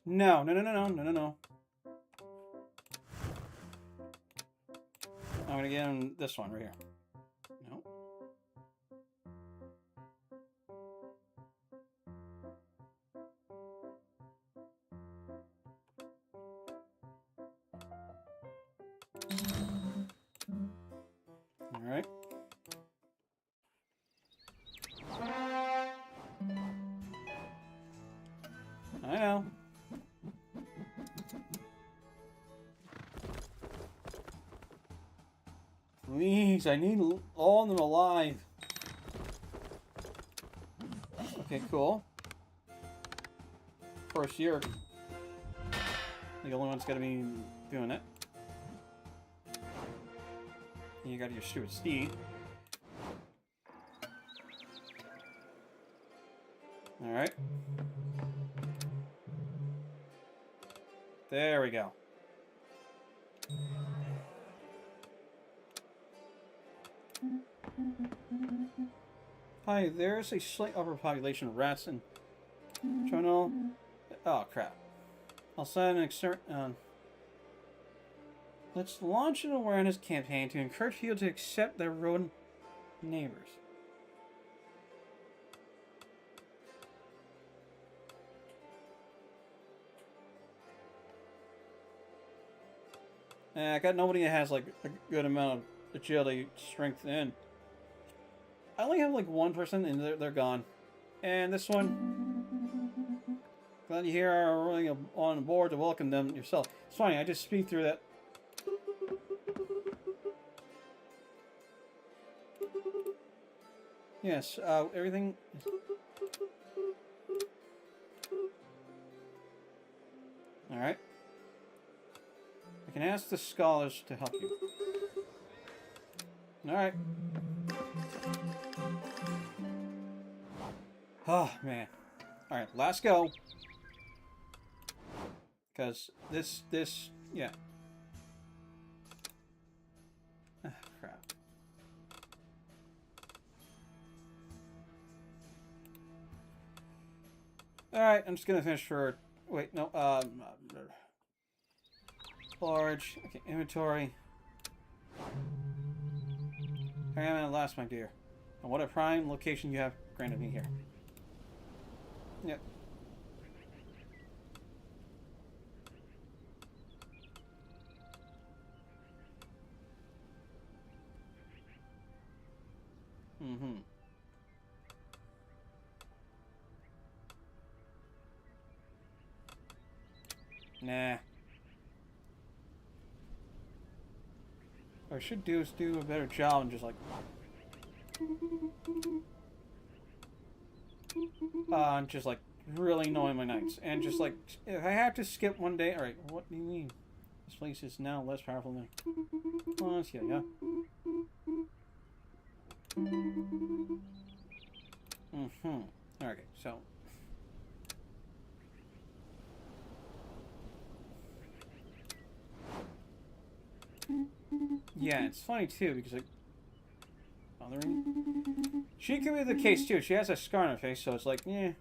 No. I'm gonna get him this one right here. No. All right. I know. Please, I need all of them alive. Okay, cool. Of course, you're the only one's gonna be doing it. You got your stupid steed. Alright. There we go. Hi, there's a slight overpopulation of rats in Chonol. Oh, crap. I'll send an let's launch an awareness campaign to encourage people to accept their rodent neighbors. I got nobody that has like a good amount of agility, strength, and I only have like one person, and they're gone. And this one, glad you here are really on board to welcome them yourself. It's funny, I just speed through that. Yes, everything. All right. I can ask the scholars to help you. Alright. Oh, man. Alright, last go. Because this, yeah. Ah, crap. Alright, I'm just gonna finish for... Wait, no, large. Okay, inventory. I am at last, my dear. And what a prime location you have granted me here. Yep. Mm-hmm. Nah. What I should do is do a better job and just like... just like really knowing my knights. And just like, if I have to skip one day... Alright, what do you mean? This place is now less powerful than... Oh, let's get yeah. Mm-hmm. Okay, so... Yeah, it's funny too, because like... Bothering? She could be the case too. She has a scar on her face, so it's like, yeah.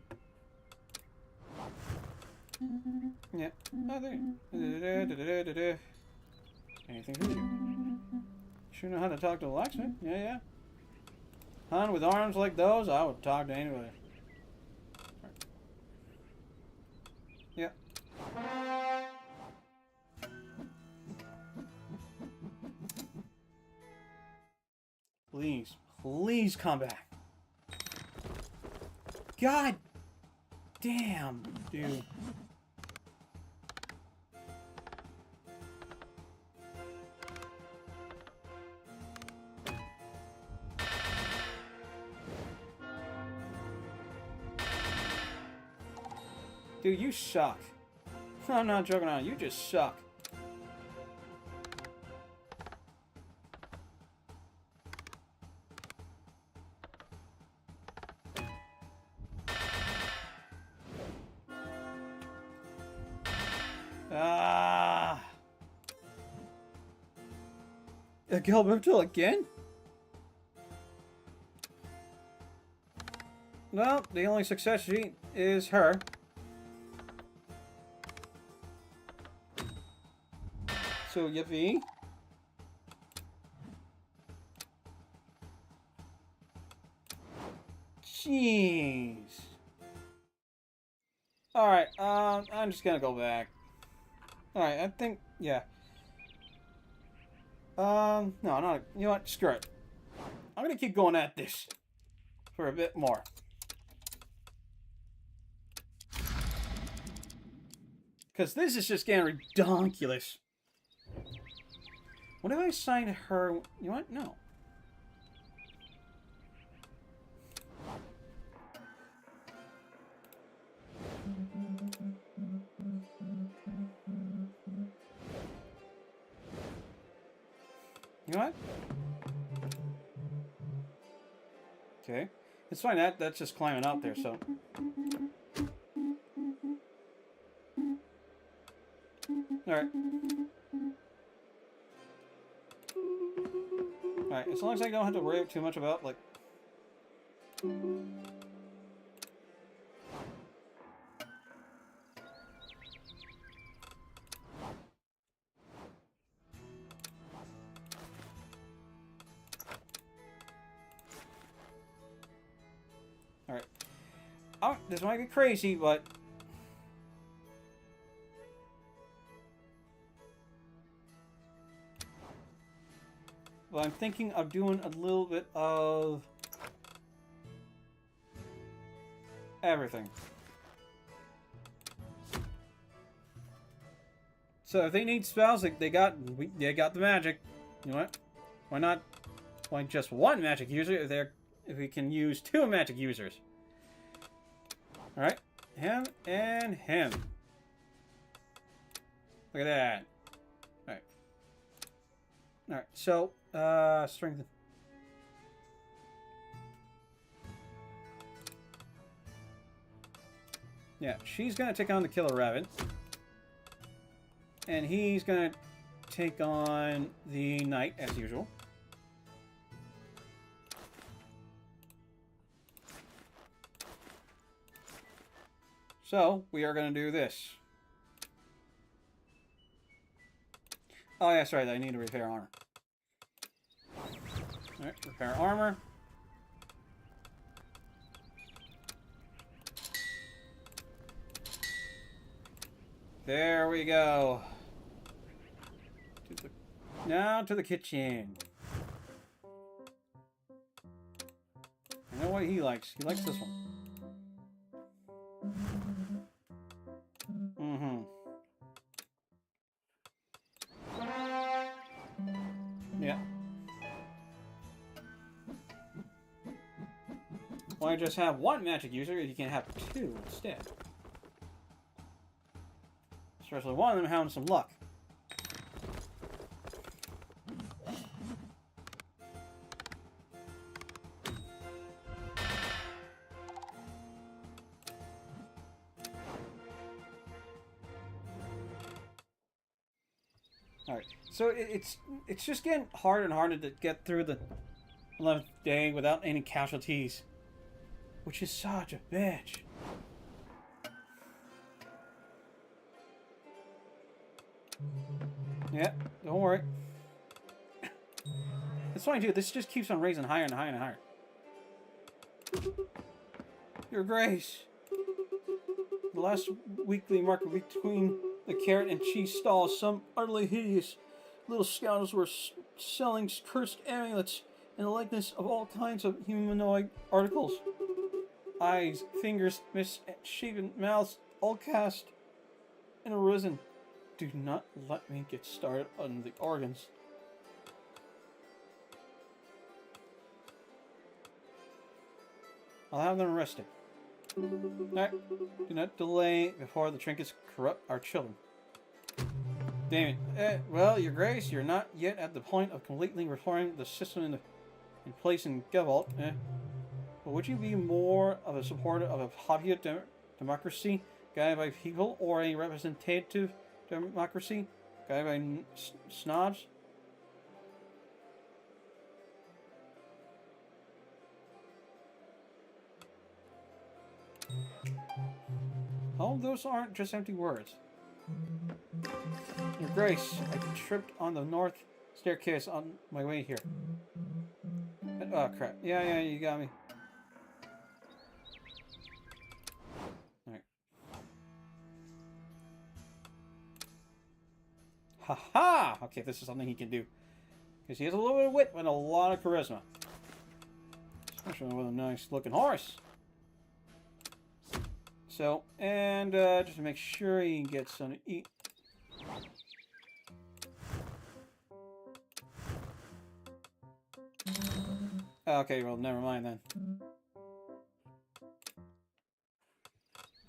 Yeah. Anything for you? Sure know how to talk to the locksmith. Yeah, yeah. Hun, with arms like those, I would talk to anybody. Yep. Please. Please come back. God damn, dude. Dude, you suck. I'm not joking around. You just suck. Ah. A Gilberto again? Well, the only success sheet is her. So, yippee. Jeez. Alright, I'm just gonna go back. Alright, I think, yeah. No, not, you know what, screw it. I'm gonna keep going at this for a bit more. Because this is just getting redonkulous. What if I signed her? You know what? No. You know what? Okay. It's fine. That's just climbing out there, so. Alright. Alright, as long as I don't have to worry too much about, like... Alright. Oh, this might be crazy, but... But I'm thinking of doing a little bit of... everything. So if they need spells, they got the magic. You know what? Why not? Why just one magic user if we can use two magic users? All right, him and him. Look at that. All right. All right. So strength. Yeah, she's gonna take on the killer rabbit. And he's gonna take on the knight, as usual. So, we are gonna do this. Oh, yeah, that's right, I need to repair armor. Alright, repair armor. There we go. Now to the kitchen. I know what he likes. He likes this one. Yeah. Why just have one magic user if you can have two instead? Especially one of them having some luck. Alright, so it's just getting harder and harder to get through the 11th day without any casualties. Which is such a bitch. Yeah, don't worry. It's funny too, this just keeps on raising higher and higher and higher. Your Grace. The last weekly market between the carrot and cheese stalls, some utterly hideous little scoundrels were selling cursed amulets in the likeness of all kinds of humanoid articles. Eyes, fingers, misshapen mouths, all cast and arisen. Do not let me get started on the organs. I'll have them arrested. Alright. Do not delay before the trinkets corrupt our children. Damn it. Well, Your Grace, you're not yet at the point of completely reforming the system in place in Gevalt. But would you be more of a supporter of a popular democracy guided by people, or a representative democracy guided by snobs? Oh, those aren't just empty words. Your Grace, I tripped on the north staircase on my way here. Oh, crap. Yeah, you got me. Alright. Ha-ha! Okay, this is something he can do. Because he has a little bit of wit and a lot of charisma. Especially with a nice-looking horse. So, and just to make sure he gets some to eat. Okay, well, never mind then.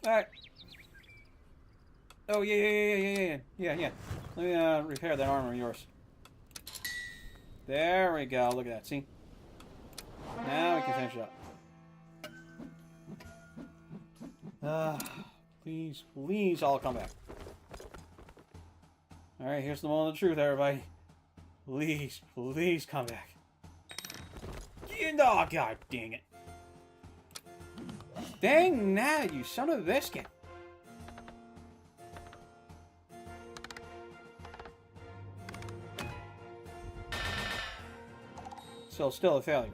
Alright. Oh, yeah. Let me repair that armor of yours. There we go. Look at that. See? Now we can finish it up. Please, all come back. Alright, here's the moment of truth, everybody. Please come back. Oh, god dang it. Dang now, you son of a biscuit. So, still a failure.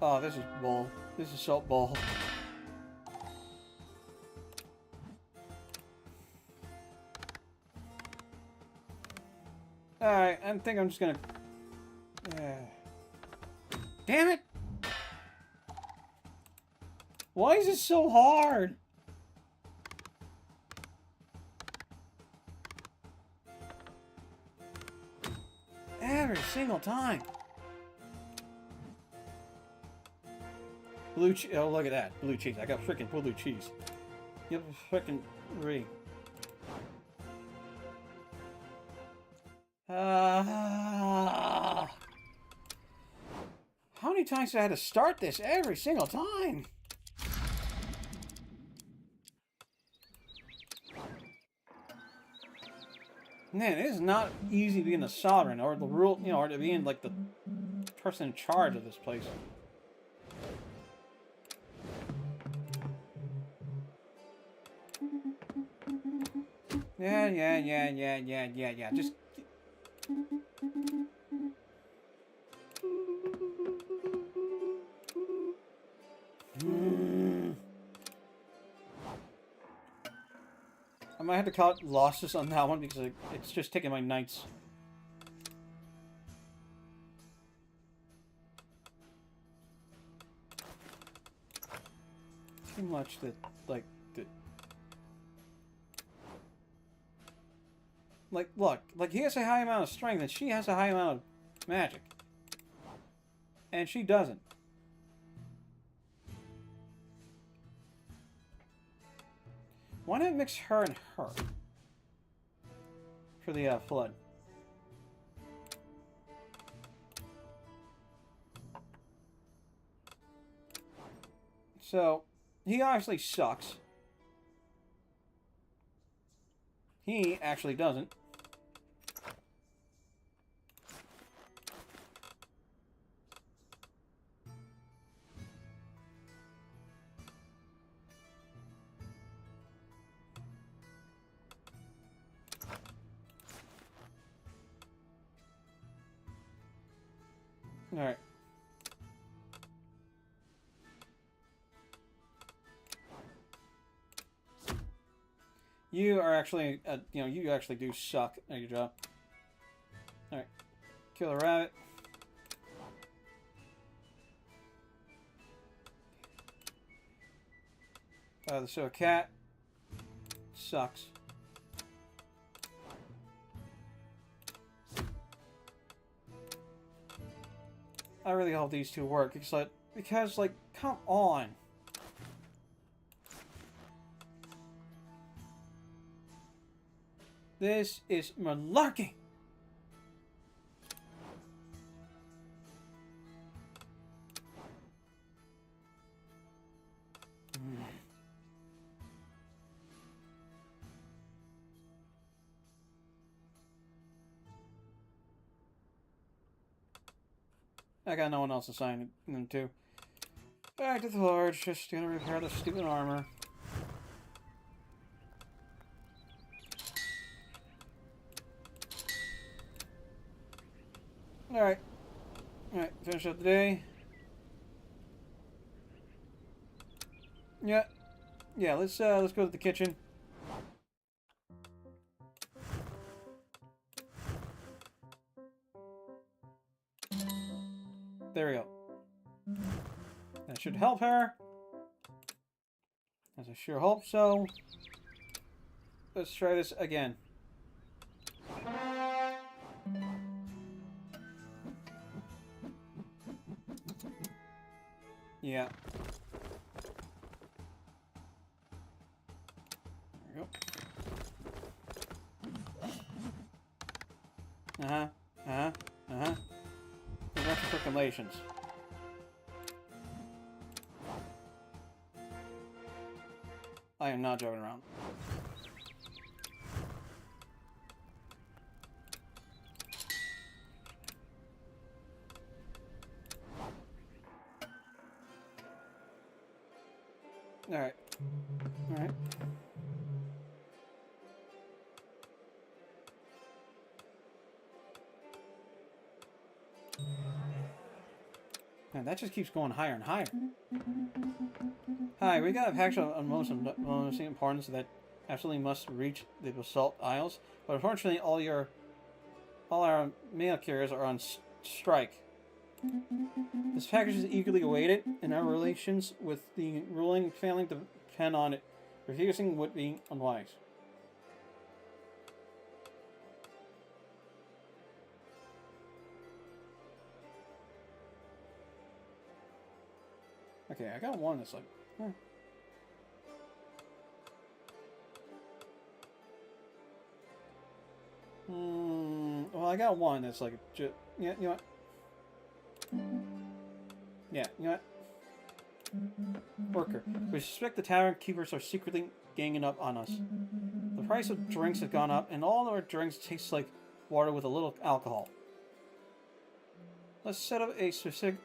Oh, this is bull. This is so bull. Alright, I think I'm just gonna... Damn it! Why is it so hard? Every single time. Blue cheese. Oh, look at that. Blue cheese. I got freaking blue cheese. Yep, freaking re. How many times did I have to start this every single time? Man, it is not easy being the sovereign or the rule, you know, or to being like the person in charge of this place. Yeah. Just. I might have to call it losses on that one because it's just taking my nights. Too much that, like, look, like, he has a high amount of strength and she has a high amount of magic. And she doesn't. Why not mix her and her? For the, flood. So, he obviously sucks. He actually doesn't. Alright. You are actually, you know, you actually do suck at your job. Alright. Kill a rabbit. So a cat. Sucks. I really hope these two work, because, like, come on. This is malarkey. I got no one else assigned them to. Back to the lodge, just gonna repair the stupid armor. Alright. Alright, finish up the day. Yeah. Yeah, let's go to the kitchen. There we go. That should help her. As I sure hope so. Let's try this again. Yeah. There we go. Congratulations. I am not joking around. Alright. Alright. Man, that just keeps going higher and higher. Hi, we got a package of most importance that absolutely must reach the Basalt Isles, but unfortunately all our mail carriers are on strike. This package is eagerly awaited, and our relations with the ruling family depend on it. Refusing would be unwise. Okay, I got one that's like... well, I got one that's like... Yeah, you know what? Yeah, you know what? Worker. We suspect the tavern keepers are secretly ganging up on us. The price of drinks has gone up, and all our drinks taste like water with a little alcohol. Let's set up a specific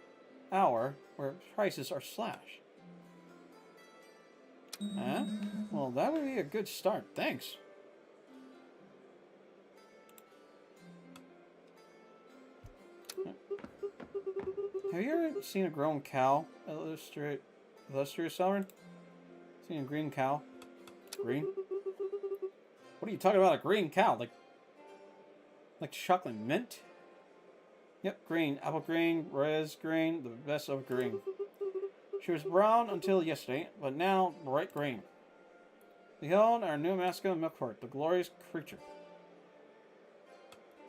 hour where prices are slashed. Huh? Well, that would be a good start. Thanks. Have you ever seen a grown cow? Illustrious sovereign? Seen a green cow? Green? What are you talking about? A green cow? Like chocolate mint? Yep, green. Apple green, res green, the best of green. She was brown until yesterday, but now bright green. Behold our new mascot, Milkport, the glorious creature.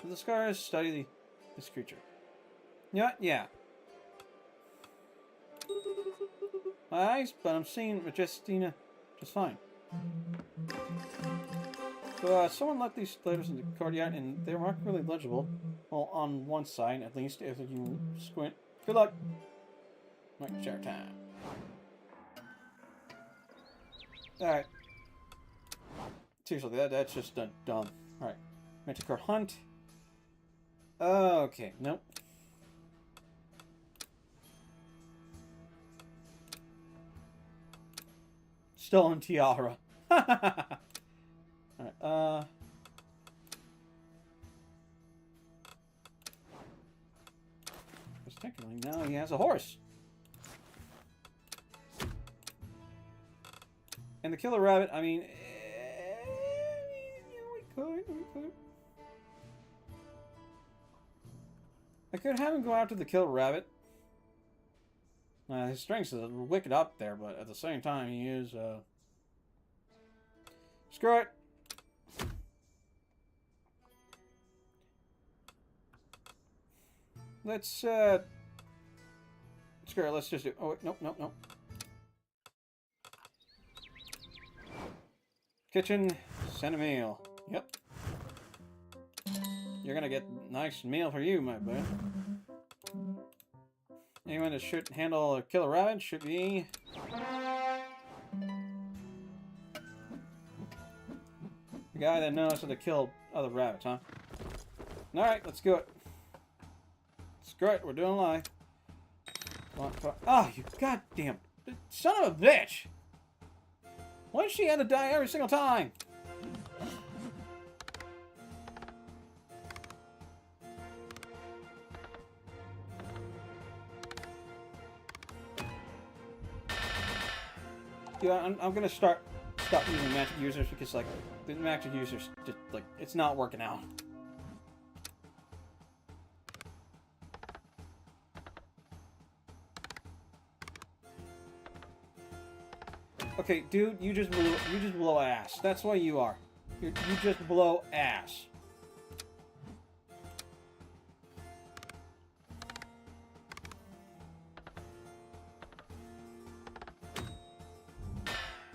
The scholars study this creature. Yeah. My eyes, but I'm seeing Majestina just fine. So, someone left these letters in the courtyard, and they weren't really legible. Well, on one side, at least, if you squint. Good luck! Right, share time. Alright. Seriously, that's just dumb. Alright. Manticore Hunt. Okay, nope. Stolen tiara. Alright, Because technically now he has a horse. And the killer rabbit, I mean... we could. I could have him go after the killer rabbit. His strength is wicked up there, but at the same time, he is, Screw it! Let's, screw it, let's just do... Oh, wait, nope. Kitchen, send a meal. Yep. You're gonna get a nice meal for you, my boy. Anyone that should handle a killer rabbit should be... the guy that knows how to kill other rabbits, huh? Alright, let's do it. Screw it, we're doing live. Oh, you goddamn son of a bitch! Why does she have to die every single time? Yeah, I'm gonna stop using magic users because, like, the magic users just, like, it's not working out. Okay, dude, you just blow ass. That's what you are. You just blow ass.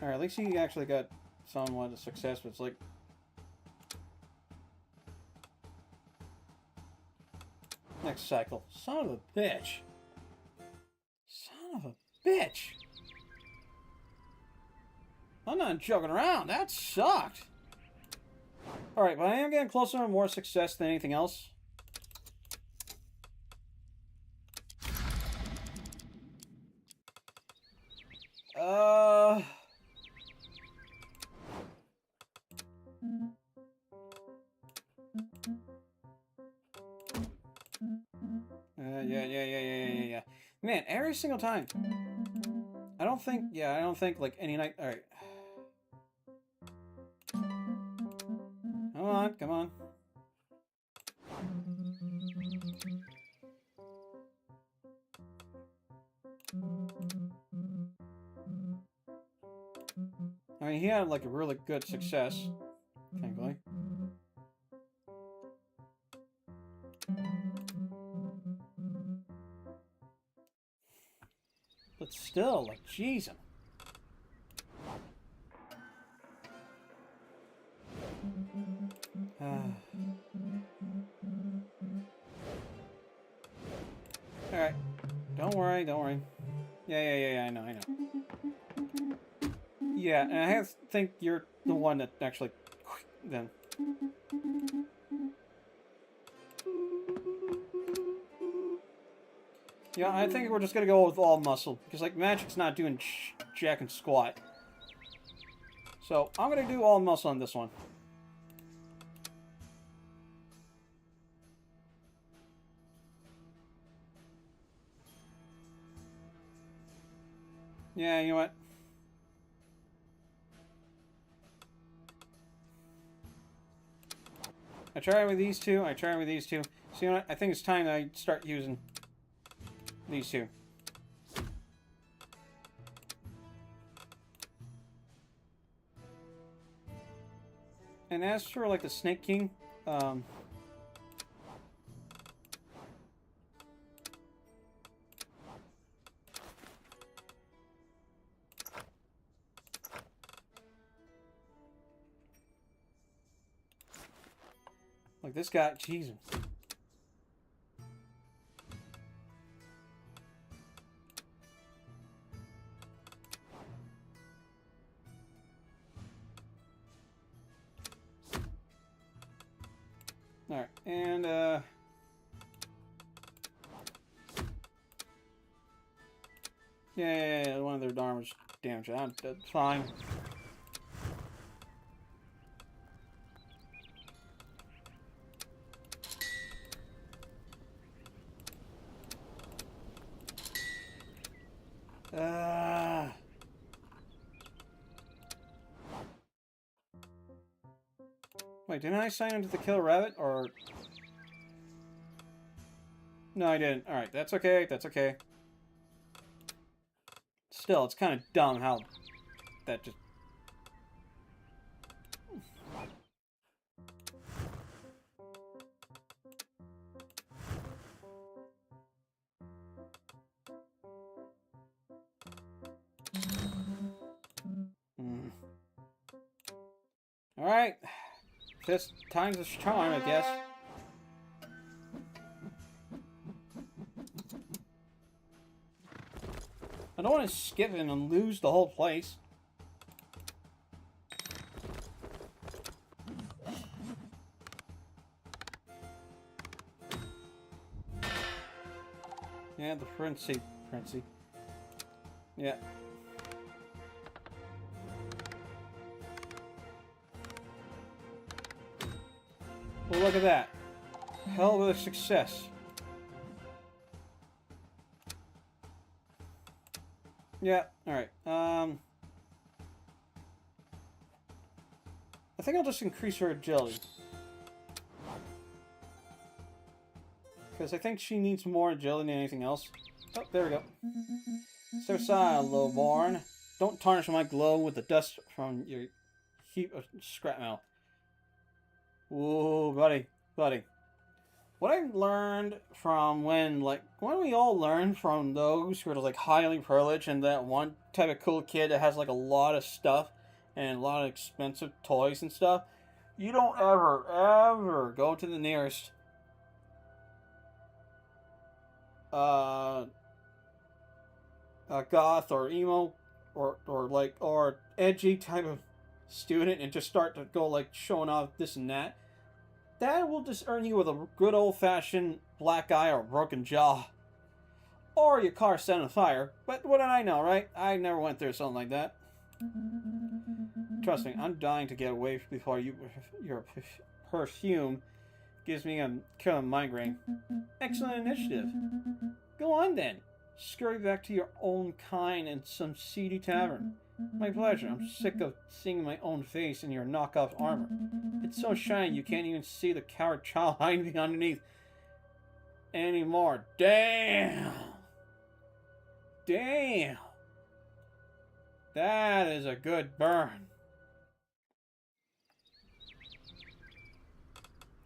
Alright, at least he actually got somewhat of success, but it's like... next cycle. Son of a bitch. Son of a bitch. I'm not joking around. That sucked. Alright, but I am getting closer and more success than anything else. Yeah. Man, every single time. I don't think, like, any night... Alright. Come on. I mean, he had, like, a really good success, thankfully. But still, like, jeez. Alright. Don't worry. Yeah, I know. Yeah, and I think you're the one that actually... then... Yeah, I think we're just gonna go with all muscle, because, like, magic's not doing jack and squat. So, I'm gonna do all muscle on this one. Yeah, you know what? I tried with these two. So, you know what? I think it's time that I start using these two. And as for, like, the Snake King, like this guy, Jesus. Alright, and, yeah, one of their armors damaged. That's fine. Wait, didn't I sign into the Killer Rabbit, or... No, I didn't. Alright, that's okay, that's okay. Still, it's kind of dumb how that just... Alright. Fifth time's a charm, I guess. I don't want to skip it and lose the whole place. Yeah, the Princey. Yeah. Well, look at that. Hell of a success. Yeah, alright. I think I'll just increase her agility. Because I think she needs more agility than anything else. Oh, there we go. Step aside, lowborn. Don't tarnish my glow with the dust from your heap of scrap metal. Whoa, buddy. What I learned from when we all learned from those who are like highly privileged and that one type of cool kid that has like a lot of stuff and a lot of expensive toys and stuff, you don't ever go to the nearest goth or emo or edgy type of student and just start to go like showing off this and that. That will just earn you with a good old-fashioned black eye or broken jaw. Or your car set on fire. But what did I know, right? I never went through something like that. Trust me, I'm dying to get away before your perfume gives me a killing migraine. Excellent initiative. Go on then. Scurry back to your own kind in some seedy tavern. My pleasure. I'm sick of seeing my own face in your knockoff armor. It's so shiny you can't even see the coward child hiding underneath anymore. Damn! That is a good burn.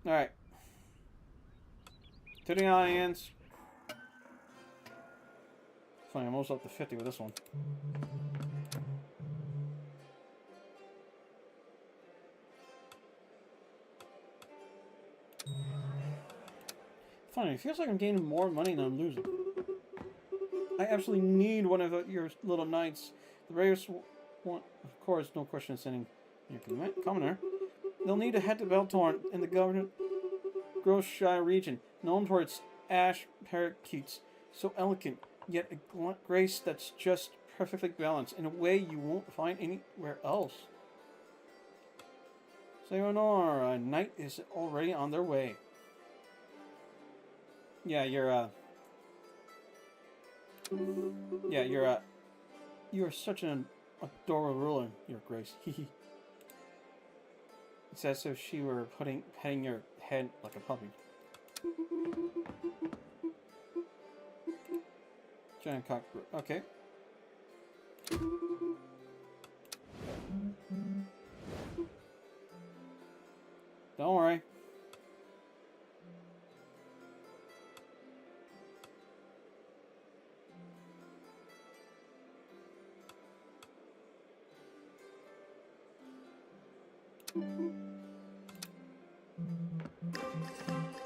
Alright. To the audience. Funny, I'm almost up to 50 with this one. Funny, it feels like I'm gaining more money than I'm losing. I absolutely need one of your little knights. The raiders want, of course, no question of sending your commoner. They'll need to head to Beltorn in the Governor Groshire region, known for its ash parakeets. So elegant, yet a grace that's just perfectly balanced in a way you won't find anywhere else. Sayonara, a knight is already on their way. Yeah, you're such an adorable ruler, Your Grace. It's as if she were petting your head like a puppy. Giant cock. Okay. Don't worry.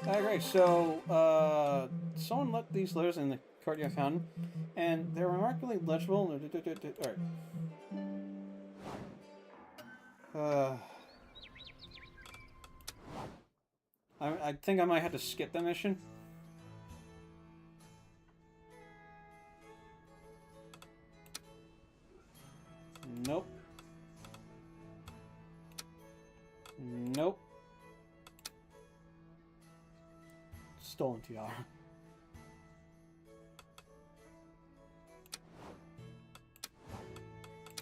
Alright, so, someone left these letters in the courtyard fountain, and they're remarkably legible. Alright. I think I might have to skip the mission. Nope. Nope. Stolen tiara.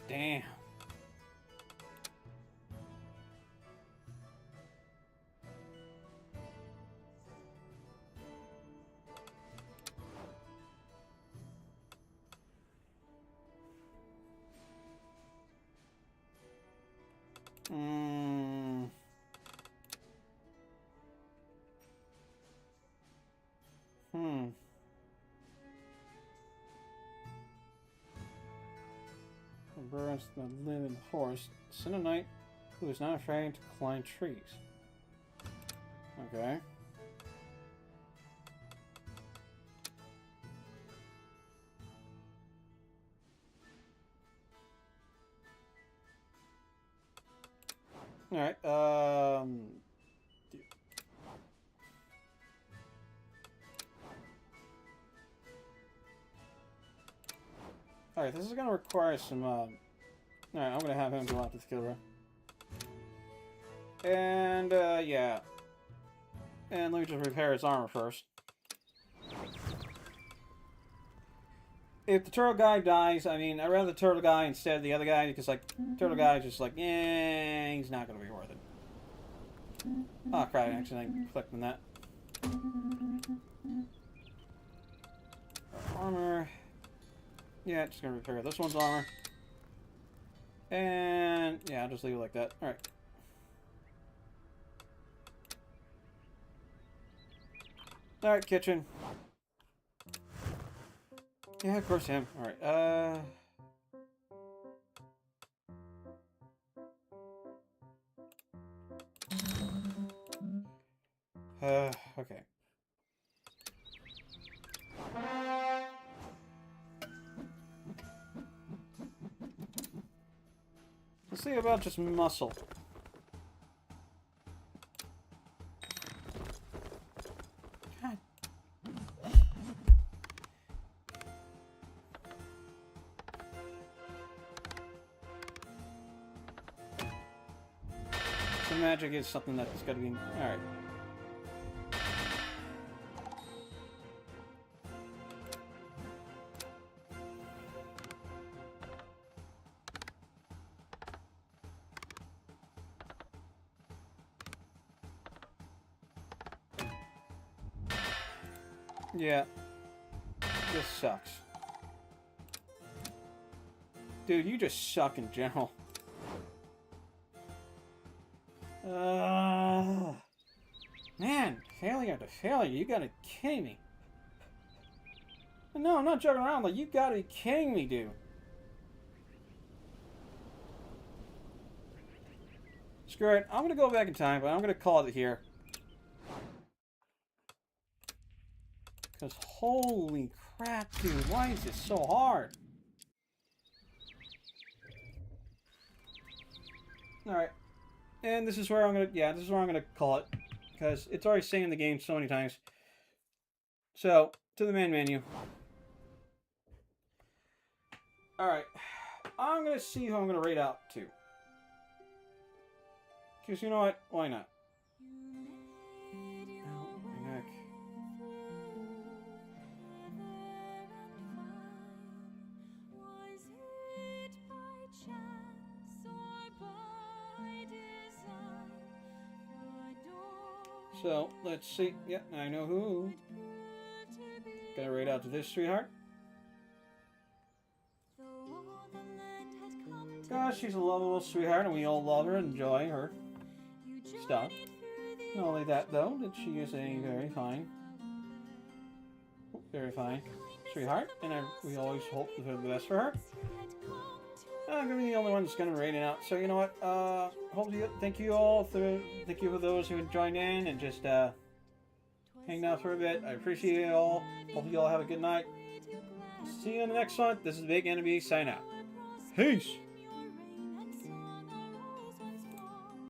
Damn. Hmm. Hmm. Birds that live in the forest. Send a knight who is not afraid to climb trees. Okay. Alright, Alright, this is gonna require some, Alright, I'm gonna have him go out to the kill room. And, yeah. And let me just repair his armor first. If the turtle guy dies, I mean, I'd rather the turtle guy instead of the other guy, because, like, turtle guy is just like, yeah, he's not gonna be worth it. Oh, crap, I accidentally clicked on that. Armor. Yeah, just gonna repair this one's armor. And, yeah, I'll just leave it like that. Alright. Alright, kitchen. Yeah, of course him. Alright, okay. Let's see about just muscle. God. So magic is something that's gotta be... Alright. Yeah. This sucks. Dude, you just suck in general. Man, failure to failure, you gotta kidding me. No, I'm not joking around, like, you gotta be kidding me, dude. Screw it, I'm gonna go back in time, but I'm gonna call it here. Because holy crap, dude, why is this so hard? Alright. And this is where I'm gonna, yeah, this is where I'm gonna call it. Because it's already saying in the game so many times. So, to the main menu. Alright. I'm gonna see who I'm gonna rate out to. Because you know what? Why not? Oh, my neck. So, let's see. Yeah, I know who. Gonna rate out to this sweetheart. Gosh, she's a lovable sweetheart, and we all love her and enjoy her stuff. Not only that, though, that she is a very fine sweetheart, and we always hope for the best for her. I'm gonna be the only one that's gonna rate it out. So you know what? Thank you for those who joined in and just hanging out for a bit. I appreciate it all. Hope you all have a good night. See you in the next one. This is Thebignmb signing out. Peace.